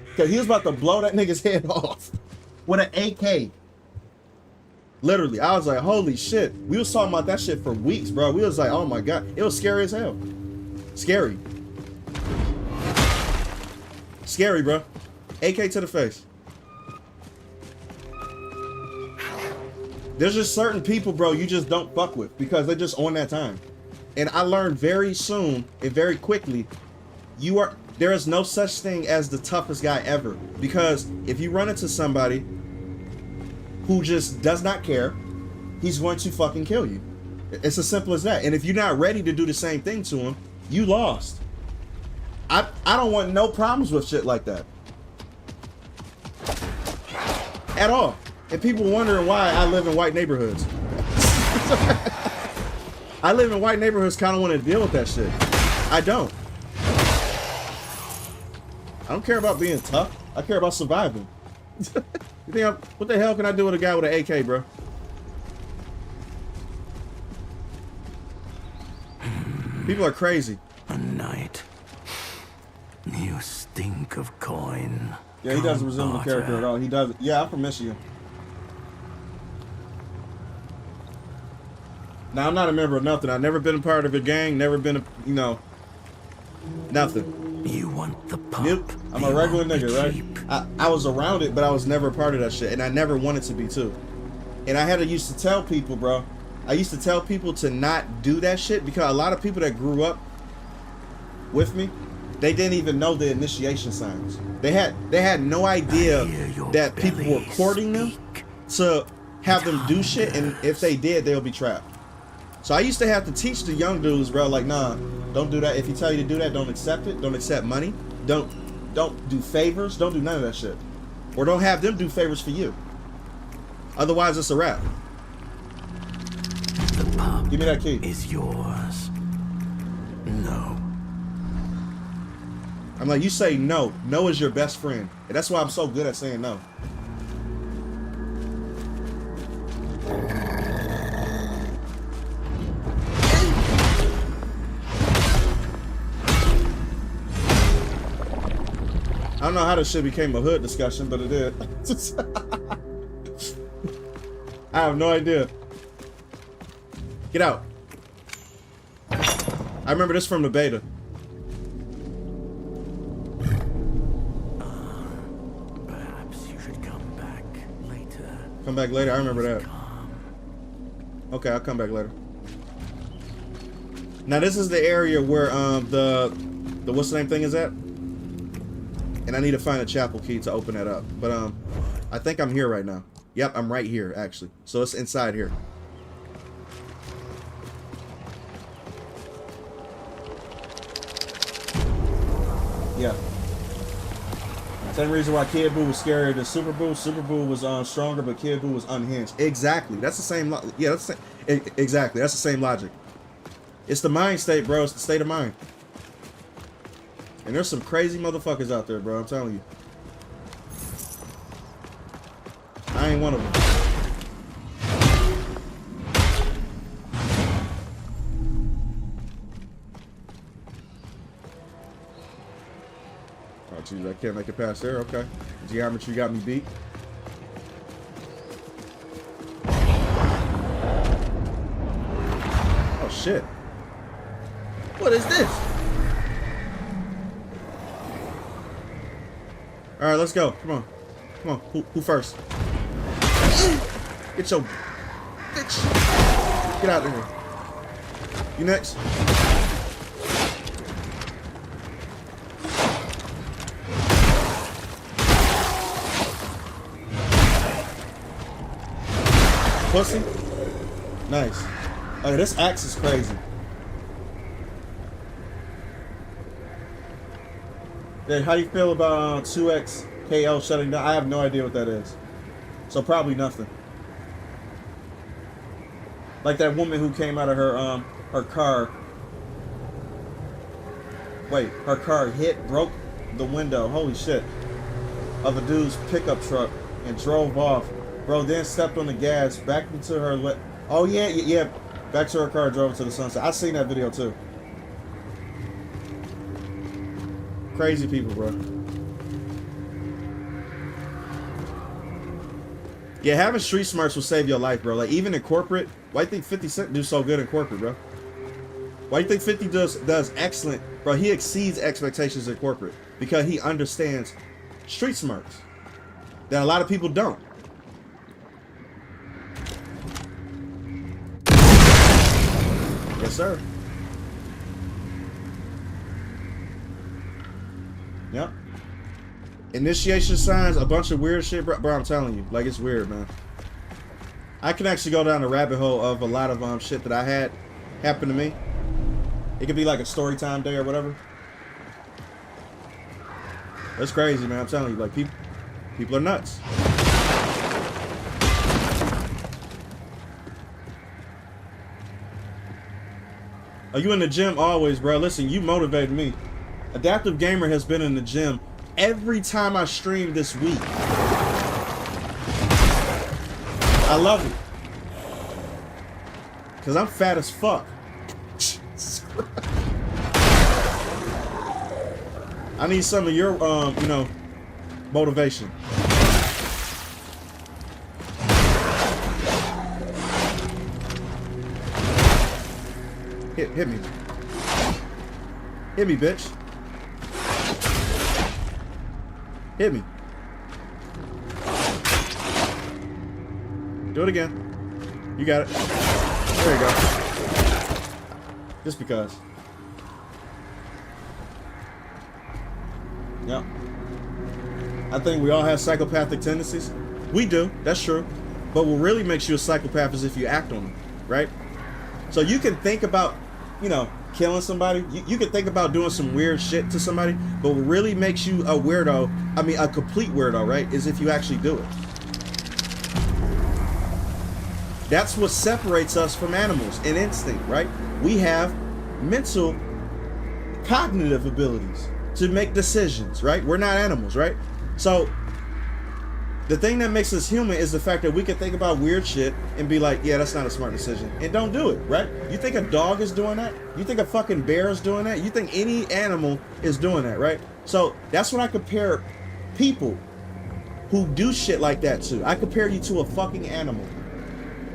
Because he was about to blow that nigga's head off with an AK. Literally, I was like, holy shit. We was talking about that shit for weeks, bro. We was like, oh my God. It was scary as hell. Scary. Scary, bro. AK to the face. There's just certain people, bro, you just don't fuck with because they're just on that time. And I learned very soon and very quickly, there is no such thing as the toughest guy ever. Because if you run into somebody who just does not care, he's going to fucking kill you. It's as simple as that. And if you're not ready to do the same thing to him, you lost. I don't want no problems with shit like that. At all. And people wondering why I live in white neighborhoods. I live in white neighborhoods, kind of want to deal with that shit. I don't. I don't care about being tough. I care about surviving. You think what the hell can I do with a guy with an AK, bro? People are crazy. A night. You stink of coin. Yeah, he doesn't resemble the character at all. He does. Yeah, I'm from Michigan. Now, I'm not a member of nothing. I've never been a part of a gang. Never been a, you know, nothing. You want the pump. Yep. I'm a regular nigga, right? I was around it, but I was never a part of that shit. And I never wanted to be, too. And I had to used to tell people, bro. I used to tell people to not do that shit because a lot of people that grew up with me, they didn't even know the initiation signs. They had no idea that people were courting them to have them do shit, and if they did, they'll be trapped. So I used to have to teach the young dudes, bro, like, nah, don't do that. If he tell you to do that, don't accept it. Don't accept money. Don't do favors. Don't do none of that shit. Or don't have them do favors for you. Otherwise, it's a wrap. The pump Give me that key. Is yours. No. I'm like, you say no. No is your best friend. And that's why I'm so good at saying no. I don't know how this shit became a hood discussion, but it did. I have no idea. Get out. I remember this from the beta. Perhaps you should come back later. Come back later? I remember that. Okay, I'll come back later. Now this is the area where the what's the name thing is at? And I need to find a chapel key to open that up. But I think I'm here right now. Yep, I'm right here actually. So it's inside here. Yeah. Same reason why Kid Buu was scarier than Super Buu. Super Buu was stronger, but Kid Buu was unhinged. Exactly. That's the same. Yeah, that's the same. Exactly. That's the same logic. It's the mind state, bro. It's the state of mind. And there's some crazy motherfuckers out there, bro. I'm telling you. I ain't one of them. Oh, geez, I can't make it past there. Okay. Geometry got me beat. Oh, shit. What is this? All right, let's go. Come on. Come on. Who first? Get your bitch. Get out of here. You next? Pussy? Nice. Okay, this axe is crazy. Hey, how you feel about 2X KL shutting down? I have no idea what that is. So probably nothing. Like that woman who came out of her car. Wait, her car broke the window, holy shit, of a dude's pickup truck and drove off. Bro, then stepped on the gas, back into her oh yeah, back to her car, drove to the sunset. I seen that video too. Crazy people, bro. Yeah, having street smarts will save your life, bro. Like, even in corporate, why do you think 50 Cent do so good in corporate, bro? Why do you think 50 does excellent? Bro, he exceeds expectations in corporate because he understands street smarts that a lot of people don't. Yes, sir. Yep. Initiation signs, a bunch of weird shit, bro. I'm telling you, like, it's weird, man. I can actually go down the rabbit hole of a lot of shit that I had happen to me. It could be like a story time day or whatever. That's crazy, man. I'm telling you, like people are nuts. Are you in the gym always, bro? Listen, you motivated me. Adaptive Gamer has been in the gym every time I stream this week. I love it. Cause I'm fat as fuck. I need some of your, you know, motivation. Hit me. Hit me, bitch. Hit me. Do it again. You got it. There you go. Just because. Yep. I think we all have psychopathic tendencies. We do. That's true. But what really makes you a psychopath is if you act on them, right? So you can think about, you know, killing somebody. You can think about doing some weird shit to somebody, but what really makes you a weirdo, I mean a complete weirdo, right, is if you actually do it. That's what separates us from animals and instinct, right? We have mental, cognitive abilities to make decisions, right? We're not animals, right? So the thing that makes us human is the fact that we can think about weird shit and be like, yeah, that's not a smart decision, and don't do it, right? You think a dog is doing that? You think a fucking bear is doing that? You think any animal is doing that, right? So that's when I compare people who do shit like that to. I compare you to a fucking animal.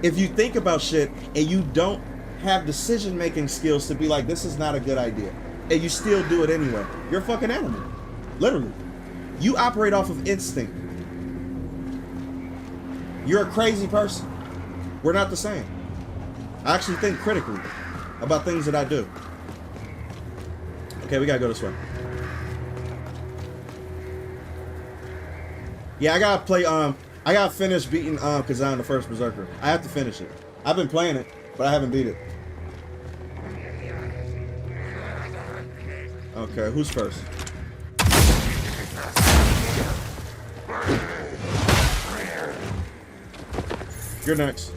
If you think about shit and you don't have decision-making skills to be like, this is not a good idea, and you still do it anyway, you're a fucking animal. Literally. You operate off of instinct. You're a crazy person. We're not the same. I actually think critically about things that I do. Okay, we gotta go this way. Yeah, I gotta play, I gotta finish beating Kazan, the first Berserker. I have to finish it. I've been playing it, but I haven't beat it. Okay, who's first? You're next.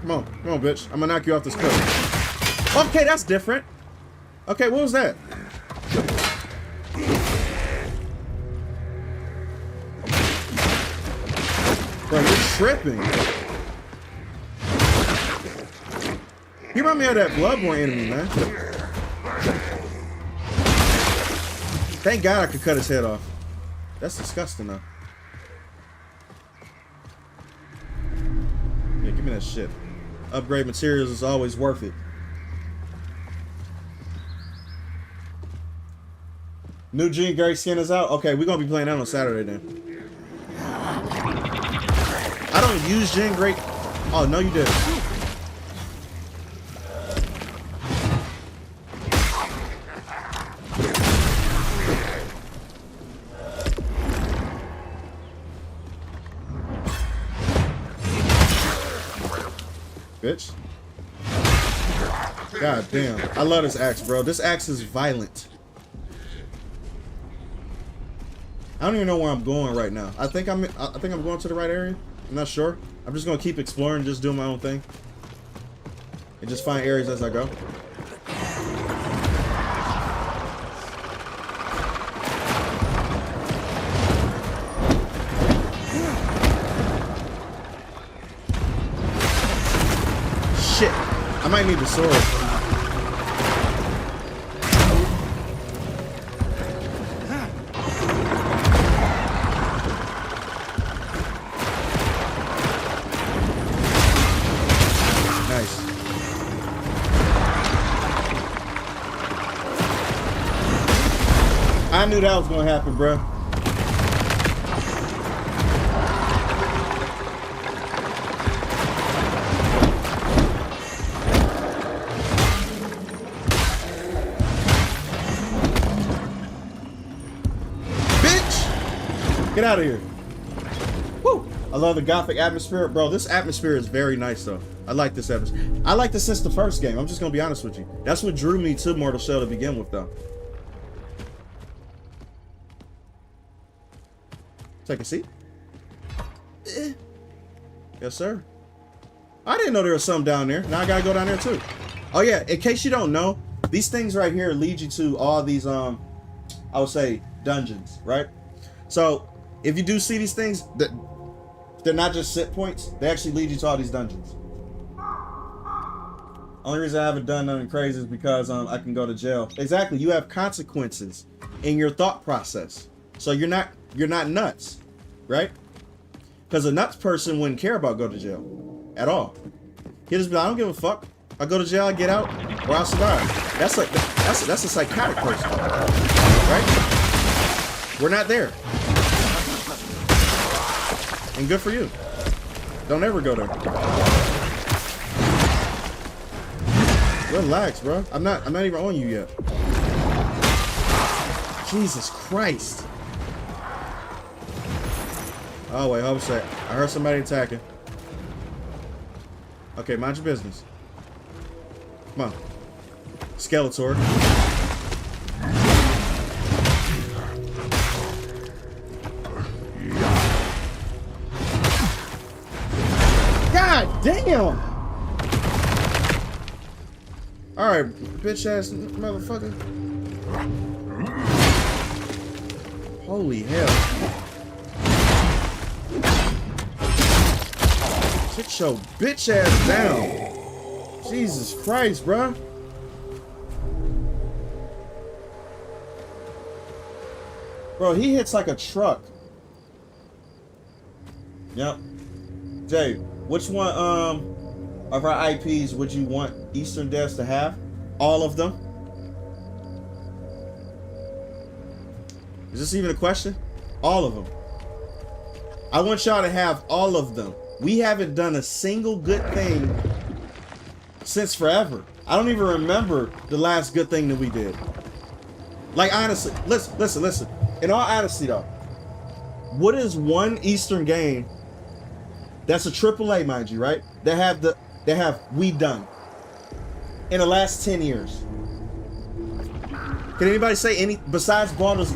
Come on, bitch. I'm gonna knock you off this cliff. Okay, that's different. Okay, what was that? Bro, you're tripping. You remind me of that Bloodborne enemy, man. Thank God I could cut his head off. That's disgusting, though. Yeah, give me that shit. Upgrade materials is always worth it. New Jean Grey skin is out? Okay, we're gonna be playing that on Saturday then. I don't use Jean Grey. Oh, no, you didn't. Bitch. God damn. I love this axe, bro. This axe is violent. I don't even know where I'm going right now. I think I'm going to the right area. I'm not sure. I'm just gonna keep exploring, just doing my own thing. And just find areas as I go. Shit. I might need the sword. Nice. I knew that was gonna happen, bro. Get out of here. Woo! I love the gothic atmosphere. Bro, this atmosphere is very nice, though. I like this atmosphere. I like this since the first game. I'm just going to be honest with you. That's what drew me to Mortal Shell to begin with, though. Take a seat. Yes, sir. I didn't know there was something down there. Now I got to go down there, too. Oh, yeah. In case you don't know, these things right here lead you to all these, I would say, dungeons, right? So, if you do see these things, they're not just sit points. They actually lead you to all these dungeons. Only reason I haven't done nothing crazy is because I can go to jail. Exactly. You have consequences in your thought process. So you're not nuts, right? Because a nuts person wouldn't care about going to jail at all. He'll just be like, I don't give a fuck. I go to jail, I get out, or I'll survive. That's a psychotic person, right? We're not there. And good for you. Don't ever go there. Relax, bro. I'm not even on you yet. Jesus Christ. Oh wait, hold on a sec. I heard somebody attacking. Okay, mind your business. Come on. Skeletor. God damn! Alright, bitch ass motherfucker. Holy hell. Sit your bitch ass down. Jesus Christ, bruh. Bro, he hits like a truck. Yep. Jay, which one of our IPs would you want Eastern Devs to have? All of them? Is this even a question? All of them. I want y'all to have all of them. We haven't done a single good thing since forever. I don't even remember the last good thing that we did. Like, honestly, listen. In all honesty, though, what is one Eastern game that's a AAA, mind you, right? That have we done in the last 10 years? Can anybody say any besides Baldur's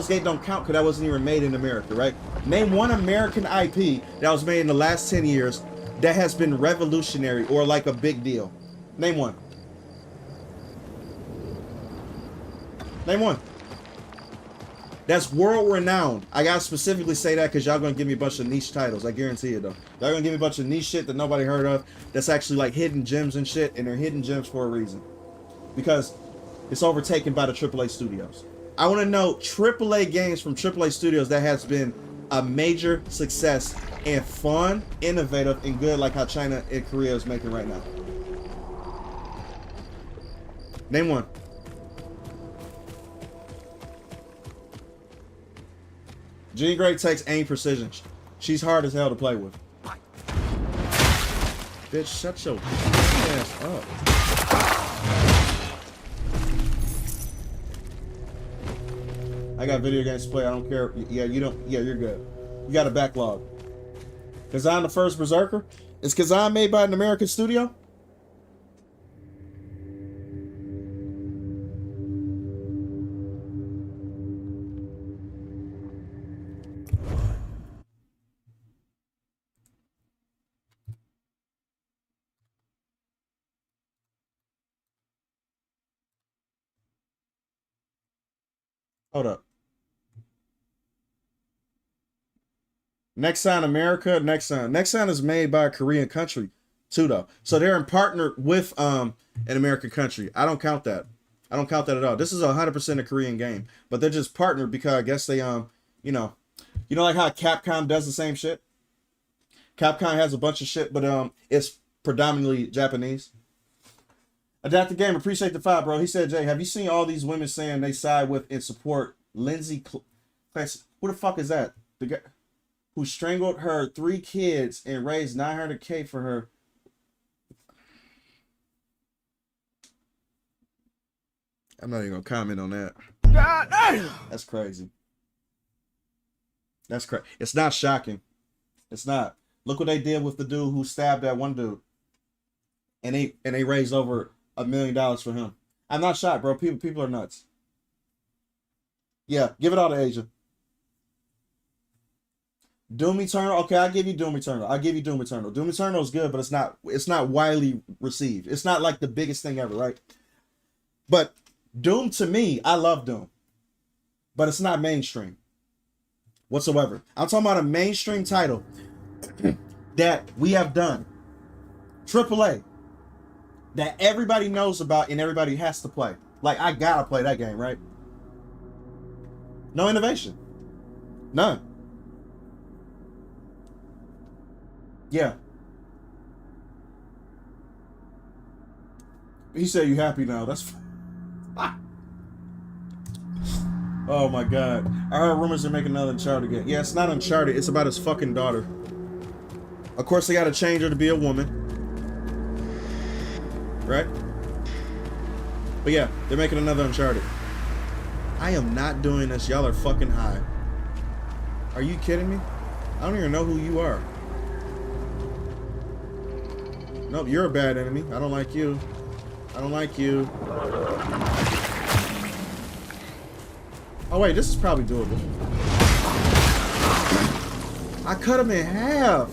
Gate don't count because that wasn't even made in America, right? Name one American IP that was made in the last 10 years that has been revolutionary or like a big deal. Name one. Name one. That's world renowned. I gotta specifically say that because y'all gonna give me a bunch of niche titles. I guarantee it though. Y'all gonna give me a bunch of niche shit that nobody heard of. That's actually like hidden gems and shit, and they're hidden gems for a reason. Because it's overtaken by the AAA studios. I want to know AAA games from AAA studios that has been a major success and fun, innovative, and good, like how China and Korea is making right now. Name one. Jean Grey takes aim precision. She's hard as hell to play with. Bitch, shut your ass up. I got video games to play. I don't care. Yeah, you don't. Yeah, you're good. You got a backlog. Kazan the First Berserker? Is Kazan made by an American studio? Hold up. Nexon America, Nexon. Nexon is made by a Korean country too, though. So they're in partner with an American country. I don't count that. I don't count that at all. This is 100% a Korean game, but they're just partnered because I guess they you know like how Capcom does the same shit. Capcom has a bunch of shit, but it's predominantly Japanese. Adapt the game. Appreciate the 5, bro. He said, Jay, have you seen all these women saying they side with and support Lindsay Clancy? Who the fuck is that? The guy who strangled her 3 kids and raised $900K for her. I'm not even gonna comment on that. That's crazy. That's crazy. It's not shocking. It's not. Look what they did with the dude who stabbed that one dude. And they raised over $1 million for him. I'm not shocked, bro. People are nuts. Yeah, give it all to Asia. Doom Eternal. Okay, I'll give you Doom Eternal. I'll give you Doom Eternal. Doom Eternal is good, but it's not widely received. It's not like the biggest thing ever, right? But Doom, to me, I love Doom. But it's not mainstream whatsoever. I'm talking about a mainstream title that we have done. AAA. That everybody knows about and everybody has to play. Like, I gotta play that game, right? No innovation. None. Yeah. He said you happy now. That's oh my god. I heard rumors they're making another Uncharted game. Yeah, it's not Uncharted. It's about his fucking daughter. Of course, they gotta change her to be a woman. Right? But yeah, they're making another Uncharted. I am not doing this. Y'all are fucking high. Are you kidding me? I don't even know who you are. Nope, you're a bad enemy. I don't like you. I don't like you. Oh wait, this is probably doable. I cut him in half.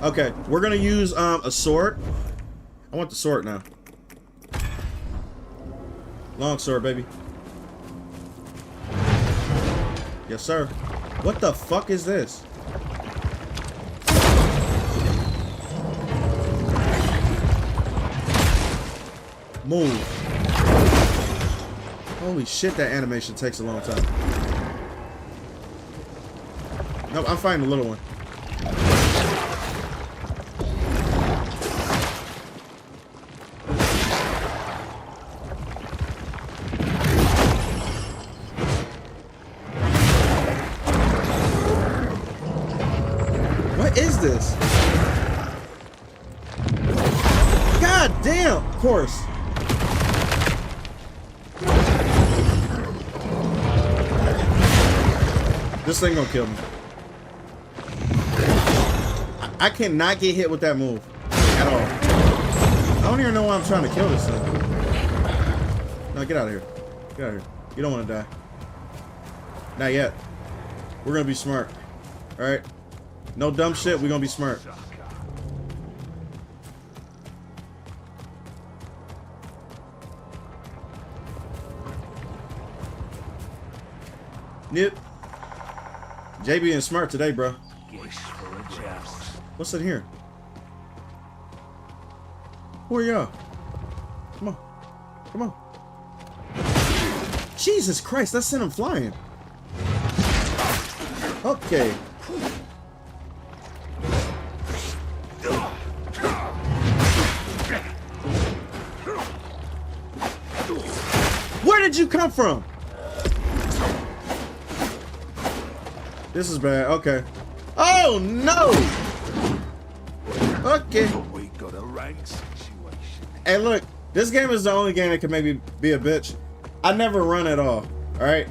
Okay, we're gonna use a sword. I want the sword now. Long sword, baby. Yes, sir. What the fuck is this? Move. Holy shit, that animation takes a long time. Nope, I'm fighting the little one. What is this? God damn! Of course. This thing gonna kill me. I cannot get hit with that move at all. I don't even know why I'm trying to kill this thing. No, get out of here. Get out of here. You don't want to die. Not yet. We're gonna be smart. Alright? No dumb shit, we're gonna be smart. Nope. Jay being smart today, bro. What's in here? Who are y'all? Come on. Come on. Jesus Christ, that sent him flying. Okay. Where did you come from? This is bad. Okay. Oh no. Okay. Hey, look. This game is the only game that can make me be a bitch. I never run at all. All right.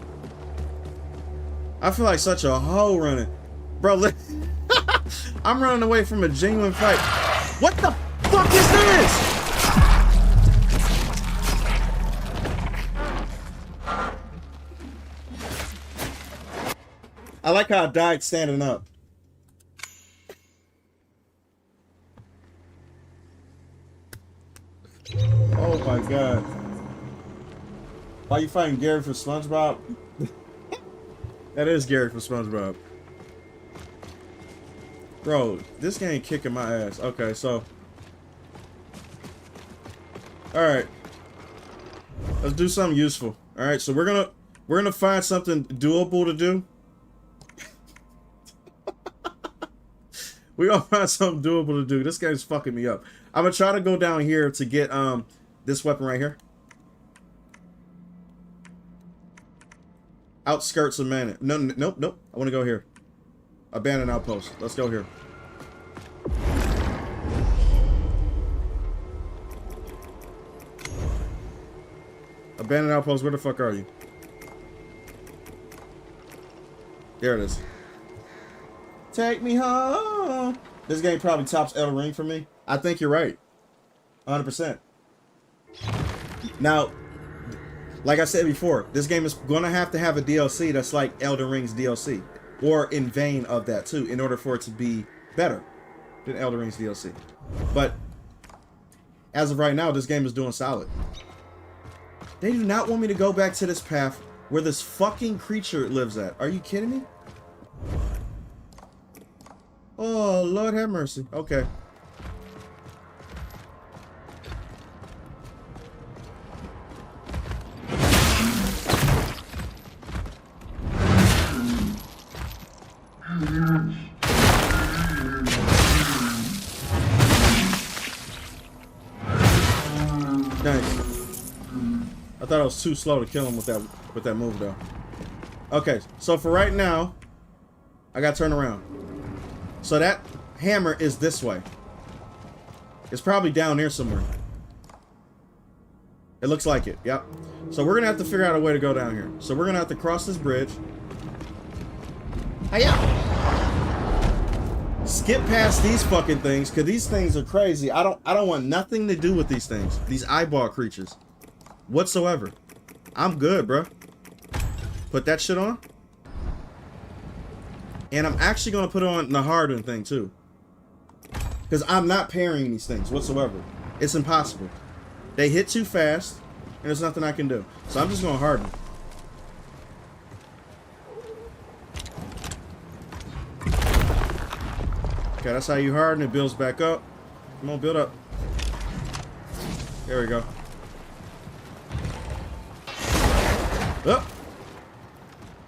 I feel like such a hoe running, bro. I'm running away from a genuine fight. What the fuck is this? I like how I died standing up. Oh my god. Why are you fighting Gary for SpongeBob? That is Gary for SpongeBob. Bro, this game kicking my ass. Okay, so. Alright. Let's do something useful. Alright, so we're gonna find something doable to do. We're gonna find something doable to do. This game's fucking me up. I'm gonna try to go down here to get this weapon right here. Outskirts of Mana. No, nope, nope. I want to go here. Abandoned outpost. Let's go here. Abandoned outpost. Where the fuck are you? There it is. Take me home. This game probably tops Elden Ring for me. I think you're right. 100%. Now, like I said before, this game is going to have a DLC that's like Elden Ring's DLC. Or in vein of that too, in order for it to be better than Elden Ring's DLC. But as of right now, this game is doing solid. They do not want me to go back to this path where this fucking creature lives at. Are you kidding me? Oh, Lord have mercy. Okay. Nice. I thought I was too slow to kill him with that move though. Okay, so for right now, I gotta turn around. So that hammer is this way. It's probably down here somewhere. It looks like it, yep. So we're gonna have to figure out a way to go down here. So we're gonna have to cross this bridge. Hiya! Skip past these fucking things, cause these things are crazy. I don't want nothing to do with these things. These eyeball creatures. Whatsoever. I'm good, bro. Put that shit on. And I'm actually gonna put on the hardened thing too. Because I'm not parrying these things whatsoever. It's impossible. They hit too fast, and there's nothing I can do. So I'm just gonna harden. Okay, that's how you harden. It builds back up. Come on, build up. There we go. Up.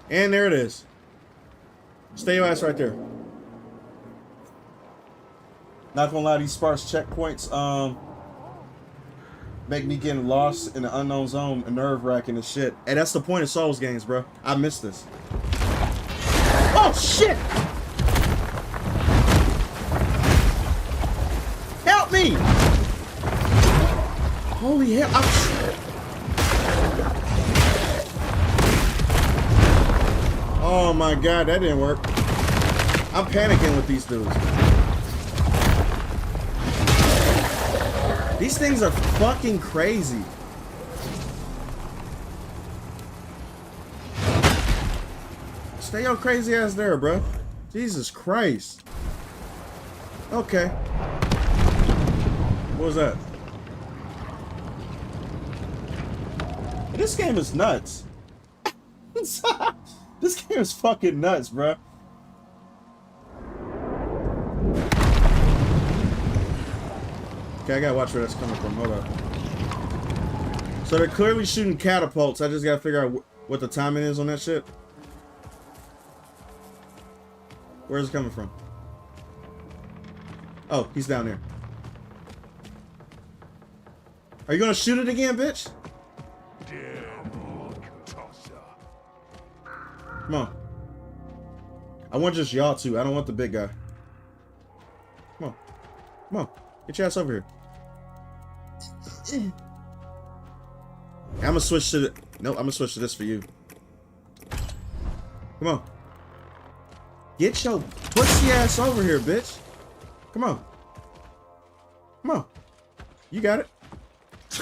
And there it is. Stay your ass right there. Not gonna lie, these sparse checkpoints make me getting lost in the unknown zone and nerve-wracking and shit. And that's the point of Souls games, bro. I missed this. Oh shit! Help me! Holy hell! Oh my god, that didn't work. I'm panicking with these dudes. These things are fucking crazy. Stay your crazy ass there, bro. Jesus Christ. Okay. What was that? This game is nuts. This game is fucking nuts, bro. Okay, I gotta watch where that's coming from. Hold up. So they're clearly shooting catapults. I just gotta figure out what the timing is on that shit. Where's it coming from? Oh, he's down there. Are you gonna shoot it again, bitch? Come on. I want just y'all two. I don't want the big guy. Come on. Come on. Get your ass over here. I'm gonna switch to the... Nope, I'm gonna switch to this for you. Come on. Get your pussy ass over here, bitch. Come on. Come on. You got it. Put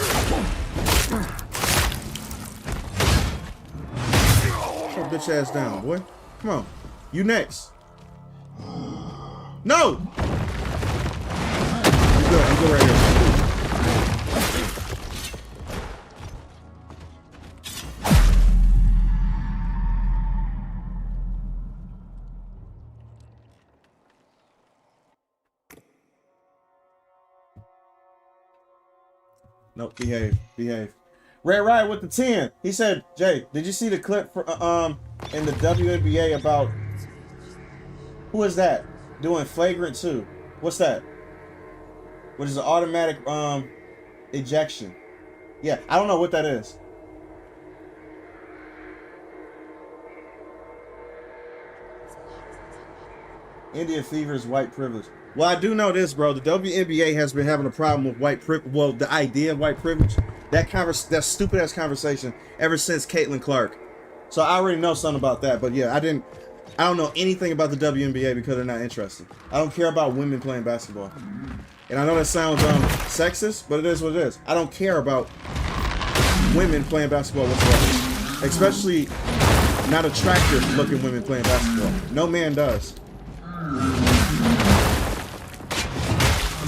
your bitch ass down, boy. Come on. You next. No! You good. I'm good right here. Nope, behave, behave. Red Riot with the 10. He said, Jay, did you see the clip for in the WNBA about who is that doing flagrant 2? What's that? What is an automatic ejection? Yeah, I don't know what that is. Indian fever is white privilege. Well, I do know this, bro. The WNBA has been having a problem with white privilege. Well, the idea of white privilege, that stupid ass conversation ever since Caitlin Clark. So I already know something about that. But yeah, I didn't. I don't know anything about the WNBA because they're not interested. I don't care about women playing basketball. And I know that sounds sexist, but it is what it is. I don't care about women playing basketball whatsoever. Especially not attractive looking women playing basketball. No man does.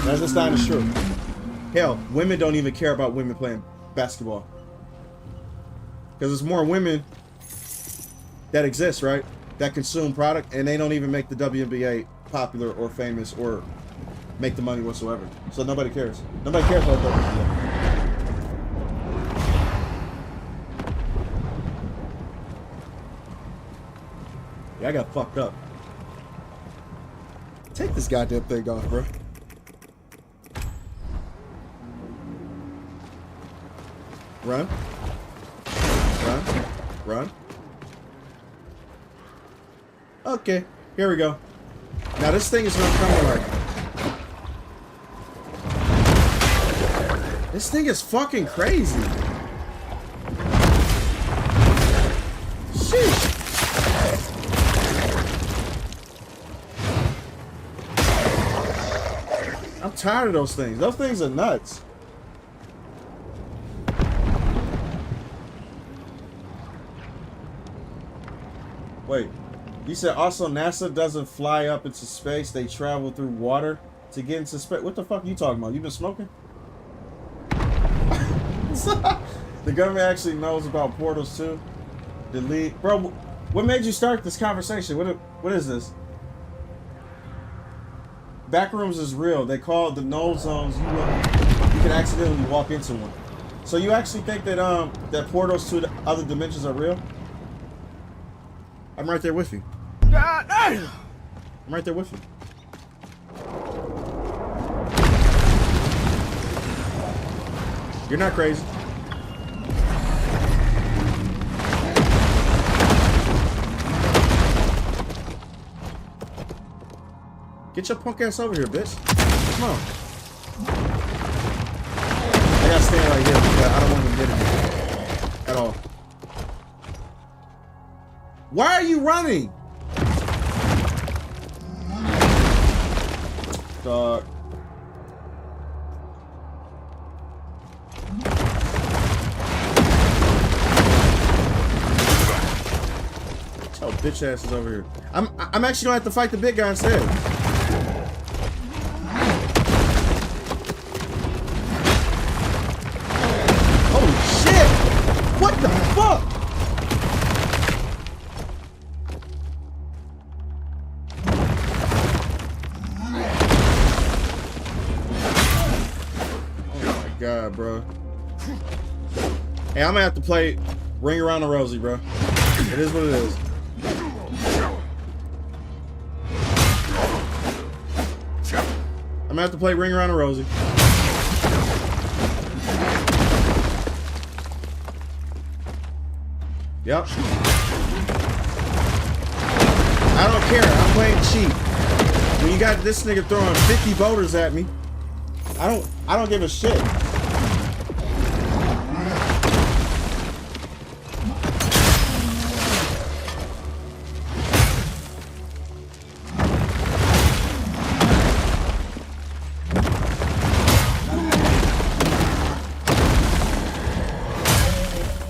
That's just not the truth. Hell, women don't even care about women playing basketball. Because there's more women that exist, right? That consume product, and they don't even make the WNBA popular or famous or make the money whatsoever. So nobody cares. Nobody cares about WNBA. Yeah, I got fucked up. Take this goddamn thing off, bro. Run. Run. Run. Okay, here we go. Now this thing is gonna come like... This thing is fucking crazy. Sheesh. I'm tired of those things. Those things are nuts. Wait, you said also NASA doesn't fly up into space. They travel through water to get into space. What the fuck are you talking about? You been smoking? The government actually knows about portals too. Delete. Bro, what made you start this conversation? What is this? Backrooms is real. They call it the null zones. You can accidentally walk into one. So you actually think that that portals to the other dimensions are real? I'm right there with you. I'm right there with you. You're not crazy. Get your punk ass over here, bitch. Come on. I gotta stand right here because I don't want to get in at all. Why are you running? Dog. Oh, bitch ass is over here. I'm actually gonna have to fight the big guy instead. Holy shit! What the fuck? God, bro. Hey, I'm gonna have to play Ring Around the Rosie, bro. It is what it is. I'm gonna have to play Ring Around the Rosie. Yep. I don't care. I'm playing cheap. When you got this nigga throwing 50 voters at me, I don't give a shit.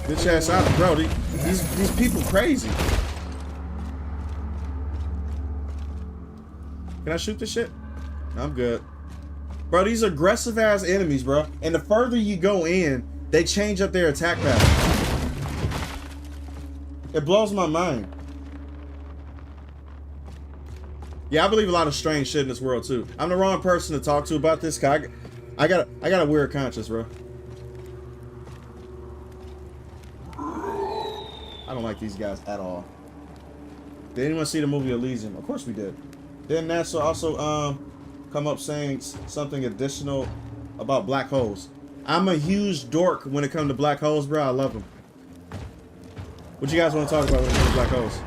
Bitch ass out, bro. These people crazy. Can I shoot this shit? I'm good. Bro, these aggressive ass enemies, bro. And the further you go in, they change up their attack pattern. It blows my mind. Yeah, I believe a lot of strange shit in this world too. I'm the wrong person to talk to about this. Cause I got a weird conscience, bro. I don't like these guys at all. Did anyone see the movie Elysium? Of course we did. Didn't NASA also come up saying something additional about black holes? I'm a huge dork when it comes to black holes, bro. I love them. What you guys want to talk about when it comes to black holes?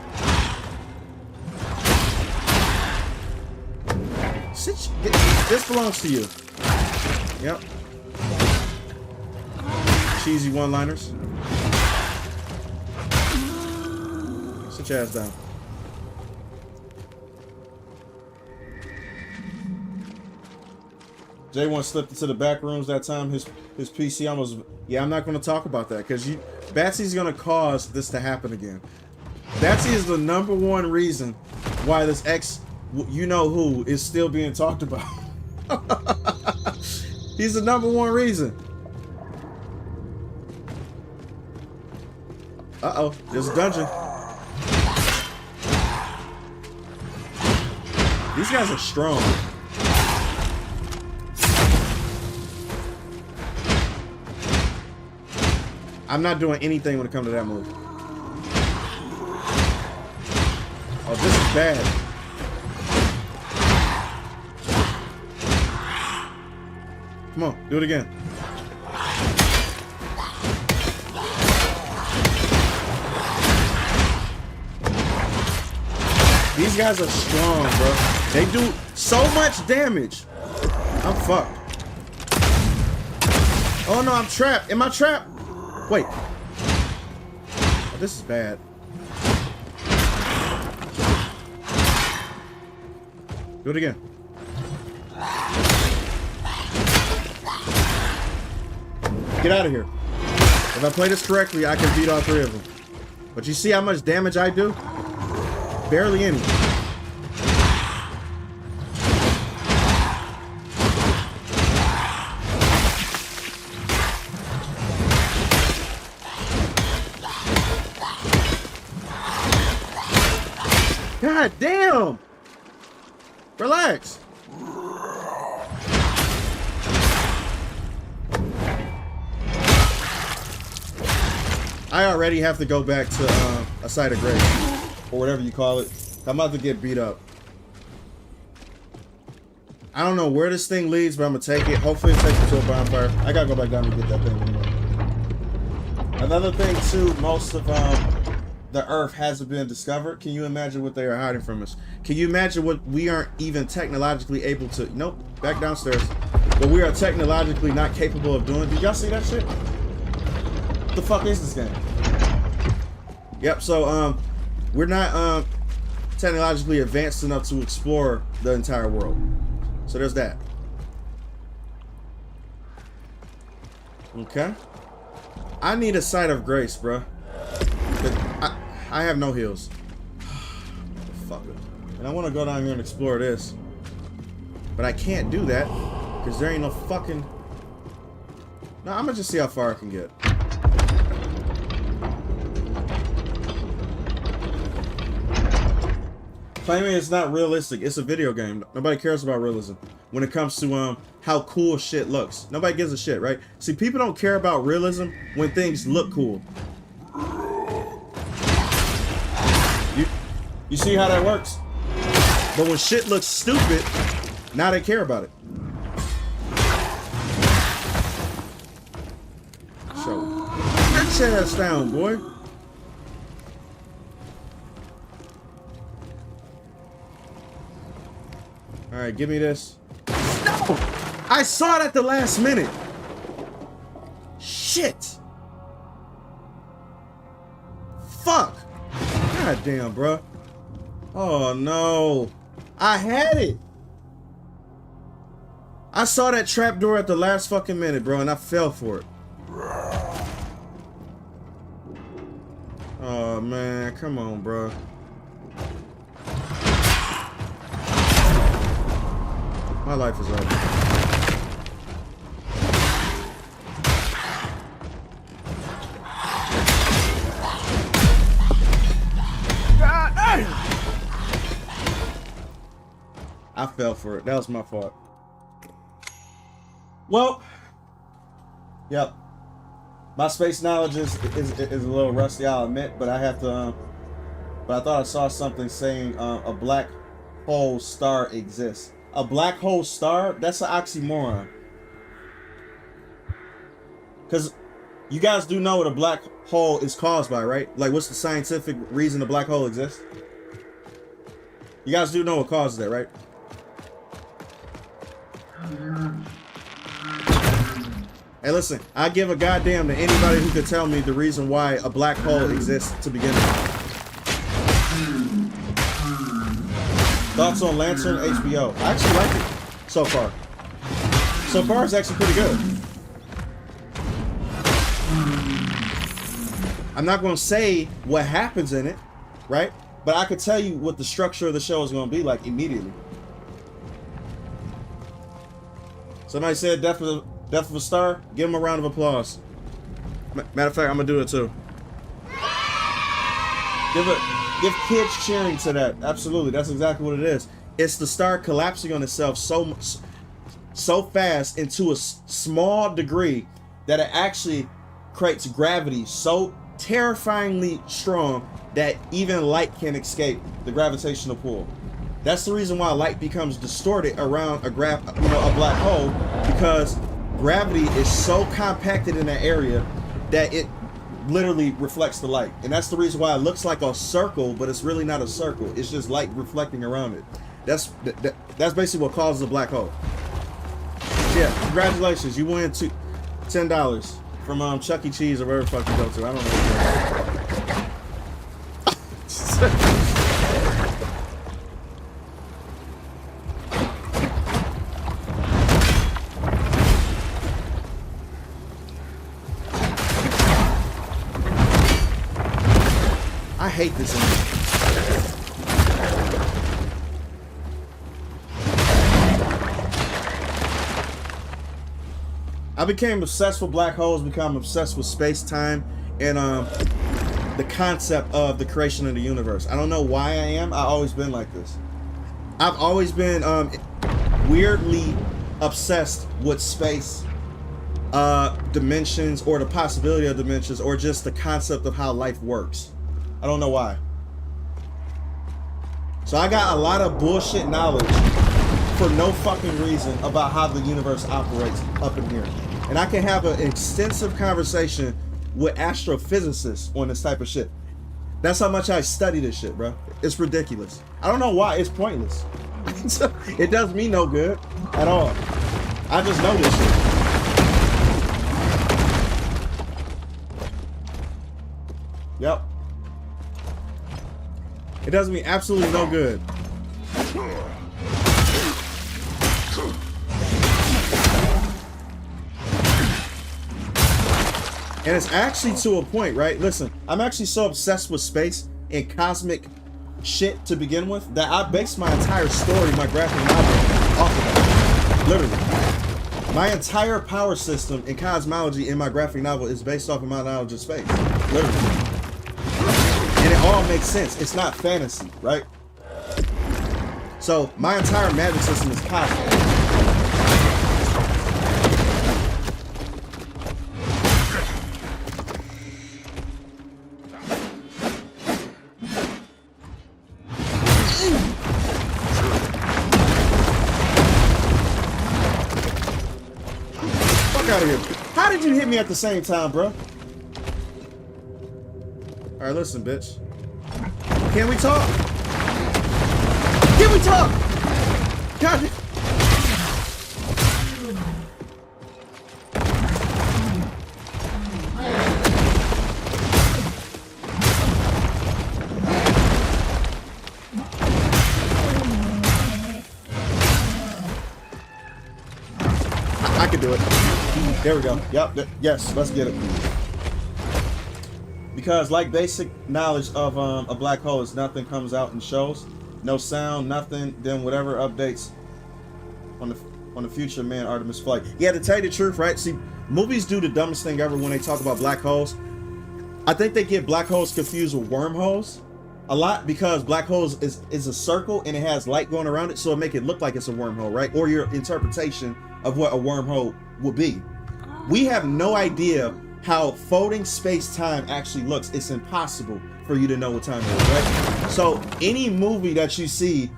This belongs to you. Yep. Cheesy one-liners. Sit your ass down. J1 slipped into the back rooms that time. His PC almost... Yeah, I'm not going to talk about that because Batsy's going to cause this to happen again. Batsy is the #1 reason why this you-know-who is still being talked about. He's the #1 reason. Uh-oh, there's a dungeon. These guys are strong. I'm not doing anything when it comes to that move. Oh, this is bad. Come on, do it again. These guys are strong, bro. They do so much damage. I'm fucked. Oh no, I'm trapped. Am I trapped? Wait. Oh, this is bad. Do it again. Get out of here. If I play this correctly, I can beat all 3 of them. But you see how much damage I do? Barely any. God damn! Relax. I already have to go back to a site of grace, or whatever you call it. I'm about to get beat up. I don't know where this thing leads, but I'm gonna take it. Hopefully it takes me to a bonfire. I gotta go back down and get that thing anyway. Another thing too, most of the Earth hasn't been discovered. Can you imagine what they are hiding from us? Can you imagine what we aren't even technologically able to... Nope, back downstairs. But we are technologically not capable of doing. Did y'all see that shit? What the fuck is this game? Yep, so we're not technologically advanced enough to explore the entire world. So there's that. Okay. I need a site of grace, bruh. I have no heals. Fuck it. And I want to go down here and explore this. But I can't do that because there ain't no fucking... No, I'm gonna just see how far I can get. Claiming it's not realistic. It's a video game. Nobody cares about realism when it comes to how cool shit looks. Nobody gives a shit, right? See, people don't care about realism when things look cool. You see how that works? But when shit looks stupid, now they care about it. So, get your ass down, boy. Alright, give me this. No! I saw it at the last minute. Shit. Fuck. God damn, bro. Oh no. I had it. I saw that trapdoor at the last fucking minute, bro, and I fell for it. Oh man, come on, bro. My life is over. I fell for it. That was my fault. Well, yep. My space knowledge is a little rusty, I'll admit, but I have to. But I thought I saw something saying a black hole star exists. A black hole star? That's an oxymoron. Because you guys do know what a black hole is caused by, right? Like, what's the scientific reason a black hole exists? You guys do know what causes that, right? Hey, listen, I give a goddamn to anybody who could tell me the reason why a black hole exists to begin with. Thoughts on Lantern HBO? I actually like it so far. So far, it's actually pretty good. I'm not going to say what happens in it, right? But I could tell you what the structure of the show is going to be like immediately. Somebody said death of a star. Give him a round of applause. Matter of fact, I'm going to do it too. Give kids cheering to that. Absolutely. That's exactly what it is. It's the star collapsing on itself so fast into a small degree that it actually creates gravity so terrifyingly strong that even light can escape the gravitational pull. That's the reason why light becomes distorted around a black hole, because gravity is so compacted in that area that it literally reflects the light. And that's the reason why it looks like a circle, but it's really not a circle. It's just light reflecting around it. That's basically what causes a black hole. Yeah, congratulations. You win $10 from Chuck E. Cheese or wherever the fuck you go to. I don't know. I hate this image. I became obsessed with black holes, become obsessed with space-time, and the concept of the creation of the universe. I don't know why I am. I've always been like this. I've always been weirdly obsessed with space, dimensions, or the possibility of dimensions, or just the concept of how life works. I don't know why. So I got a lot of bullshit knowledge for no fucking reason about how the universe operates up in here. And I can have an extensive conversation with astrophysicists on this type of shit. That's how much I study this shit, bro. It's ridiculous. I don't know why. It's pointless. It does me no good at all. I just know this shit. Yep. It does me absolutely no good. And it's actually to a point, right? Listen, I'm actually so obsessed with space and cosmic shit to begin with that I based my entire story, my graphic novel, off of that. Literally. My entire power system and cosmology in my graphic novel is based off of my knowledge of space. Literally. And it all makes sense. It's not fantasy, right? So my entire magic system is cosmic. Out of here. How did you hit me at the same time, bro? Alright, listen, bitch. Can we talk? Can we talk? God. I can do it. There we go. Yep. Yes, let's get it. Because like basic knowledge of a black hole is nothing comes out and shows. No sound, nothing. Then whatever updates on the future man Artemis flight. Yeah, to tell you the truth, right? See, movies do the dumbest thing ever when they talk about black holes. I think they get black holes confused with wormholes a lot, because black holes is a circle and it has light going around it, so it make it look like it's a wormhole, right? Or your interpretation of what a wormhole would be. We have no idea how folding space-time actually looks. It's impossible for you to know what time it is, right? So any movie that you see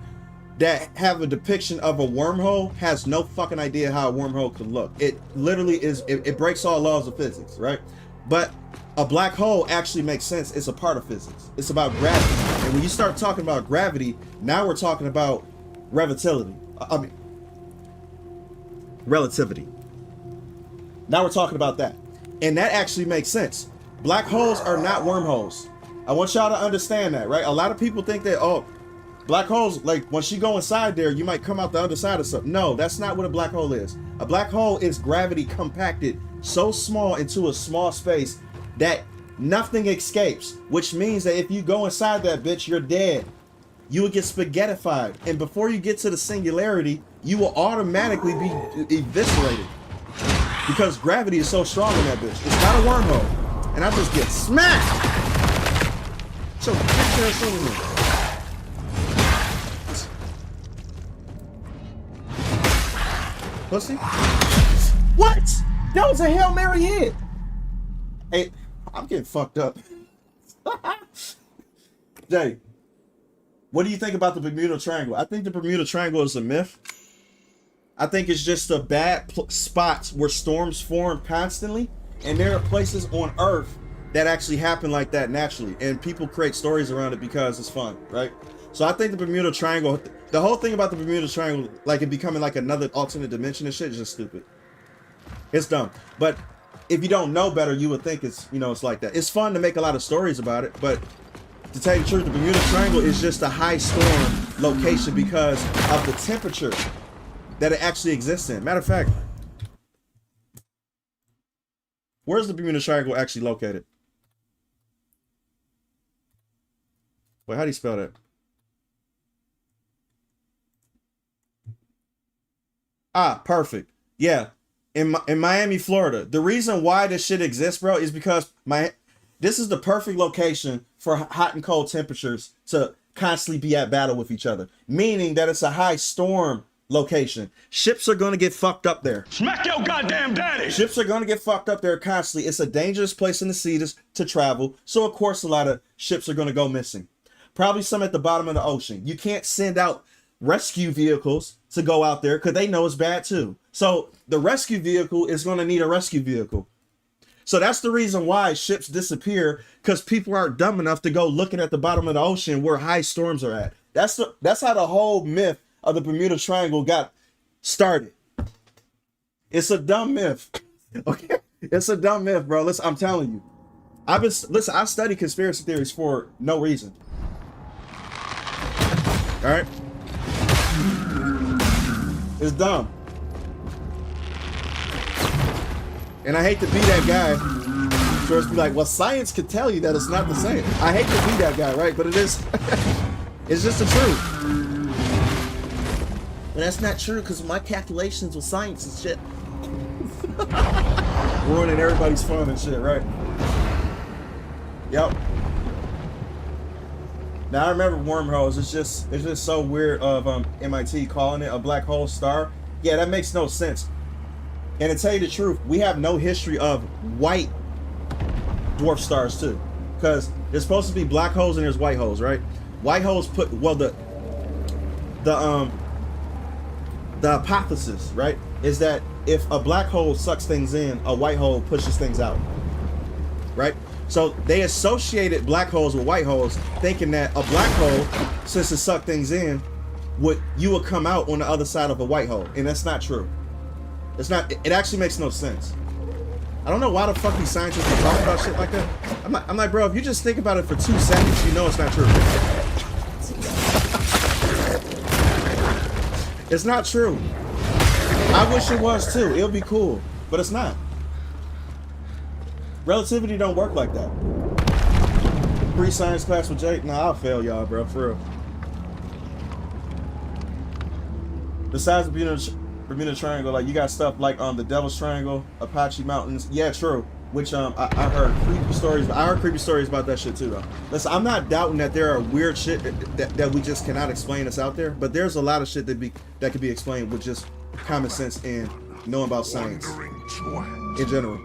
that have a depiction of a wormhole has no fucking idea how a wormhole could look. It literally is, it breaks all laws of physics, right? But a black hole actually makes sense. It's a part of physics. It's about gravity. And when you start talking about gravity, now we're talking about relativity. Relativity. Now we're talking about that. And that actually makes sense. Black holes are not wormholes. I want y'all to understand that, right? A lot of people think that, oh, black holes, like once you go inside there, you might come out the other side of something. No, that's not what a black hole is. A black hole is gravity compacted so small into a small space that nothing escapes, which means that if you go inside that bitch, you're dead. You will get spaghettified, and before you get to the singularity, you will automatically be eviscerated because gravity is so strong in that bitch. It's not a wormhole, and I just get smacked. So bitch ass over here. Pussy? What? That was a Hail Mary hit. Hey, I'm getting fucked up. Jay, what do you think about the Bermuda Triangle? I think the Bermuda Triangle is a myth. I think it's just a bad spots where storms form constantly, and there are places on Earth that actually happen like that naturally, and people create stories around it because it's fun, right? So I think the Bermuda Triangle, the whole thing about the Bermuda Triangle, like it becoming like another alternate dimension and shit, is just stupid. It's dumb. But if you don't know better, you would think it's, you know, it's like that. It's fun to make a lot of stories about it, but to tell you the truth, the Bermuda Triangle is just a high storm location because of the temperature that it actually exists in. Matter of fact, where's the Bermuda Triangle actually located? Wait, how do you spell that? Ah, perfect. Yeah, in Miami, Florida. The reason why this shit exists, bro, is because this is the perfect location for hot and cold temperatures to constantly be at battle with each other. Meaning that it's a high storm location. Ships are gonna get fucked up there. Smack your goddamn daddy! Ships are gonna get fucked up there constantly. It's a dangerous place in the sea to travel. So of course a lot of ships are gonna go missing. Probably some at the bottom of the ocean. You can't send out rescue vehicles to go out there because they know it's bad too. So the rescue vehicle is going to need a rescue vehicle. So that's the reason why ships disappear, because people aren't dumb enough to go looking at the bottom of the ocean where high storms are at. That's how the whole myth of the Bermuda Triangle got started. It's a dumb myth. Okay, it's a dumb myth, bro. Listen, I'm telling you. I study conspiracy theories for no reason. All right. It's dumb. And I hate to be that guy. George be like, well, science could tell you that it's not the same. I hate to be that guy, right? But it is. It's just the truth. And that's not true because my calculations with science and shit. Ruining everybody's fun and shit, right? Yep. Now I remember wormholes. It's just so weird of MIT calling it a black hole star. Yeah, that makes no sense. And to tell you the truth, we have no history of white dwarf stars too, because there's supposed to be black holes and there's white holes, right? White holes the hypothesis, right, is that if a black hole sucks things in, a white hole pushes things out, right? So they associated black holes with white holes, thinking that a black hole, since it sucked things in, you would come out on the other side of a white hole, and that's not true. It's not. It actually makes no sense. I don't know why the fuck these scientists are talking about shit like that. I'm like, bro, if you just think about it for 2 seconds, you know it's not true. It's not true. I wish it was too. It'll be cool, but it's not. Relativity don't work like that. Pre-science class with Jake? Nah, I'll fail y'all, bro, for real. Besides the Bermuda Triangle, like you got stuff like the Devil's Triangle, Apache Mountains. Yeah, true. Which I heard creepy stories. I heard creepy stories about that shit too, though. Listen, I'm not doubting that there are weird shit that we just cannot explain that's out there, but there's a lot of shit that can be explained with just common sense and knowing about science in general.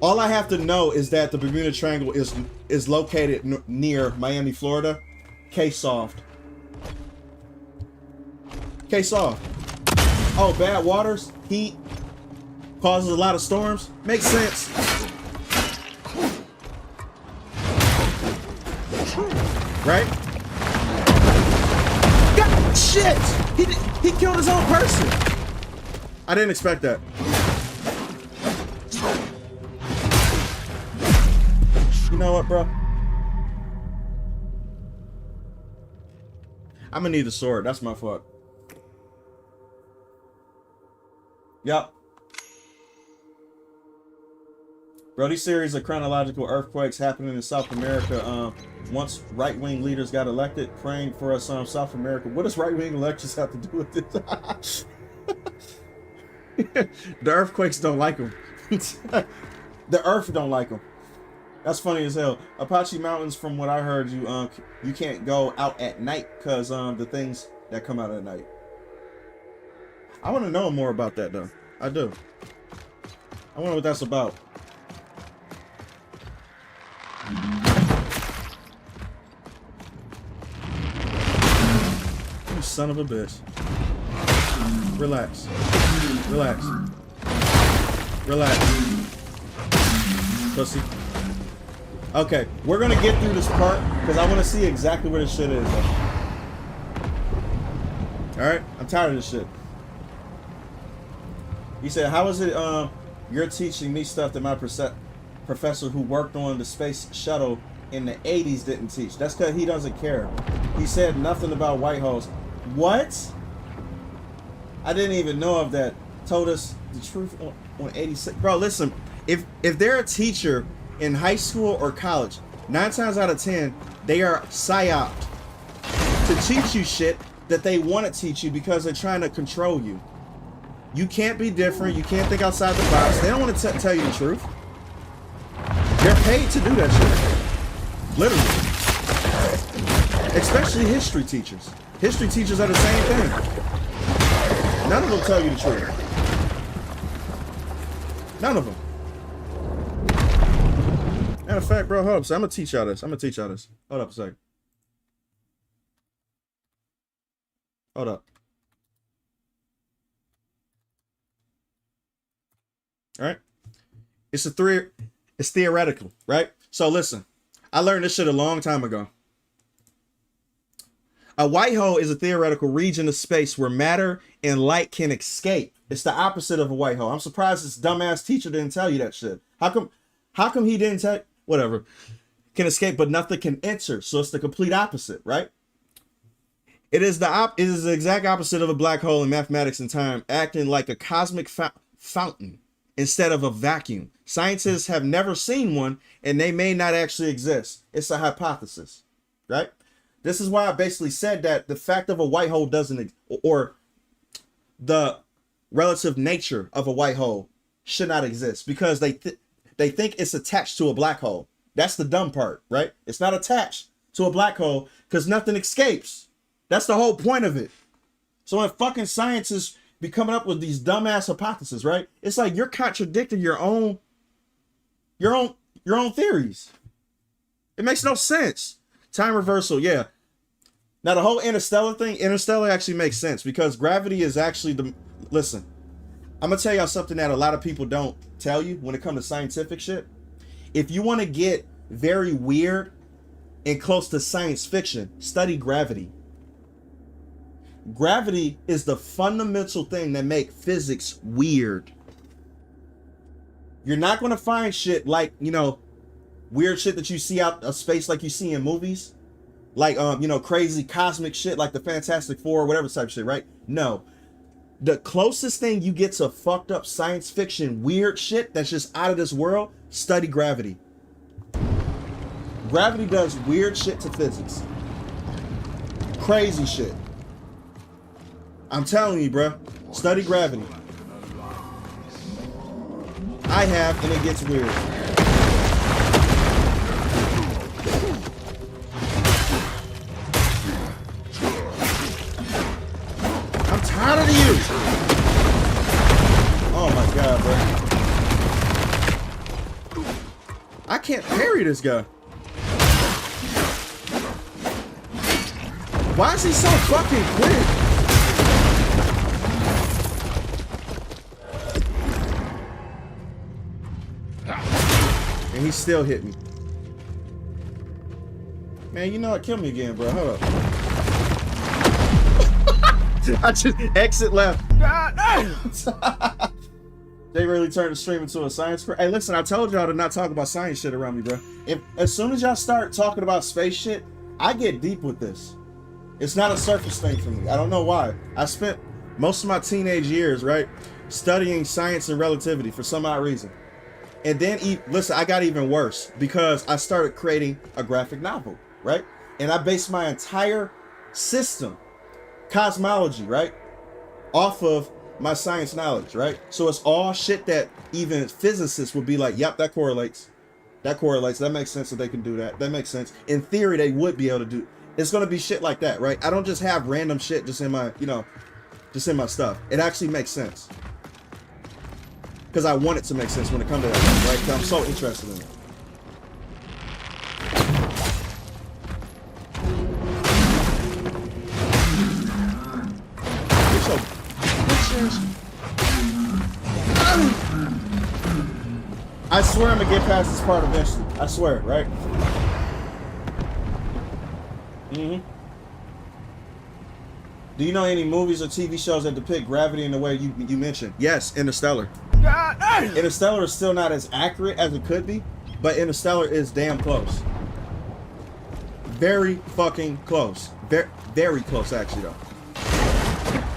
All I have to know is that the Bermuda Triangle is located near Miami, Florida. K-Soft. K-Soft. Oh, bad waters, heat, causes a lot of storms. Makes sense. Right? God, shit! He killed his own person. I didn't expect that. You know what, bro? I'm gonna need a sword. That's my fault. Yep. Bro, these series of chronological earthquakes happening in South America. Once right-wing leaders got elected, praying for us, South America. What does right-wing elections have to do with this? The earthquakes don't like them. The earth don't like them. That's funny as hell. Apache Mountains, from what I heard, you can't go out at night because the things that come out at night. I want to know more about that though. I do. I wonder what that's about. You son of a bitch. Relax. Relax. Relax. Pussy. Okay, we're gonna get through this part because I want to see exactly where this shit is. Alright? I'm tired of this shit. He said, how is it you're teaching me stuff that my professor who worked on the space shuttle in the 80s didn't teach? That's because he doesn't care. He said nothing about white holes. What? I didn't even know of that. Told us the truth on 86. Bro, listen, if they're a teacher in high school or college, 9 times out of 10, they are psyoped to teach you shit that they want to teach you because they're trying to control you. You can't be different. You can't think outside the box. They don't want to tell you the truth. They're paid to do that shit. Literally. Especially history teachers. History teachers are the same thing. None of them tell you the truth. None of them. Matter of fact, bro, hold up. So I'm going to teach y'all this. Hold up a second. Hold up. All right, it's theoretical, right? So listen, I learned this shit a long time ago. A white hole is a theoretical region of space where matter and light can escape. It's the opposite of a white hole. I'm surprised this dumbass teacher didn't tell you that shit. How come he didn't tell? Whatever, can escape, but nothing can enter. So it's the complete opposite, right? It is the exact opposite of a black hole in mathematics and time, acting like a cosmic fountain instead of a vacuum. Scientists have never seen one, and they may not actually exist. It's a hypothesis, right? This is why I basically said that the fact of a white hole doesn't, or the relative nature of a white hole should not exist, because they think it's attached to a black hole. That's the dumb part, right? It's not attached to a black hole because nothing escapes. That's the whole point of it. So when fucking scientists be coming up with these dumbass hypotheses, right? It's like you're contradicting your own theories. It makes no sense. Time reversal, yeah. Now the whole Interstellar actually makes sense because gravity is actually listen, I'm gonna tell y'all something that a lot of people don't tell you when it comes to scientific shit. If you want to get very weird and close to science fiction, study gravity. Gravity is the fundamental thing that make physics weird. You're not going to find shit like, weird shit that you see out of space like you see in movies. Like, crazy cosmic shit like the Fantastic Four or whatever type of shit, right? No. The closest thing you get to fucked up science fiction weird shit that's just out of this world, study gravity. Gravity does weird shit to physics. Crazy shit. I'm telling you, bro. Study gravity. I have, and it gets weird. I'm tired of you. Oh my god, bro. I can't parry this guy. Why is he so fucking quick? And he still hit me. Man, you know what? Kill me again, bro. Hold up. I just exit left. They really turned the stream into a science fair. Hey, listen, I told y'all to not talk about science shit around me, bro. As soon as y'all start talking about space shit, I get deep with this. It's not a surface thing for me. I don't know why. I spent most of my teenage years, right, studying science and relativity for some odd reason. And then, listen, I got even worse because I started creating a graphic novel, right? And I based my entire system, cosmology, right, off of my science knowledge, right? So it's all shit that even physicists would be like, yep, that correlates. That correlates. That makes sense that they can do that. That makes sense. In theory, they would be able to do. It's going to be shit like that, right? I don't just have random shit just in my, just in my stuff. It actually makes sense. Because I want it to make sense when it comes to that, right? Because I'm so interested in it. I swear I'm gonna get past this part eventually. I swear, right? Do you know any movies or TV shows that depict gravity in the way you mentioned? Yes, Interstellar. Interstellar is still not as accurate as it could be, but Interstellar is damn close. Very fucking close. Very, very close, actually, though.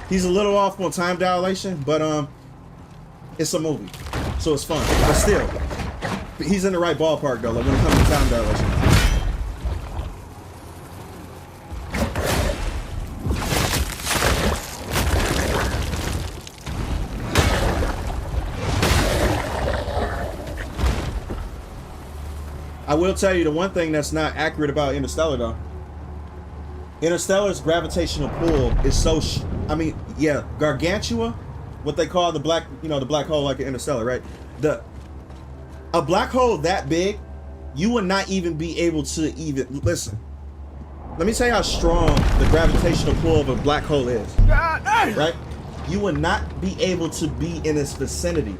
He's a little off on time dilation, but it's a movie, so it's fun. But still, he's in the right ballpark though. Like when it comes to time dilation. I will tell you the one thing that's not accurate about Interstellar though. Interstellar's gravitational pull is so, gargantua, what they call the black, the black hole like an interstellar, right? A black hole that big, you would not even be able to even, listen, let me tell you how strong the gravitational pull of a black hole is, right? You would not be able to be in its vicinity,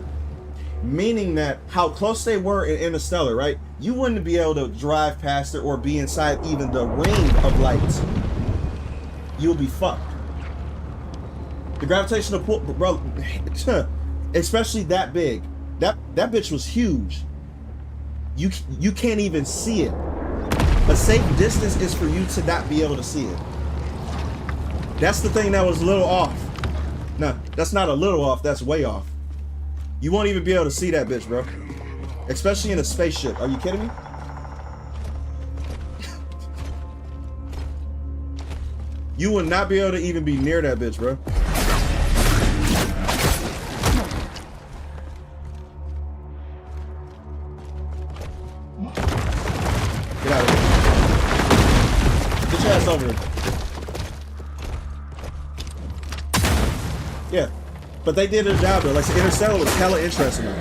meaning that how close they were in Interstellar, right? You wouldn't be able to drive past it or be inside even the ring of light. You'll be fucked. The gravitational pull, bro, especially that big. That bitch was huge. You can't even see it. A safe distance is for you to not be able to see it. That's the thing that was a little off. No, that's not a little off, that's way off. You won't even be able to see that bitch, bro. Especially in a spaceship. Are you kidding me? You will not be able to even be near that bitch, bro. Get out of here. Get your ass over here. Yeah. But they did their job though. Like, Interstellar was hella interesting though.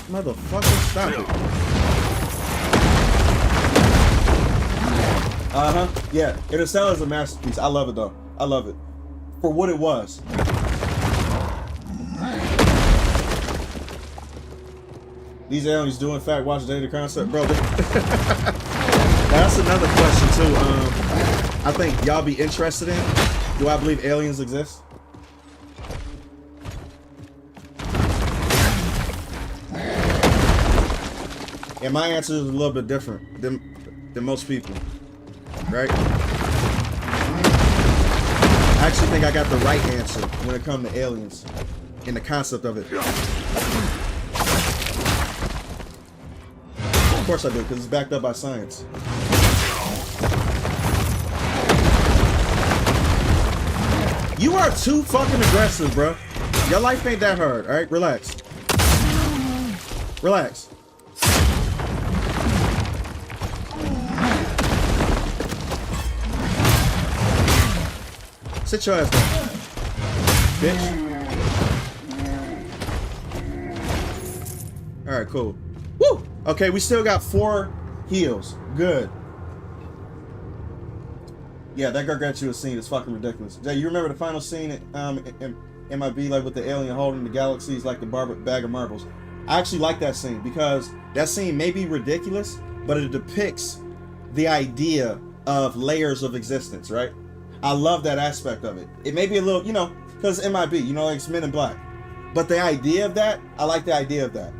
Motherfucker, stop it. Yeah, Interstellar is a masterpiece. I love it though. I love it for what it was. These aliens do in fact watch data concept, bro. That's another question too. I think y'all be interested in. Do I believe aliens exist? And my answer is a little bit different than most people. Right? I actually think I got the right answer when it comes to aliens and the concept of it. Of course I do, because it's backed up by science. You are too fucking aggressive, bro. Your life ain't that hard, alright? Relax. Relax. Sit your ass down, bitch. Alright, cool. Woo! Okay, we still got 4 heals. Good. Yeah, that gargantuous scene is fucking ridiculous. Jay, you remember the final scene in MIB, like with the alien holding the galaxies like the bag of marbles? I actually like that scene because that scene may be ridiculous, but it depicts the idea of layers of existence, right? I love that aspect of it. It may be a little, because it might be, like it's Men in Black. But the idea of that, I like the idea of that.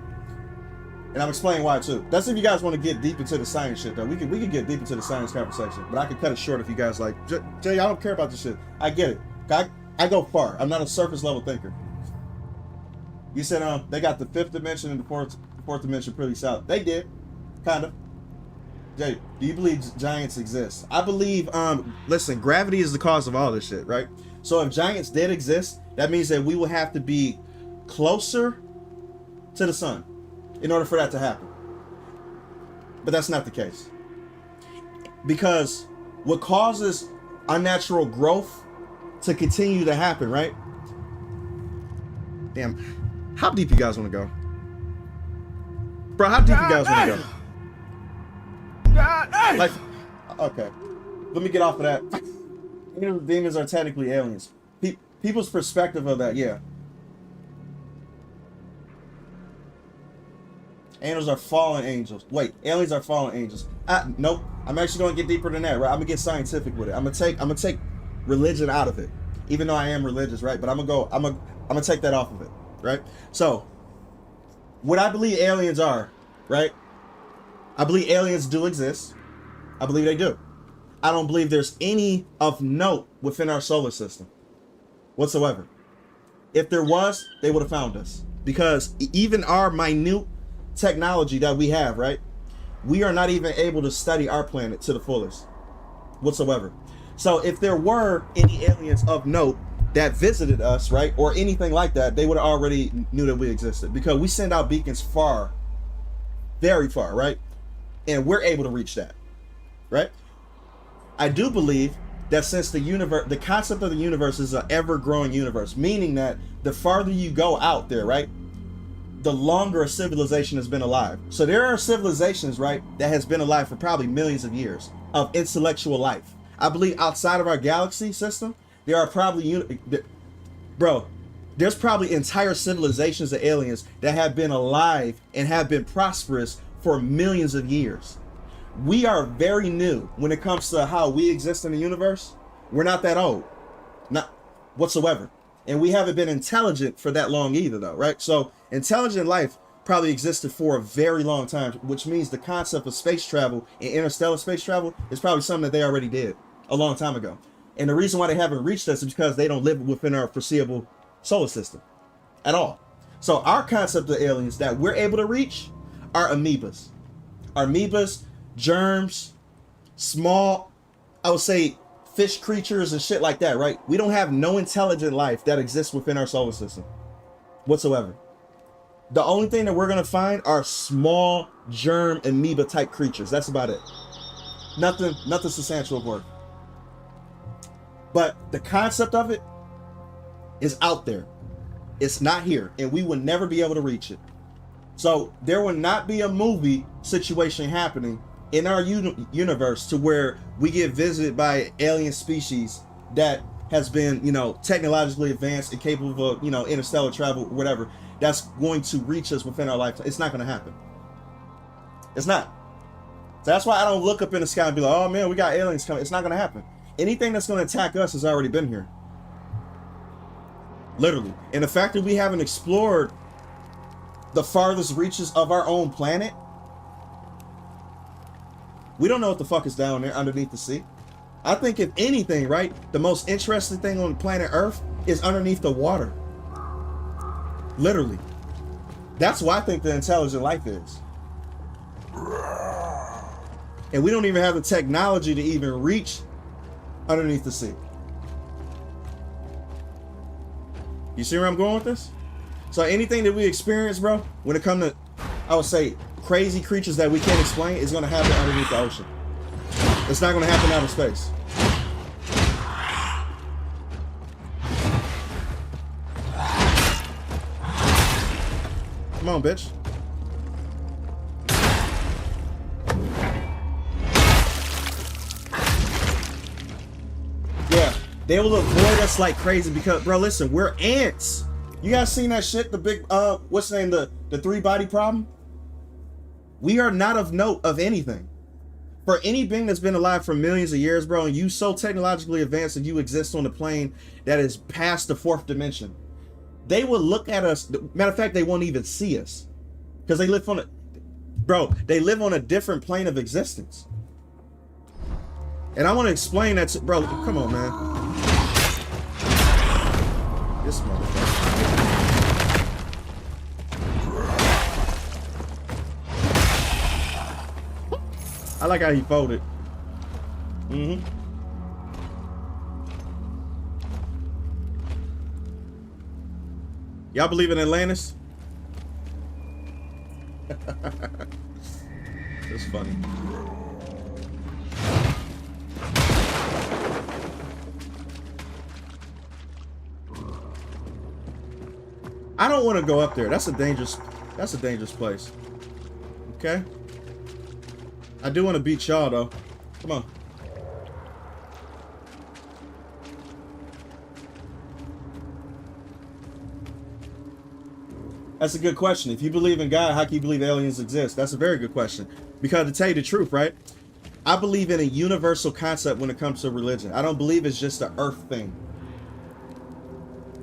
And I'm explaining why too. That's if you guys want to get deep into the science shit though. We can get deep into the science conversation, but I can cut it short if you guys like. Jay, I don't care about this shit. I get it. I go far. I'm not a surface level thinker. You said they got the fifth dimension and the fourth dimension pretty solid. They did, kind of. Jay, do you believe giants exist? I believe. Listen, gravity is the cause of all this shit, right? So if giants did exist, that means that we will have to be closer to the sun in order for that to happen. But that's not the case. Because what causes unnatural growth to continue to happen, right? Damn. How deep you guys want to go? Bro, how deep you guys want to go? Like, okay. Let me get off of that. Demons are technically aliens. People's perspective of that, yeah. Angels are fallen angels. Wait, aliens are fallen angels. Nope. I'm actually gonna get deeper than that, right? I'm gonna get scientific with it. I'm gonna take religion out of it, even though I am religious, right? But I'm gonna take that off of it, right? So, what I believe aliens are, right? I believe aliens do exist. I believe they do. I don't believe there's any of note within our solar system whatsoever. If there was, they would have found us, because even our minute technology that we have, right? We are not even able to study our planet to the fullest whatsoever. So if there were any aliens of note that visited us, right, or anything like that, they would have already knew that we existed, because we send out beacons far, very far, right? And we're able to reach that, right? I do believe that since the universe, the concept of the universe is an ever-growing universe, meaning that the farther you go out there, right, the longer a civilization has been alive. So there are civilizations, right, that has been alive for probably millions of years of intellectual life. I believe outside of our galaxy system, there are probably, there's probably entire civilizations of aliens that have been alive and have been prosperous for millions of years. We are very new when it comes to how we exist in the universe. We're not that old, not whatsoever. And we haven't been intelligent for that long either, though, right? So intelligent life probably existed for a very long time, which means the concept of space travel and interstellar space travel is probably something that they already did a long time ago. And the reason why they haven't reached us is because they don't live within our foreseeable solar system at all. So our concept of aliens that we're able to reach are amoebas. Amoebas, germs, small, I would say, fish creatures and shit like that, right? We don't have no intelligent life that exists within our solar system whatsoever. The only thing that we're gonna find are small germ amoeba type creatures. That's about it. Nothing substantial of work. But the concept of it is out there. It's not here, and we will never be able to reach it. So there will not be a movie situation happening in our universe to where we get visited by alien species that has been, technologically advanced and capable of, interstellar travel, whatever, that's going to reach us within our lifetime. It's not going to happen. It's not. So that's why I don't look up in the sky and be like, oh man, we got aliens coming. It's not going to happen. Anything that's going to attack us has already been here. Literally. And the fact that we haven't explored the farthest reaches of our own planet, we don't know what the fuck is down there underneath the sea. I think if anything, right, the most interesting thing on planet Earth is underneath the water. Literally. That's what I think the intelligent life is. And we don't even have the technology to even reach underneath the sea. You see where I'm going with this? So anything that we experience, bro, when it comes to, I would say, crazy creatures that we can't explain, is going to happen underneath the ocean. It's not going to happen out of space. Come on, bitch. Yeah, they will avoid us like crazy because, bro, listen, we're ants. You guys seen that shit? The big, what's the name? The 3-body problem? We are not of note of anything. For any being that's been alive for millions of years, bro, and you so technologically advanced and you exist on a plane that is past the 4th dimension, they will look at us. Matter of fact, they won't even see us because they live on Bro, they live on a different plane of existence. And I want to explain that to, bro, come on, man. This motherfucker. I like how he folded. Y'all believe in Atlantis? That's funny. I don't want to go up there. That's a dangerous place. Okay? I do want to beat y'all though. Come on. That's a good question. If you believe in God, how can you believe aliens exist? That's a very good question. Because to tell you the truth, right? I believe in a universal concept when it comes to religion. I don't believe it's just an earth thing.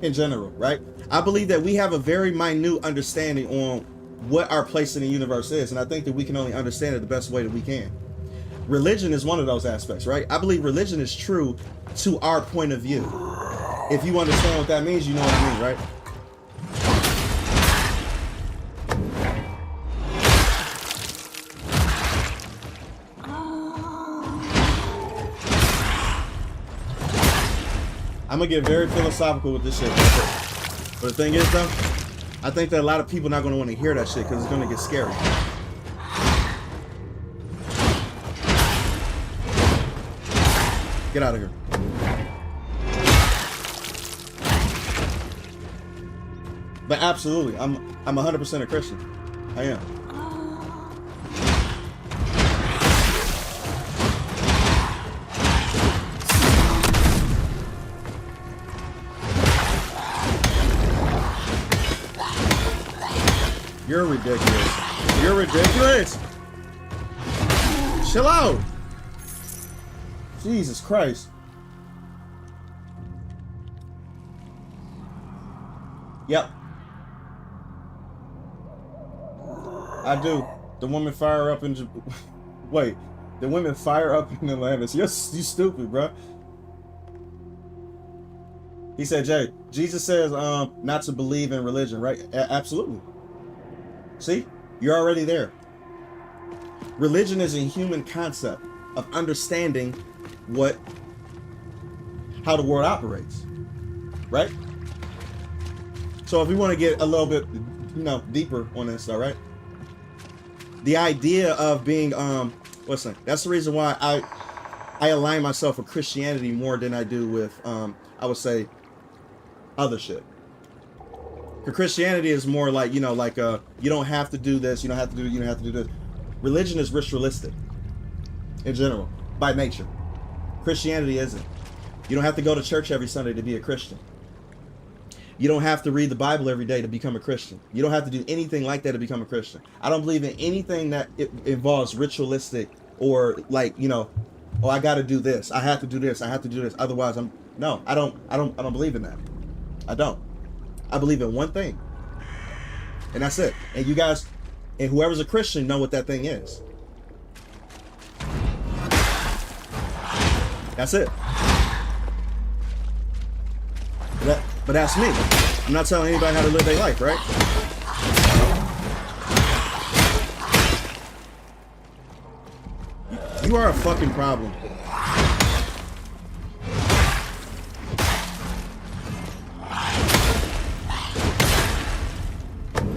In general, right? I believe that we have a very minute understanding on what our place in the universe is. And I think that we can only understand it the best way that we can. Religion is one of those aspects, right? I believe religion is true to our point of view. If you understand what that means, you know what I mean, right? I'm gonna get very philosophical with this shit. But the thing is, though, I think that a lot of people are not gonna want to hear that shit because it's gonna get scary. Get out of here. But absolutely, I'm 100% a Christian. I am. You're ridiculous. You're ridiculous. Chill out. Jesus Christ. Yep. I do. The women fire up in... Wait. The women fire up in Atlantis. You stupid, bro. He said, Jay, Jesus says not to believe in religion, right? Absolutely. See? You're already there. Religion is a human concept of understanding how the world operates. Right? So if we want to get a little bit, deeper on this, all right? The idea of being, listen, that's the reason why I align myself with Christianity more than I do with, I would say, other shit. Because Christianity is more like, you don't have to do this, you don't have to do this. Religion is ritualistic in general, by nature. Christianity isn't. You don't have to go to church every Sunday to be a Christian. You don't have to read the Bible every day to become a Christian. You don't have to do anything like that to become a Christian. I don't believe in anything that involves ritualistic or like, oh, I got to do this. I have to do this. I have to do this. Otherwise, I don't believe in that. I don't. I believe in one thing. And that's it. And you guys, and whoever's a Christian, know what that thing is. That's it. But that's me. I'm not telling anybody how to live their life, right? You are a fucking problem.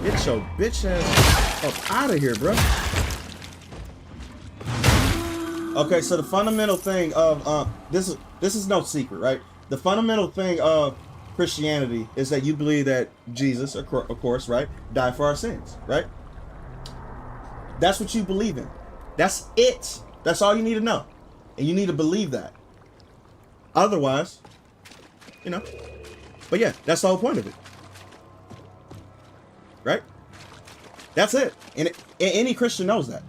Get your bitch ass up out of here, bro. Okay, so the fundamental thing of this is no secret, right? The fundamental thing of Christianity is that you believe that Jesus, of course, right, died for our sins, right? That's what you believe in. That's it. That's all you need to know, and you need to believe that. Otherwise, But yeah, that's the whole point of it. Right? That's it. And any Christian knows that.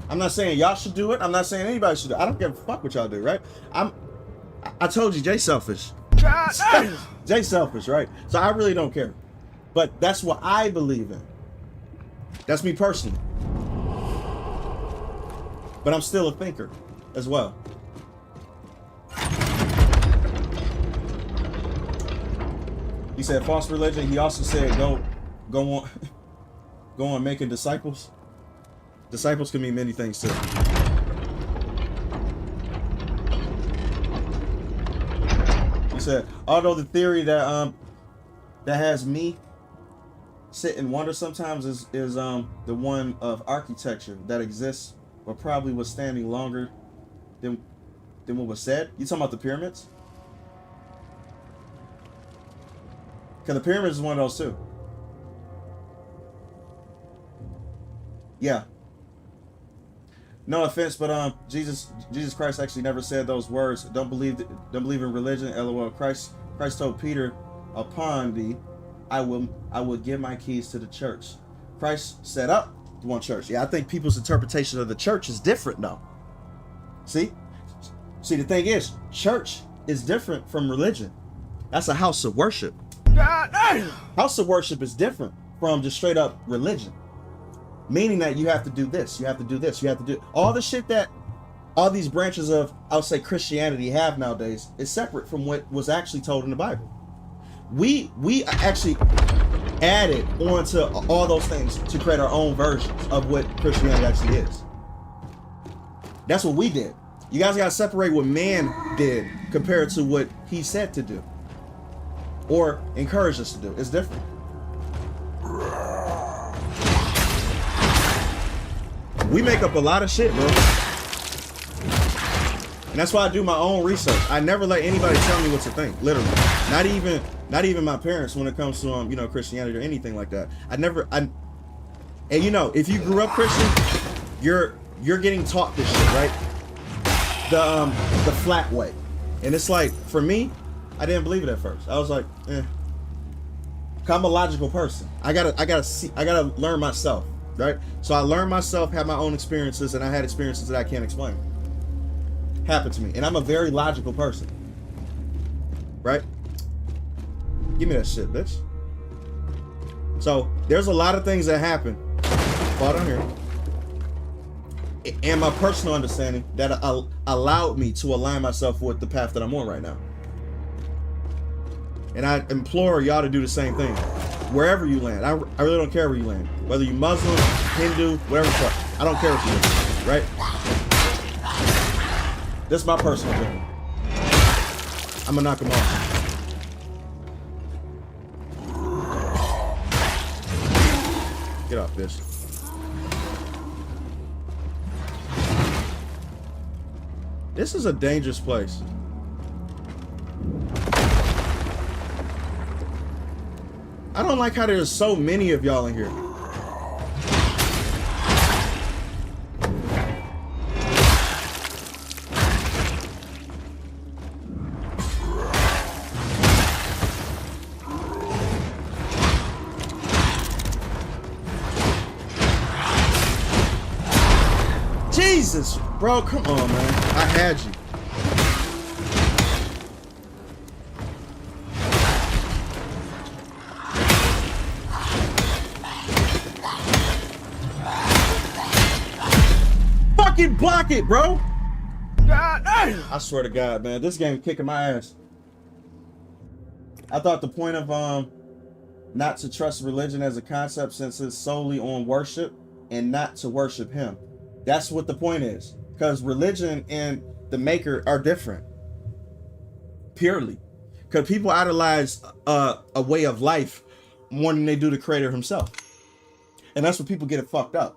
I'm not saying y'all should do it. I'm not saying anybody should do it. I don't give a fuck what y'all do, right? I told you, Jay selfish. Jay selfish, right? So I really don't care. But that's what I believe in. That's me personally. But I'm still a thinker as well. He said false religion. He also said go on making disciples. Disciples can mean many things too. He said, although the theory that has me sit and wonder sometimes is the one of architecture that exists, but probably was standing longer than what was said. You talking about the pyramids? Because the pyramids is one of those too. Yeah. No offense, but Jesus Christ actually never said those words. Don't believe in religion. LOL. Christ told Peter, upon thee, I will give my keys to the church. Christ set up the one church. Yeah, I think people's interpretation of the church is different though. See, the thing is, church is different from religion. That's a house of worship. House of worship is different from just straight up religion. Meaning that you have to do this, you have to do this, you have to do all the shit that all these branches of, I would say, Christianity have nowadays is separate from what was actually told in the Bible. We actually added onto all those things to create our own versions of what Christianity actually is. That's what we did. You guys gotta separate what man did compared to what he said to do or encouraged us to do. It's different. We make up a lot of shit, bro. And that's why I do my own research. I never let anybody tell me what to think, literally. Not even my parents when it comes to Christianity or anything like that. And if you grew up Christian, you're getting taught this shit, right? The flat way. And it's like, for me, I didn't believe it at first. I was like, I'm a logical person. I gotta learn myself. Right? So I learned myself, had my own experiences, and I had experiences that I can't explain. Happened to me. And I'm a very logical person. Right? Give me that shit, bitch. So there's a lot of things that happen. Fall down here. And my personal understanding that allowed me to align myself with the path that I'm on right now. And I implore y'all to do the same thing. Wherever you land. I really don't care where you land. Whether you Muslim, Hindu, whatever the fuck. I don't care what you do. Right? This is my personal opinion. I'm gonna knock them off. Get off, bitch. This is a dangerous place. I don't like how there's so many of y'all in here. Jesus, bro, come on, man. I had you. Block it, bro. I swear to God, man, this game kicking my ass. I thought the point of not to trust religion as a concept, since it's solely on worship and not to worship him. That's what the point is, because religion and the maker are different. Purely because people idolize a way of life more than they do the creator himself, and that's what people get it fucked up.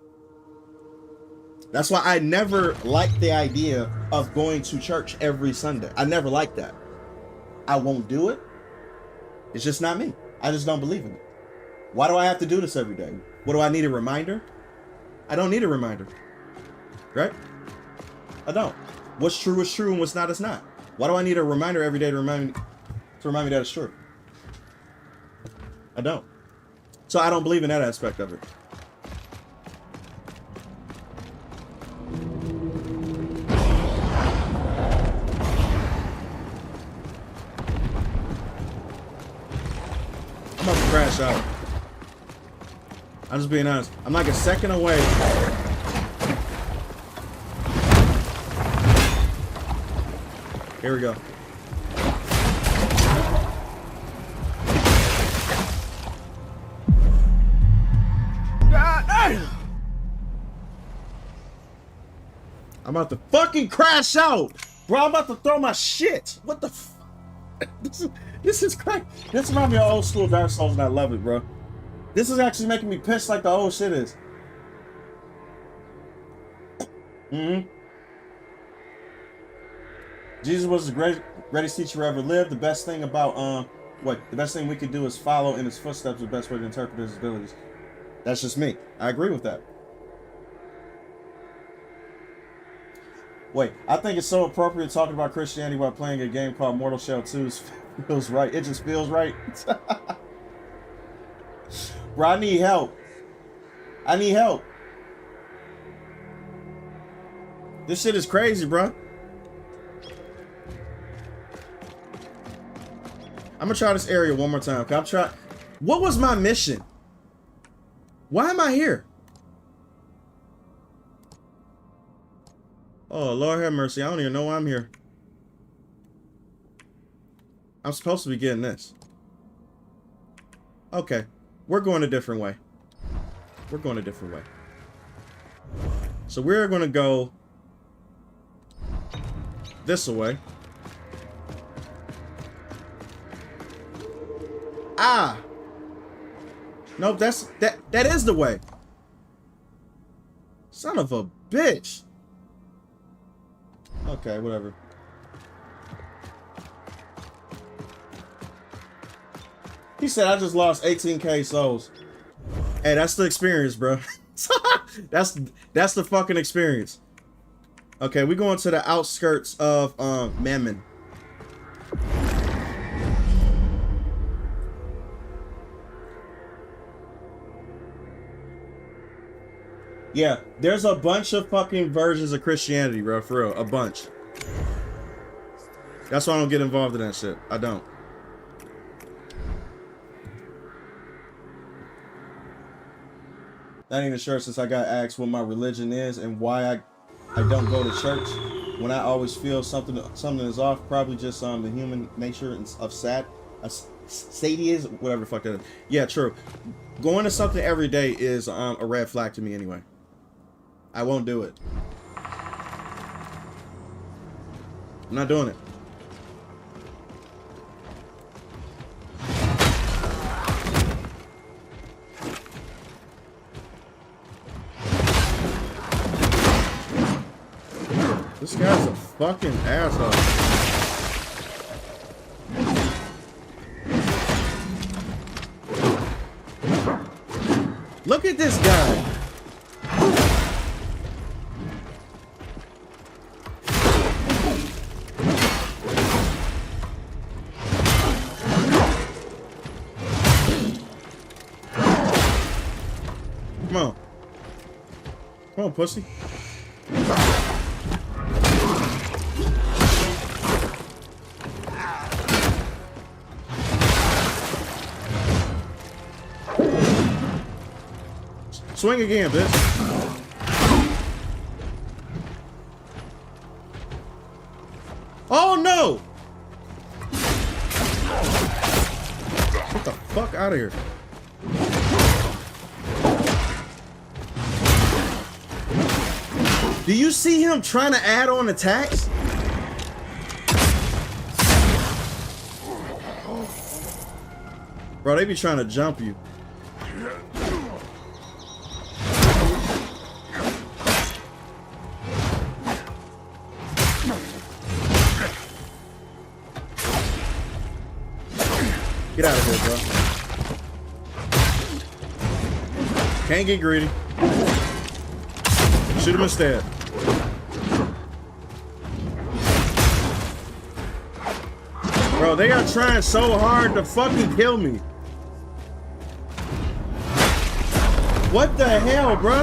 That's why I never liked the idea of going to church every Sunday. I never liked that. I won't do it. It's just not me. I just don't believe in it. Why do I have to do this every day? What do I need, a reminder? I don't need a reminder. Right? I don't. What's true is true and what's not is not. Why do I need a reminder every day to remind me that it's true? I don't. So I don't believe in that aspect of it. I'm about to crash out. I'm just being honest. I'm like a second away. Here we go. I'm about to fucking crash out. Bro, I'm about to throw my shit. What the f... This is crazy. This reminds me of old school Dark Souls and I love it, bro. This is actually making me pissed like the old shit is. Jesus was the greatest teacher ever lived. The best thing about, the best thing we could do is follow in his footsteps. The best way to interpret his abilities. That's just me. I agree with that. Wait, I think it's so appropriate talking about Christianity while playing a game called Mortal Shell 2. Feels right. It just feels right. Bro, I need help. I need help. This shit is crazy, bro. I'm gonna try this area one more time. Okay, I'm trying. What was my mission? Why am I here? Oh, Lord have mercy. I don't even know why I'm here. I'm supposed to be getting this. Okay. We're going a different way. We're going a different way. So we're going to go this way. Ah! Nope, that is the way. Son of a bitch. Okay, whatever. He said I just lost 18k souls. Hey, that's the experience, bro. that's the fucking experience. Okay, we're going to the outskirts of Mammon. Yeah, there's a bunch of fucking versions of Christianity, bro, for real. A bunch. That's why I don't get involved in that shit. I don't. Not even sure since I got asked what my religion is and why I don't go to church. When I always feel something is off, probably just the human nature of sadism, whatever the fuck that is. Yeah, true. Going to something every day is a red flag to me anyway. I won't do it. I'm not doing it. This guy's a fucking asshole. Look at this guy. Come on. Come on, pussy. Swing again, bitch. Oh no! Get the fuck out of here. Do you see him trying to add on attacks? Bro, they be trying to jump you. Get out of here, bro. Can't get greedy. Shoot him instead. Bro, they are trying so hard to fucking kill me. What the hell, bro?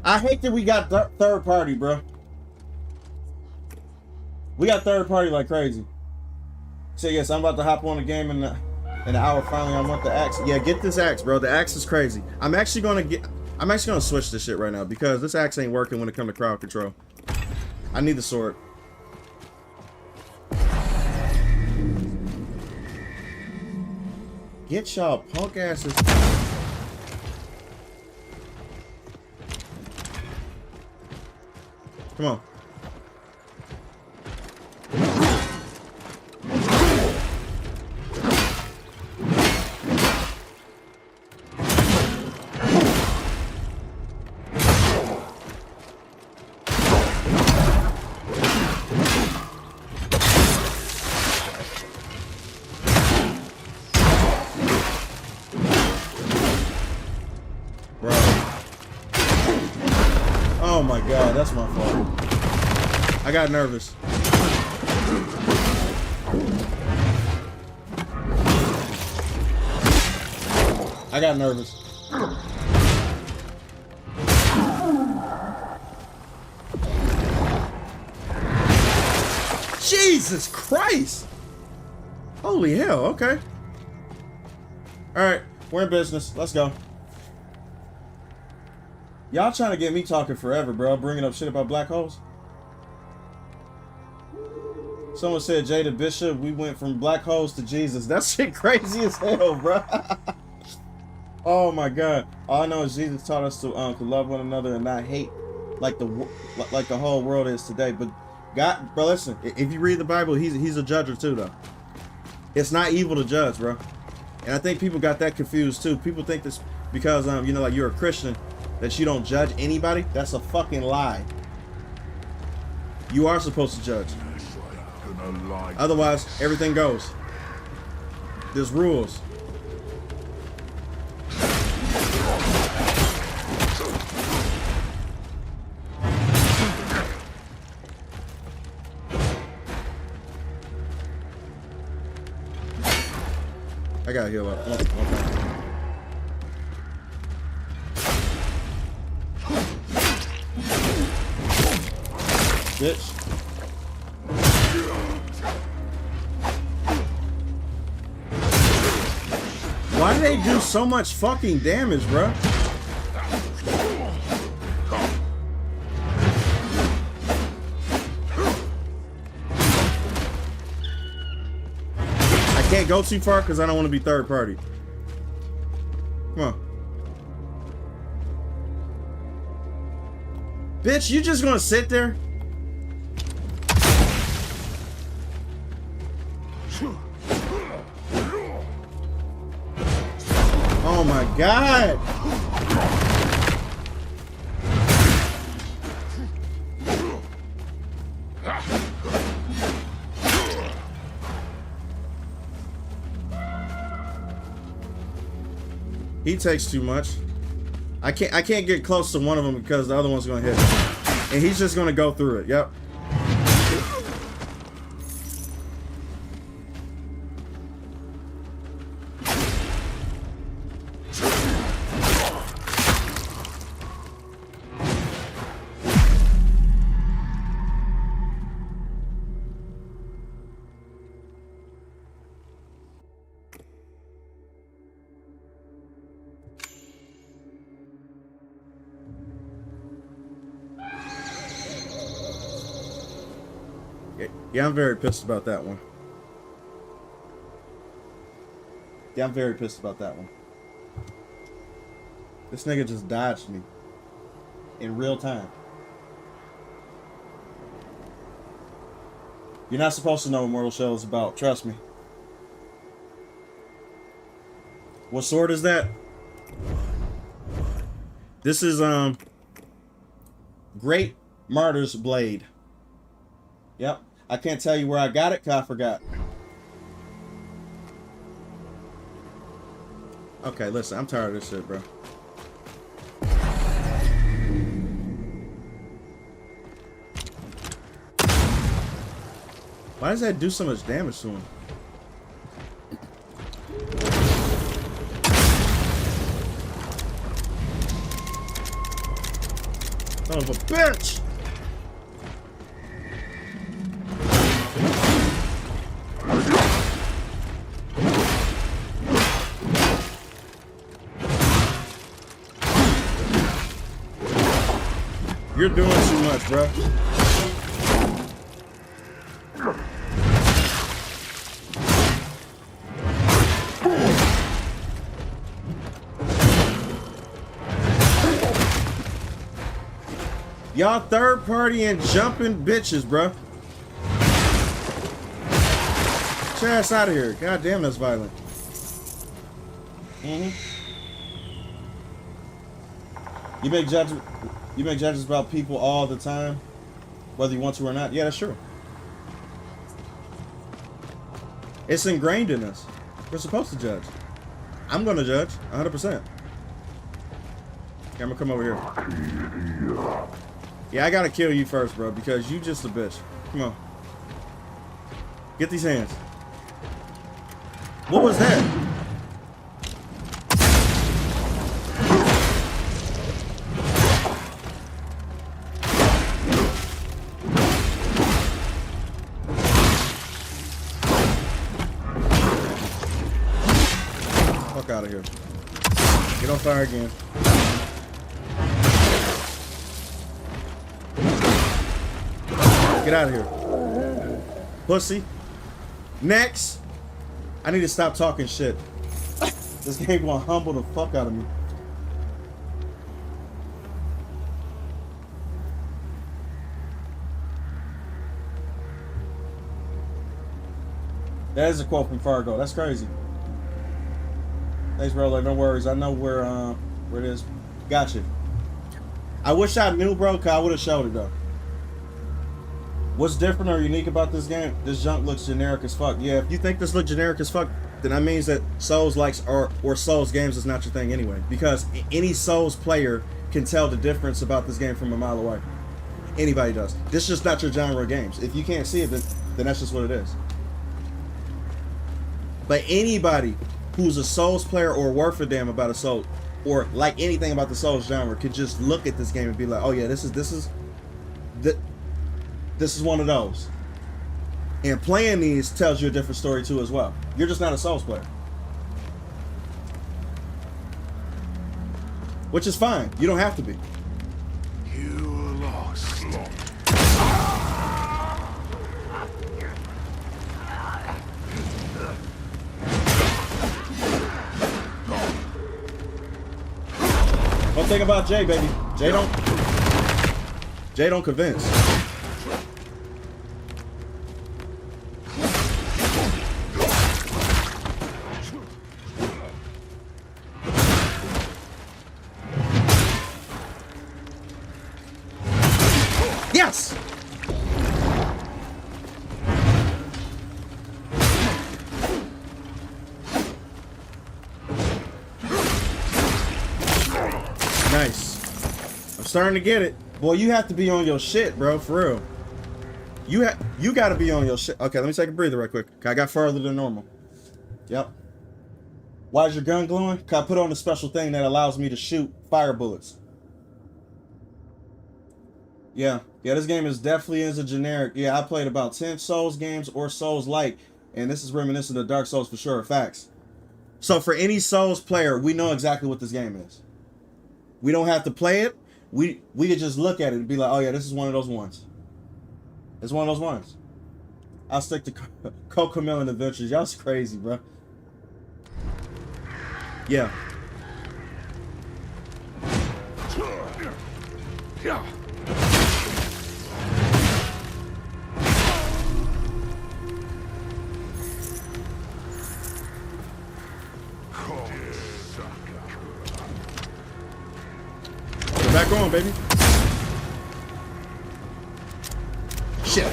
I hate that we got third party, bro. We got third party like crazy. So yes, I'm about to hop on the game in an hour. Finally, I want the axe. Yeah, get this axe, bro. The axe is crazy. I'm actually gonna switch this shit right now because this axe ain't working when it comes to crowd control. I need the sword. Get y'all punk asses. Come on. Oh my god, that's my fault. I got nervous. I got nervous. Jesus Christ! Holy hell, okay. Alright, we're in business. Let's go. Y'all trying to get me talking forever, bro. Bringing up shit about black holes. Someone said, Jada Bishop, we went from black holes to Jesus. That shit crazy as hell, bro. Oh my God. All I know is Jesus taught us to love one another and not hate like the whole world is today. But God, bro, listen. If you read the Bible, he's a judger too, though. It's not evil to judge, bro. And I think people got that confused too. People think this because you know, like you're a Christian, that you don't judge anybody. That's a fucking lie. You are supposed to judge. Otherwise, everything goes. There's rules. I gotta heal up. Okay. Bitch. Why do they do so much fucking damage, bro? I can't go too far because I don't want to be third party. Come on. Bitch, you just gonna sit there? Oh my God! He takes too much. I can't get close to one of them because the other one's gonna hit him. And he's just gonna go through it. Yep. Yeah, I'm very pissed about that one. Yeah, I'm very pissed about that one. This nigga just dodged me in real time. You're not supposed to know what Mortal Shell is about, trust me. What sword is that? This is Great Martyr's Blade. Yep. I can't tell you where I got it because I forgot. Okay, listen, I'm tired of this shit, bro. Why does that do so much damage to him? Son of a bitch! You're doing too much, bro. Y'all third party and jumping bitches, bro. Get your ass out of here. God damn, that's violent. You make judges about people all the time, whether you want to or not. Yeah, that's true. It's ingrained in us. We're supposed to judge. I'm gonna judge, 100%. Okay, I'm gonna come over here. Yeah, I gotta kill you first, bro, because you just a bitch. Come on. Get these hands. What was that? Fuck out of here. Get on fire again. Get out of here. Pussy. Next. I need to stop talking shit. This game gonna humble the fuck out of me. That is a quote from Fargo. That's crazy. Thanks, bro. Like, no worries. I know where it is. Gotcha. I wish I knew, bro, cause I would have showed it though. What's different or unique about this game? This junk looks generic as fuck. Yeah, if you think this looks generic as fuck, then that means that Souls likes or Souls games is not your thing anyway. Because any Souls player can tell the difference about this game from a mile away. Anybody does. This is just not your genre of games. If you can't see it, then that's just what it is. But anybody who's a Souls player or worth a damn about a Soul, or like anything about the Souls genre, could just look at this game and be like, oh yeah, this is one of those. And playing these tells you a different story too as well. You're just not a Souls player. Which is fine. You don't have to be. You lost. One thing about Jay, baby. Jay don't convince. Yes! Nice. I'm starting to get it. Boy, you have to be on your shit, bro, for real. You gotta be on your shit. Okay, let me take a breather right quick. I got farther than normal. Yep. Why is your gun glowing? Cause I put on a special thing that allows me to shoot fire bullets. Yeah, this game is definitely a generic. Yeah, I played about 10 Souls games or Souls-like, and this is reminiscent of Dark Souls for sure. Facts. So for any Souls player, we know exactly what this game is. We don't have to play it. We could just look at it and be like, oh yeah, this is one of those ones. It's one of those ones. I'll stick to Cocomelon Adventures. Y'all's crazy, bro. Yeah. Yeah. Back on, baby. Shit.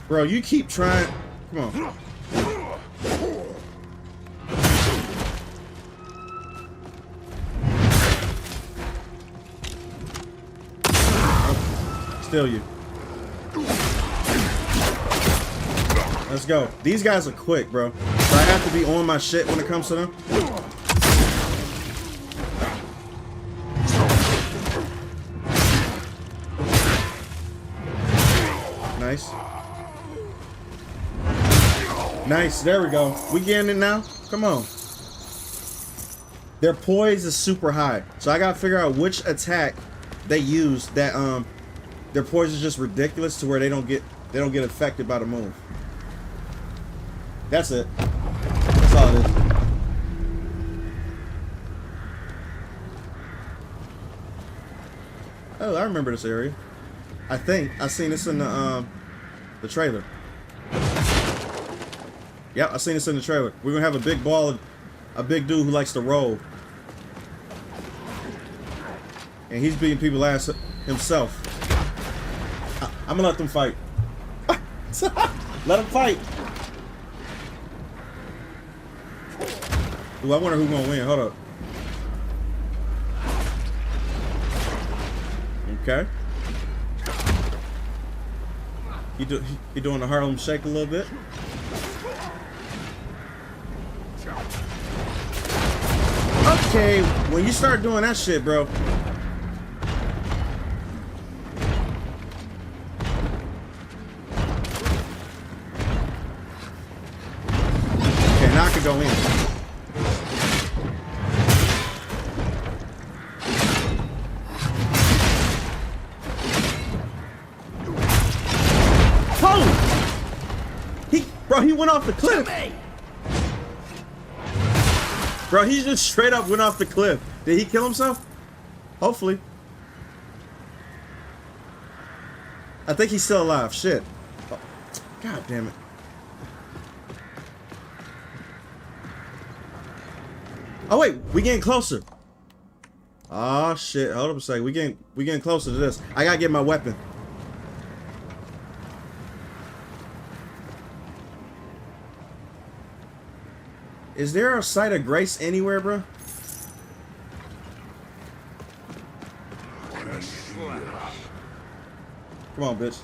Bro, you keep trying. Come on. Still you. Let's go. These guys are quick, bro. So I have to be on my shit when it comes to them. Nice. Nice. There we go. We getting it now? Come on. Their poise is super high. So I gotta figure out which attack they use that their poise is just ridiculous to where they don't get affected by the move. That's it. That's all it is. Oh, I remember this area. I think I seen this in the trailer. Yep, I seen this in the trailer. We're gonna have a big ball of a big dude who likes to roll. And he's beating people ass himself. I'm gonna let them fight. Let them fight. Ooh, I wonder who's gonna win. Hold up. Okay. He doing the Harlem Shake a little bit. Okay, when you start doing that shit, bro. Okay, now I can go in. Bro, he went off the cliff. Bro, he just straight up went off the cliff. Did he kill himself? Hopefully. I think he's still alive. Shit. Oh, God damn it. Oh wait, we getting closer. Oh shit. Hold up a second. We getting closer to this. I gotta get my weapon. Is there a site of grace anywhere, bro? Come on, bitch.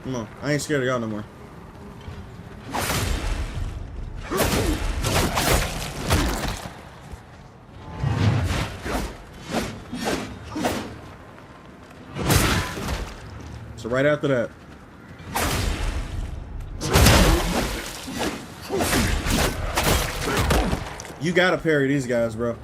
Come on. I ain't scared of y'all no more. So right after that. You gotta parry these guys, bro.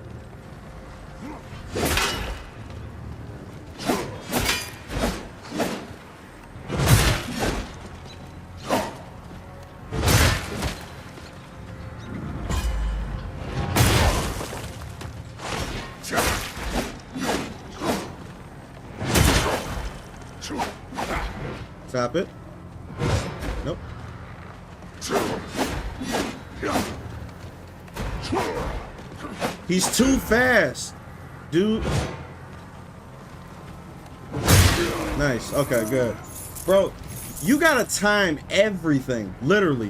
Stop it. Nope. He's too fast, dude. Nice. Okay, good. Bro, you gotta time everything, literally.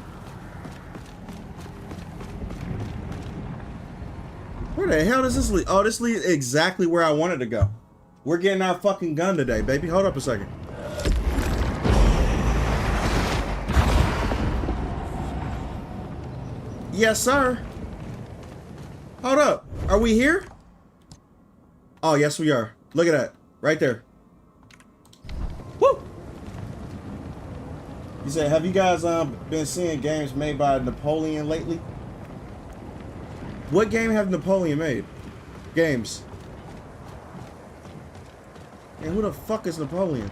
Where the hell does this lead? Oh, this leads exactly where I wanted to go. We're getting our fucking gun today, baby. Hold up a second. Yes, sir. Hold up. Are we here? Oh, yes, we are. Look at that. Right there. Woo! You said, have you guys been seeing games made by Napoleon lately? What game have Napoleon made? Games. And who the fuck is Napoleon?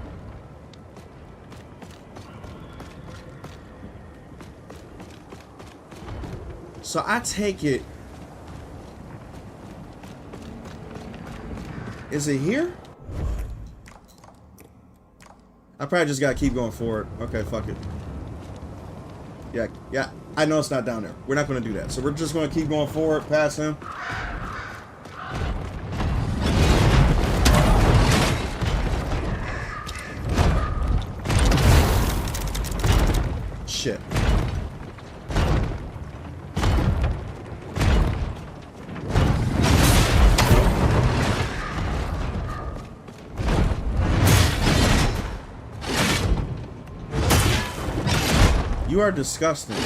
So I take it. Is it here? I probably just gotta keep going forward. Okay, fuck it. Yeah, I know it's not down there. We're not gonna do that. So we're just gonna keep going forward past him. Shit. You are disgusting.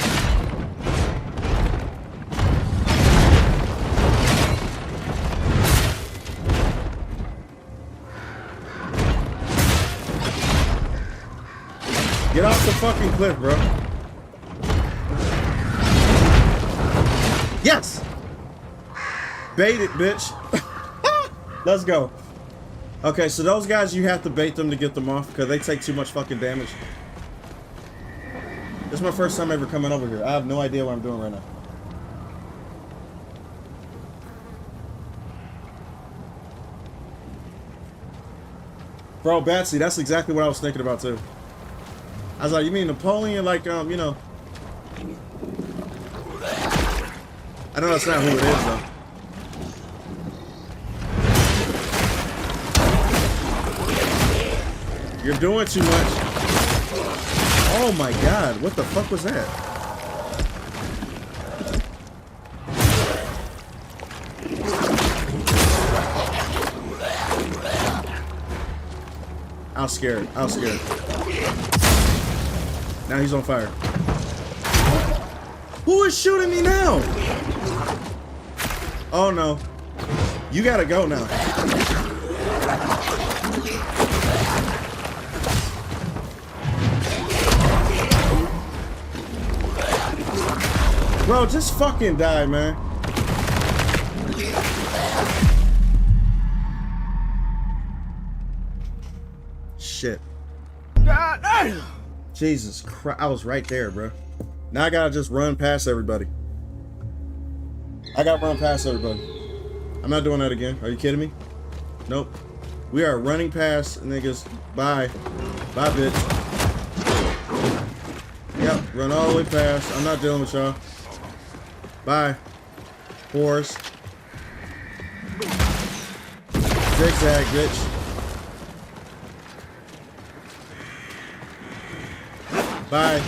Get off the fucking cliff, bro. Yes! Bait it, bitch. Let's go. Okay, so those guys, you have to bait them to get them off because they take too much fucking damage. This is my first time ever coming over here. I have no idea what I'm doing right now. Bro, Batsy, that's exactly what I was thinking about too. I was like, you mean Napoleon, like, you know. I know that's not who it is, though. You're doing too much. Oh my god, what the fuck was that? I was scared. I was scared. Now he's on fire. Who is shooting me now? Oh no. You gotta go now. Bro, just fucking die, man. Shit. Jesus Christ. I was right there, bro. Now I gotta just run past everybody. I gotta run past everybody. I'm not doing that again. Are you kidding me? Nope. We are running past niggas. Bye. Bye, bitch. Yep, run all the way past. I'm not dealing with y'all. Bye. Horse. Zigzag, bitch. Bye.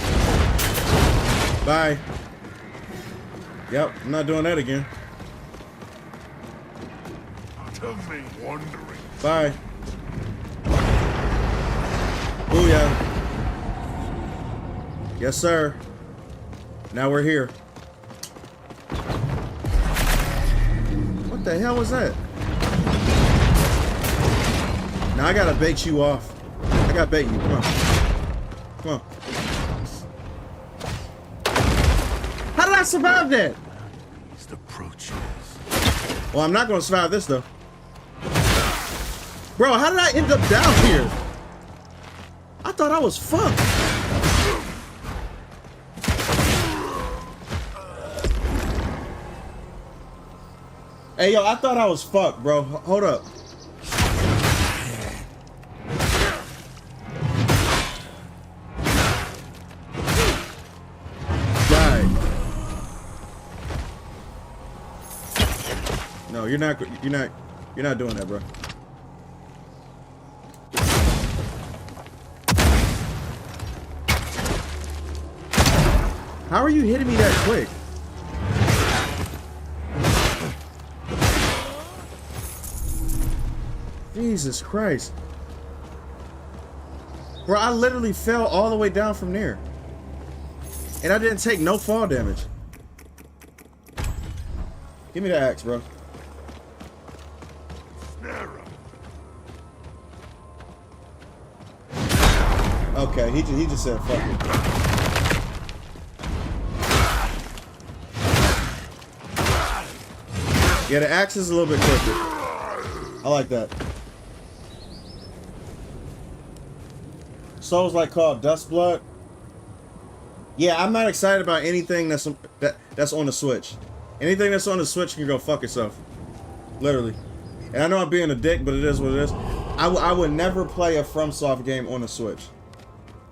Bye. Yep, I'm not doing that again. Wandering. Bye. Booyah. Yes, sir. Now we're here. What the hell was that? Now I gotta bait you off. I gotta bait you. Come on. Come on. How did I survive that? He's approaches. Well, I'm not gonna survive this though. Bro, how did I end up down here? I thought I was fucked. Hey, yo, I thought I was fucked, bro. Hold up. Die. No, you're not doing that, bro. How are you hitting me that quick? Jesus Christ. Bro, I literally fell all the way down from there. And I didn't take no fall damage. Give me the axe, bro. Okay, he just said fuck it. Yeah, the axe is a little bit quicker. I like that. Souls like called Dust Blood. Yeah, I'm not excited about anything that's on the Switch. Anything that's on the Switch can go fuck itself. Literally. And I know I'm being a dick, but it is what it is. I would never play a FromSoft game on the Switch.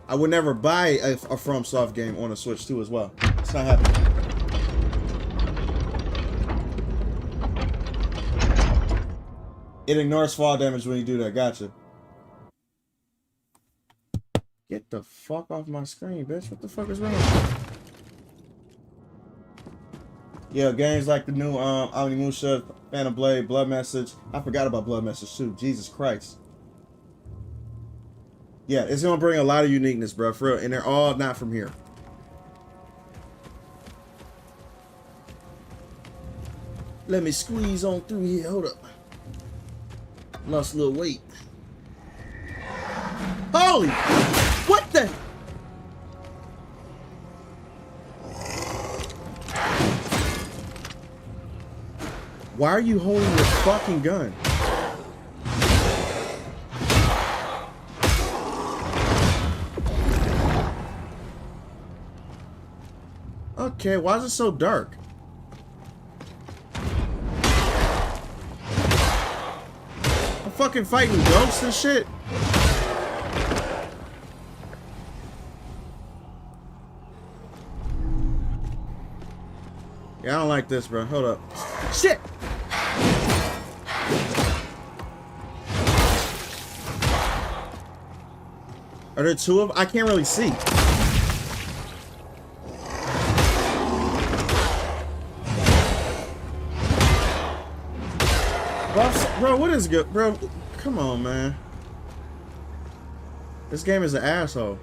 I would never buy a FromSoft game on the Switch too as well. It's not happening. It ignores fall damage when you do that. Gotcha. Get the fuck off my screen, bitch. What the fuck is wrong? Yeah, games like the new Onimusha, Phantom Blade, Blood Message. I forgot about Blood Message too. Jesus Christ. Yeah, it's gonna bring a lot of uniqueness, bro, for real. And they're all not from here. Let me squeeze on through here. Hold up. Lost a little weight. Holy! What the? Why are you holding your fucking gun? Okay, why is it so dark? I'm fucking fighting ghosts and shit. Yeah, I don't like this, bro. Hold up. Shit! Are there two of them? I can't really see. Bro, what is good? Bro, come on, man. This game is an asshole.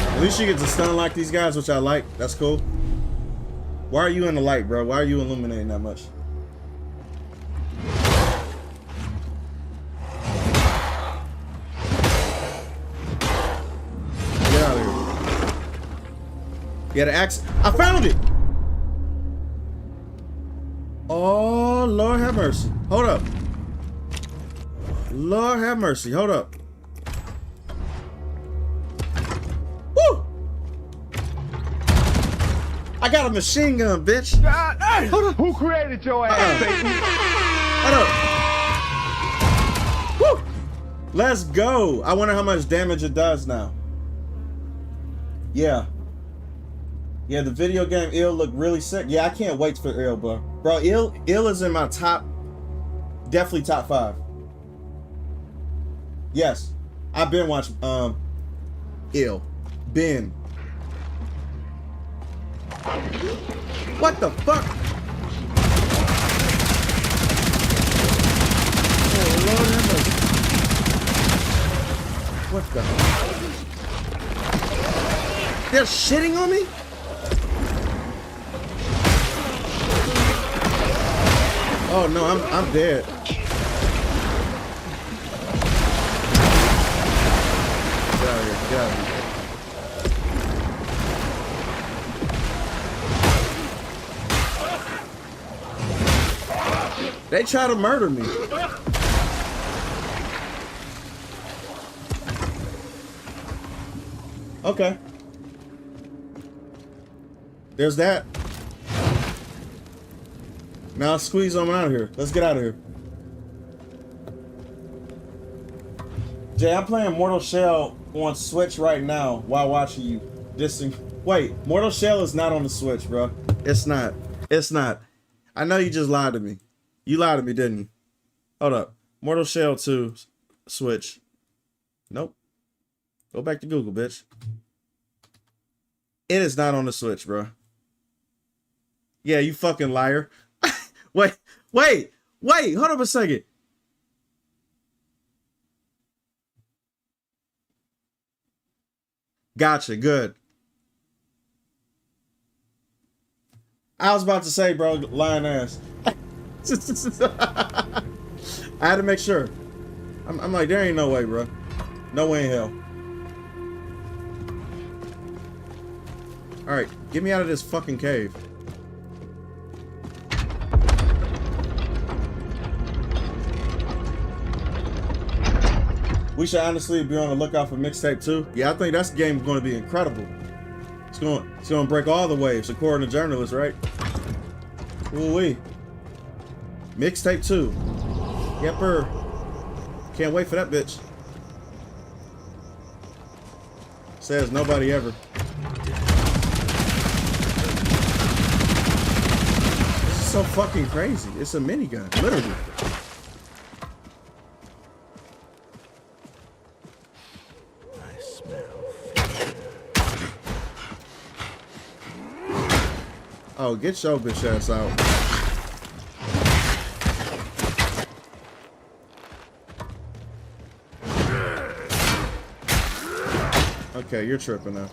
At least you get to stun like these guys, which I like. That's cool. Why are you in the light, bro? Why are you illuminating that much? Get out of here. Yeah, the axe. I found it! Oh, Lord have mercy. Hold up. Lord have mercy. Hold up. I got a machine gun, bitch. Hey, hold up. Who created your ass, Satan? Hold up. Woo! Let's go. I wonder how much damage it does now. Yeah. Yeah, the video game Ill looked really sick. Yeah, I can't wait for Ill, bro. Bro, Ill is in my top, definitely top 5. Yes. I've been watching Ill. Ben. What the fuck? Oh, Lord have mercy. What the? They're shitting on me? Oh no, I'm dead. Get out of here, get out of here. They try to murder me. Okay. There's that. Now squeeze them out of here. Let's get out of here. Jay, I'm playing Mortal Shell on Switch right now while watching you. Wait, Mortal Shell is not on the Switch, bro. It's not. It's not. I know you just lied to me. You lied to me, didn't you? Hold up. Mortal Shell 2 Switch. Nope. Go back to Google, bitch. It is not on the Switch, bro. Yeah, you fucking liar. Wait. Hold up a second. Gotcha. Good. I was about to say, bro, lying ass. I had to make sure. I'm like, there ain't no way, bro. No way in hell. All right, get me out of this fucking cave. We should honestly be on the lookout for mixtape 2. Yeah, I think that game is going to be incredible. It's going to break all the waves, according to journalists, right? Ooh-wee. Mixtape 2. Yepper. Can't wait for that bitch. Says nobody ever. This is so fucking crazy. It's a minigun, literally. I smell. Oh, get your bitch ass out. Okay, you're tripping now.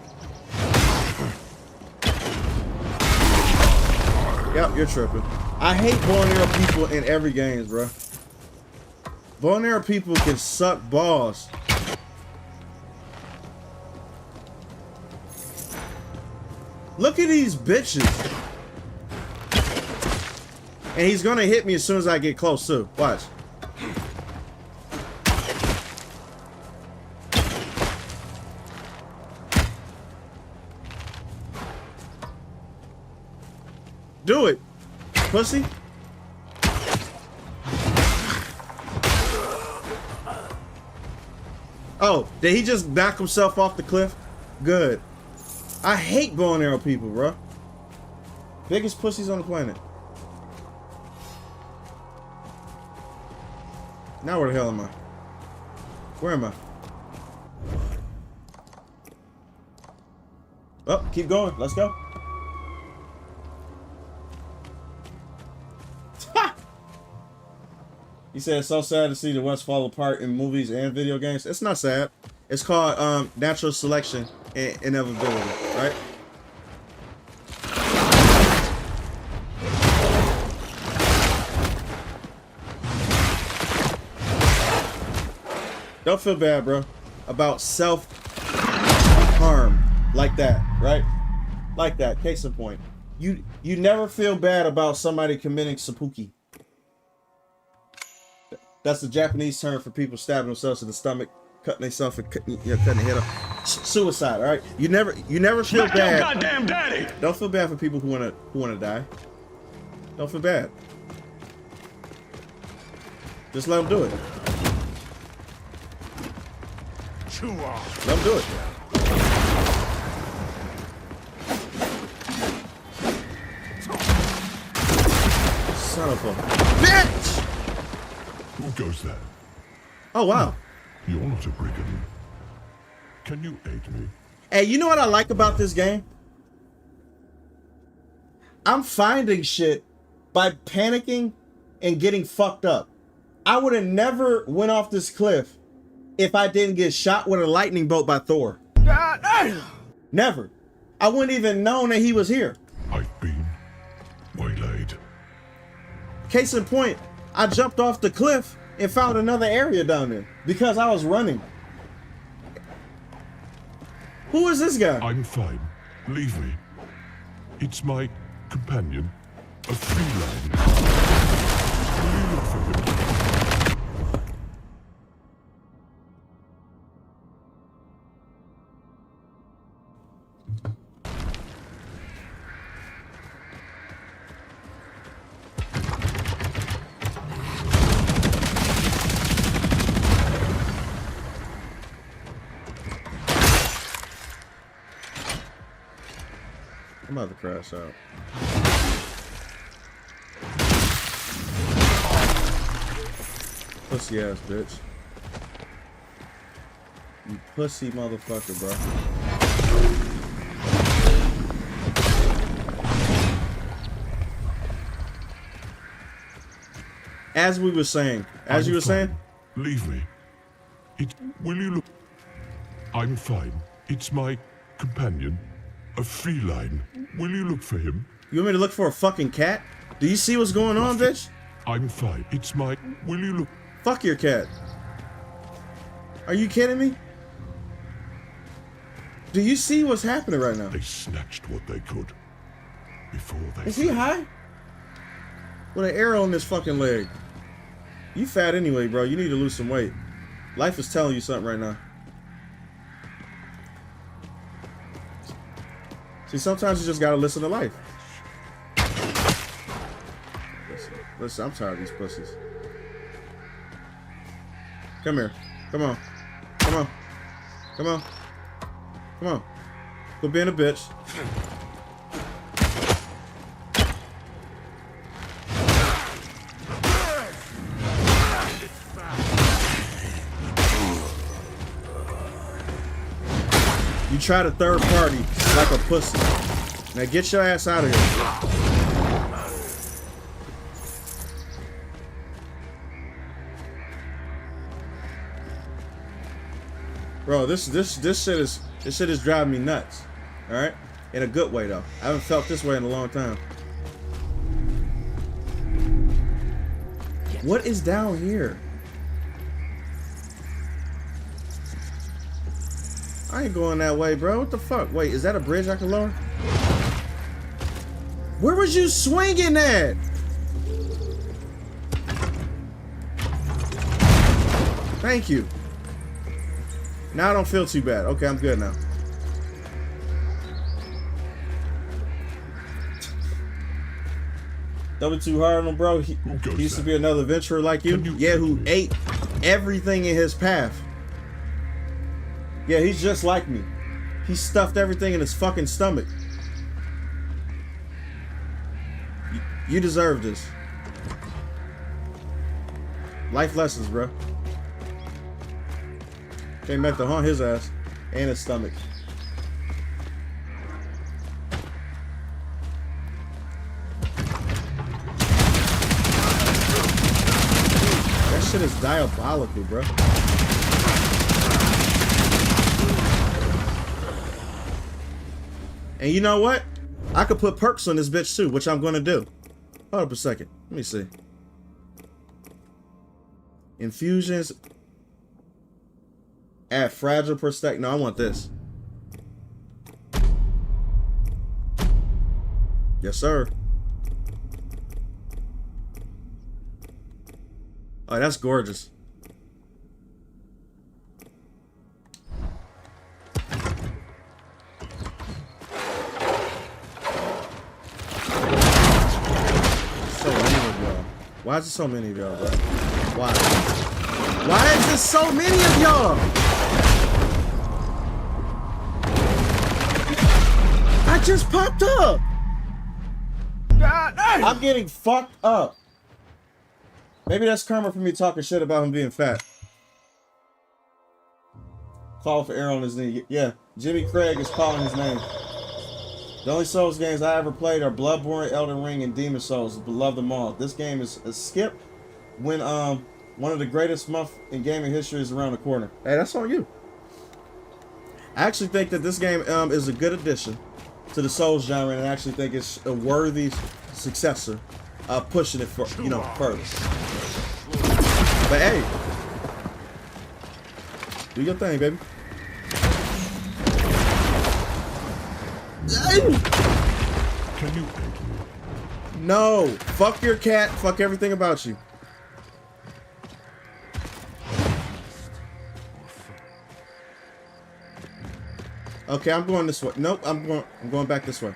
Yep, you're tripping. I hate bow and arrow people in every game, bro. Bow and arrow people can suck balls. Look at these bitches. And he's gonna hit me as soon as I get close too. Watch. Do it, pussy. Oh, did he just knock himself off the cliff? Good. I hate bow and arrow people, bro. Biggest pussies on the planet. Now where the hell am I? Where am I? Oh, keep going. Let's go. He said it's so sad to see the West fall apart in movies and video games. It's not sad. It's called natural selection and inevitability, right? Don't feel bad, bro, about self-harm like that, right? Like that. Case in point. You never feel bad about somebody committing seppuku. That's the Japanese term for people stabbing themselves in the stomach, cutting themselves and cutting their head off. Suicide, all right? You never feel bad. Your goddamn daddy. Don't feel bad for people who wanna die. Don't feel bad. Just let them do it. Let them do it. Son of a bitch! Who goes there? Oh, wow. You're not a brigand. Can you aid me? Hey, you know what I like about this game? I'm finding shit by panicking and getting fucked up. I would have never went off this cliff if I didn't get shot with a lightning bolt by Thor. Never. I wouldn't even known that he was here. I've been waylaid. Case in point, I jumped off the cliff and found another area down there because I was running. Who is this guy? I'm fine. Leave me. It's my companion, a feline. Will you look for him? I'm about to crash out. Pussy ass bitch. You pussy motherfucker, bro. As we were saying, you were saying? Leave me. Will you look? I'm fine. It's my companion, a feline. Will you look for him? You want me to look for a fucking cat? Do you see what's going on, bitch? I'm fine. It's my... Will you look? Fuck your cat. Are you kidding me? Do you see what's happening right now? They snatched what they could before they... Is he high? With an arrow in his fucking leg. You fat anyway, bro. You need to lose some weight. Life is telling you something right now. See, sometimes you just gotta listen to life. Listen, I'm tired of these pussies. Come here. Come on. Come on. Come on. Come on. Quit being a bitch. You try to third party like a pussy. Now get your ass out of here. Bro, this shit is driving me nuts. All right, in a good way though. I haven't felt this way in a long time. What is down here? I ain't going that way, bro. What the fuck? Wait, is that a bridge I can lower? Where was you swinging at? Thank you. Now I don't feel too bad. Okay, I'm good now. Double too hard on him, bro. He used to be another venturer like you. Yeah, who ate everything in his path. Yeah, he's just like me. He stuffed everything in his fucking stomach. You deserve this. Life lessons, bro. Came back to haunt his ass and his stomach. That shit is diabolical, bro. And you know what? I could put perks on this bitch too, which I'm gonna do. Hold up a second. Let me see. Infusions. Add fragile perspective. No, I want this. Yes, sir. Oh, that's gorgeous. Why is there so many of y'all, bro? Why? Why is there so many of y'all? I just popped up. I'm getting fucked up. Maybe that's karma for me talking shit about him being fat. Call for error on his knee. Yeah, Jimmy Craig is calling his name. The only Souls games I ever played are Bloodborne, Elden Ring, and Demon Souls. Love them all. This game is a skip when one of the greatest months in gaming history is around the corner. Hey, that's on you. I actually think that this game is a good addition to the Souls genre, and I actually think it's a worthy successor of pushing it for, you know, further. But hey, do your thing, baby. Can you? No, fuck your cat, fuck everything about you. Okay, I'm going this way. Nope, I'm going back this way.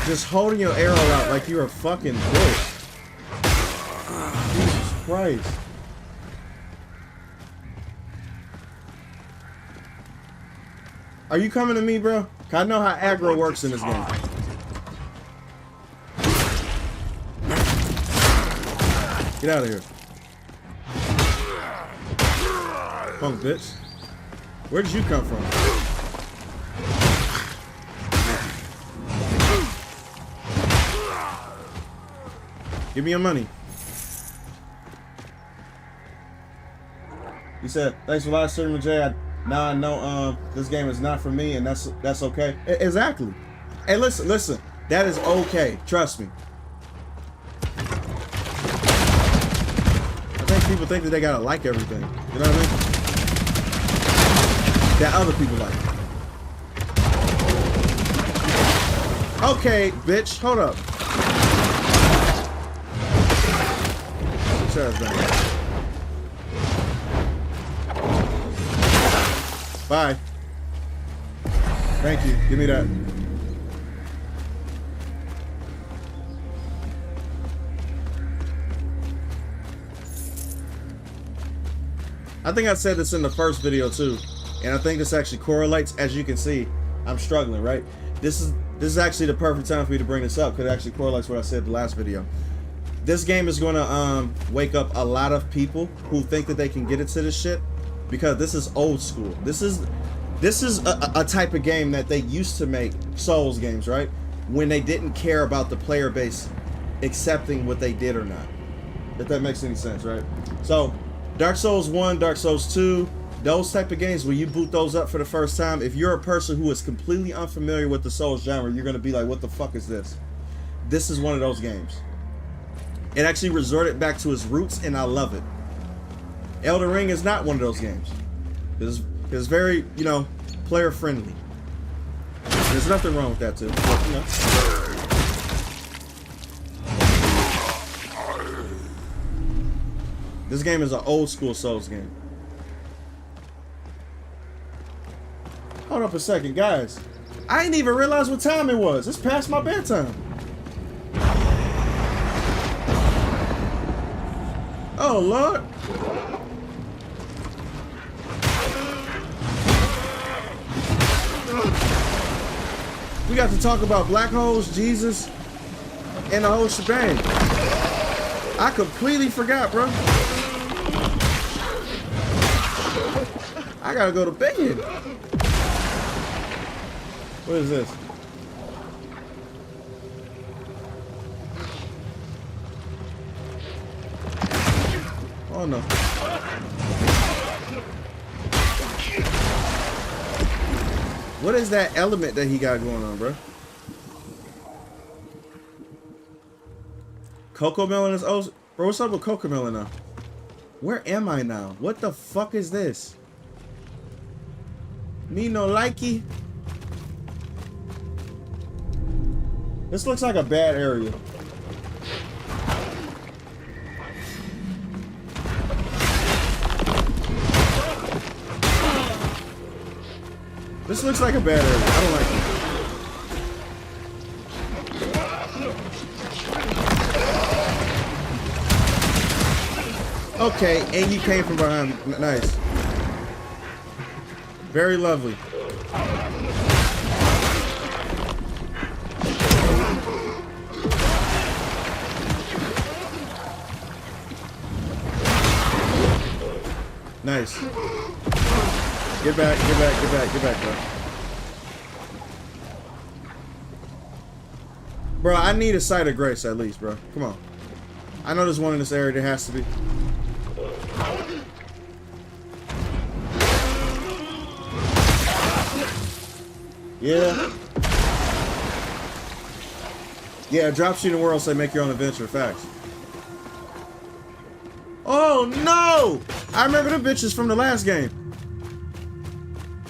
Just holding your arrow out like you're a fucking bitch. Jesus Christ. Are you coming to me, bro? 'Cause I know how aggro works in this game. Get out of here. Punk bitch. Where did you come from? Give me your money. He said, thanks for live streaming, Jay. Now I know this game is not for me, and that's okay. Exactly. Hey, listen. That is okay. Trust me. I think people think that they gotta like everything. You know what I mean? That other people like. Okay, bitch. Hold up. Bye. Thank you. Give me that. I think I said this in the first video too, and I think this actually correlates. As you can see, I'm struggling, right? This is actually the perfect time for me to bring this up because it actually correlates what I said in the last video. This game is gonna wake up a lot of people who think that they can get into this shit because this is old school. This is a type of game that they used to make, Souls games, right? When they didn't care about the player base accepting what they did or not. If that makes any sense, right? So Dark Souls 1, Dark Souls 2, those type of games, when you boot those up for the first time, if you're a person who is completely unfamiliar with the Souls genre, you're gonna be like, what the fuck is this? This is one of those games. It actually resorted back to its roots, and I love it. Elden Ring is not one of those games. It's very, you know, player friendly. There's nothing wrong with that too. But, you know. This game is an old school Souls game. Hold up a second, guys. I didn't even realize what time it was. It's past my bedtime. Oh, Lord. We got to talk about black holes, Jesus, and the whole shebang. I completely forgot, bro. I gotta go to bed. What is this? Oh no. What is that element that he got going on, bro? Cocoa Melon is oh, bro. What's up with Cocoa Melon now? Where am I now? What the fuck is this? Me no likey. This looks like a bad area. This looks like a bad area. I don't like it. Okay, and you came from behind. Nice. Very lovely. Nice. Get back, get back, get back, get back, bro. Bro, I need a sight of grace at least, bro. Come on. I know there's one in this area. There has to be. Yeah. Yeah, drop shooting world say make your own adventure. Facts. Oh no! I remember the bitches from the last game.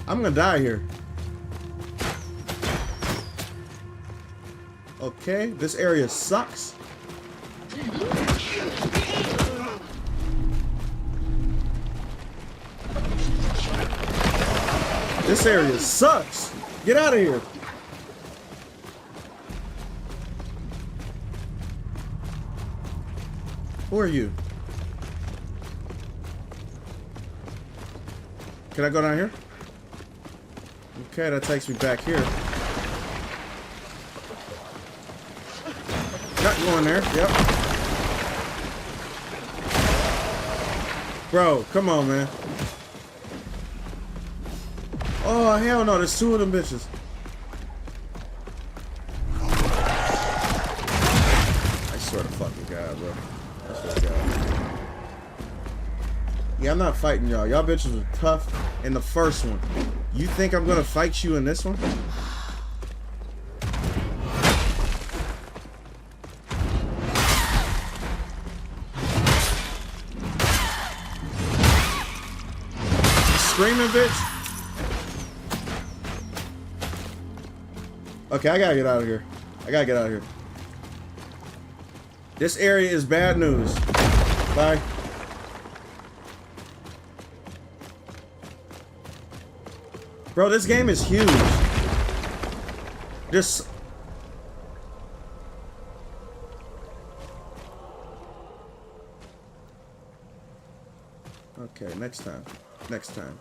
I'm gonna die here. Okay, this area sucks. This area sucks. Get out of here. Who are you? Can I go down here? Okay, that takes me back here. Not going there. Yep. Bro, come on, man. Oh, hell no. There's two of them bitches. I swear to fucking God, bro. I swear to God. Yeah, I'm not fighting y'all. Y'all bitches were tough in the first one. You think I'm gonna fight you in this one? Screaming bitch. Okay, I gotta get out of here. I gotta get out of here. This area is bad news. Bye. Bro, this game is huge. Just... Okay, next time. Next time.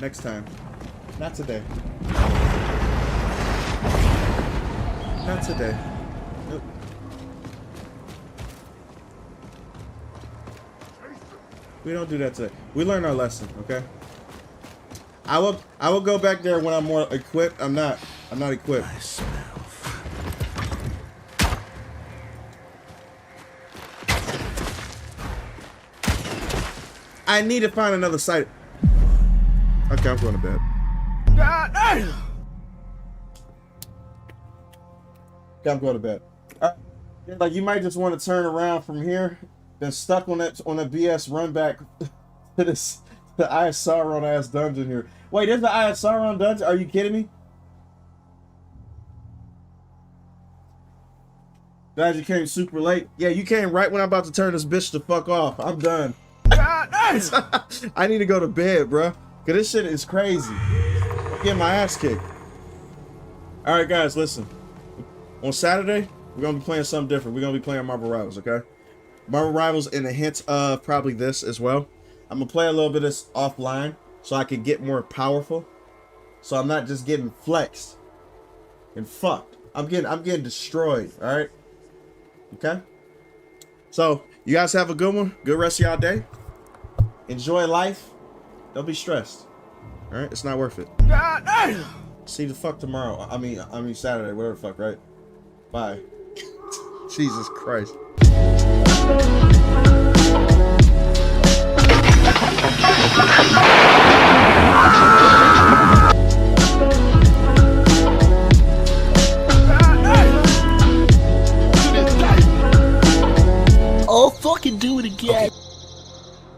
Next time. Not today. Not today. Nope. We don't do that today. We learned our lesson, okay? I will go back there when I'm more equipped. I'm not equipped. I smell. I need to find another site. Okay, I'm going to bed. I'm going to bed. Like, you might just want to turn around from here, then stuck on that BS run back to this the Eye of Sauron ass dungeon here. Wait, there's the Eye of Sauron dungeon? Are you kidding me? Glad you came super late. Yeah, you came right when I'm about to turn this bitch the fuck off. I'm done. I need to go to bed, bro. Cause this shit is crazy. I'm getting my ass kicked. All right, guys, listen. On Saturday, we're gonna be playing something different. We're gonna be playing Marvel Rivals, okay? Marvel Rivals and a hint of probably this as well. I'm gonna play a little bit of this offline so I can get more powerful. So I'm not just getting flexed and fucked. I'm getting destroyed, all right? Okay? So, you guys have a good one. Good rest of y'all day. Enjoy life. Don't be stressed. All right? It's not worth it. See the fuck tomorrow. I mean Saturday, whatever the fuck, right? Bye. Jesus Christ.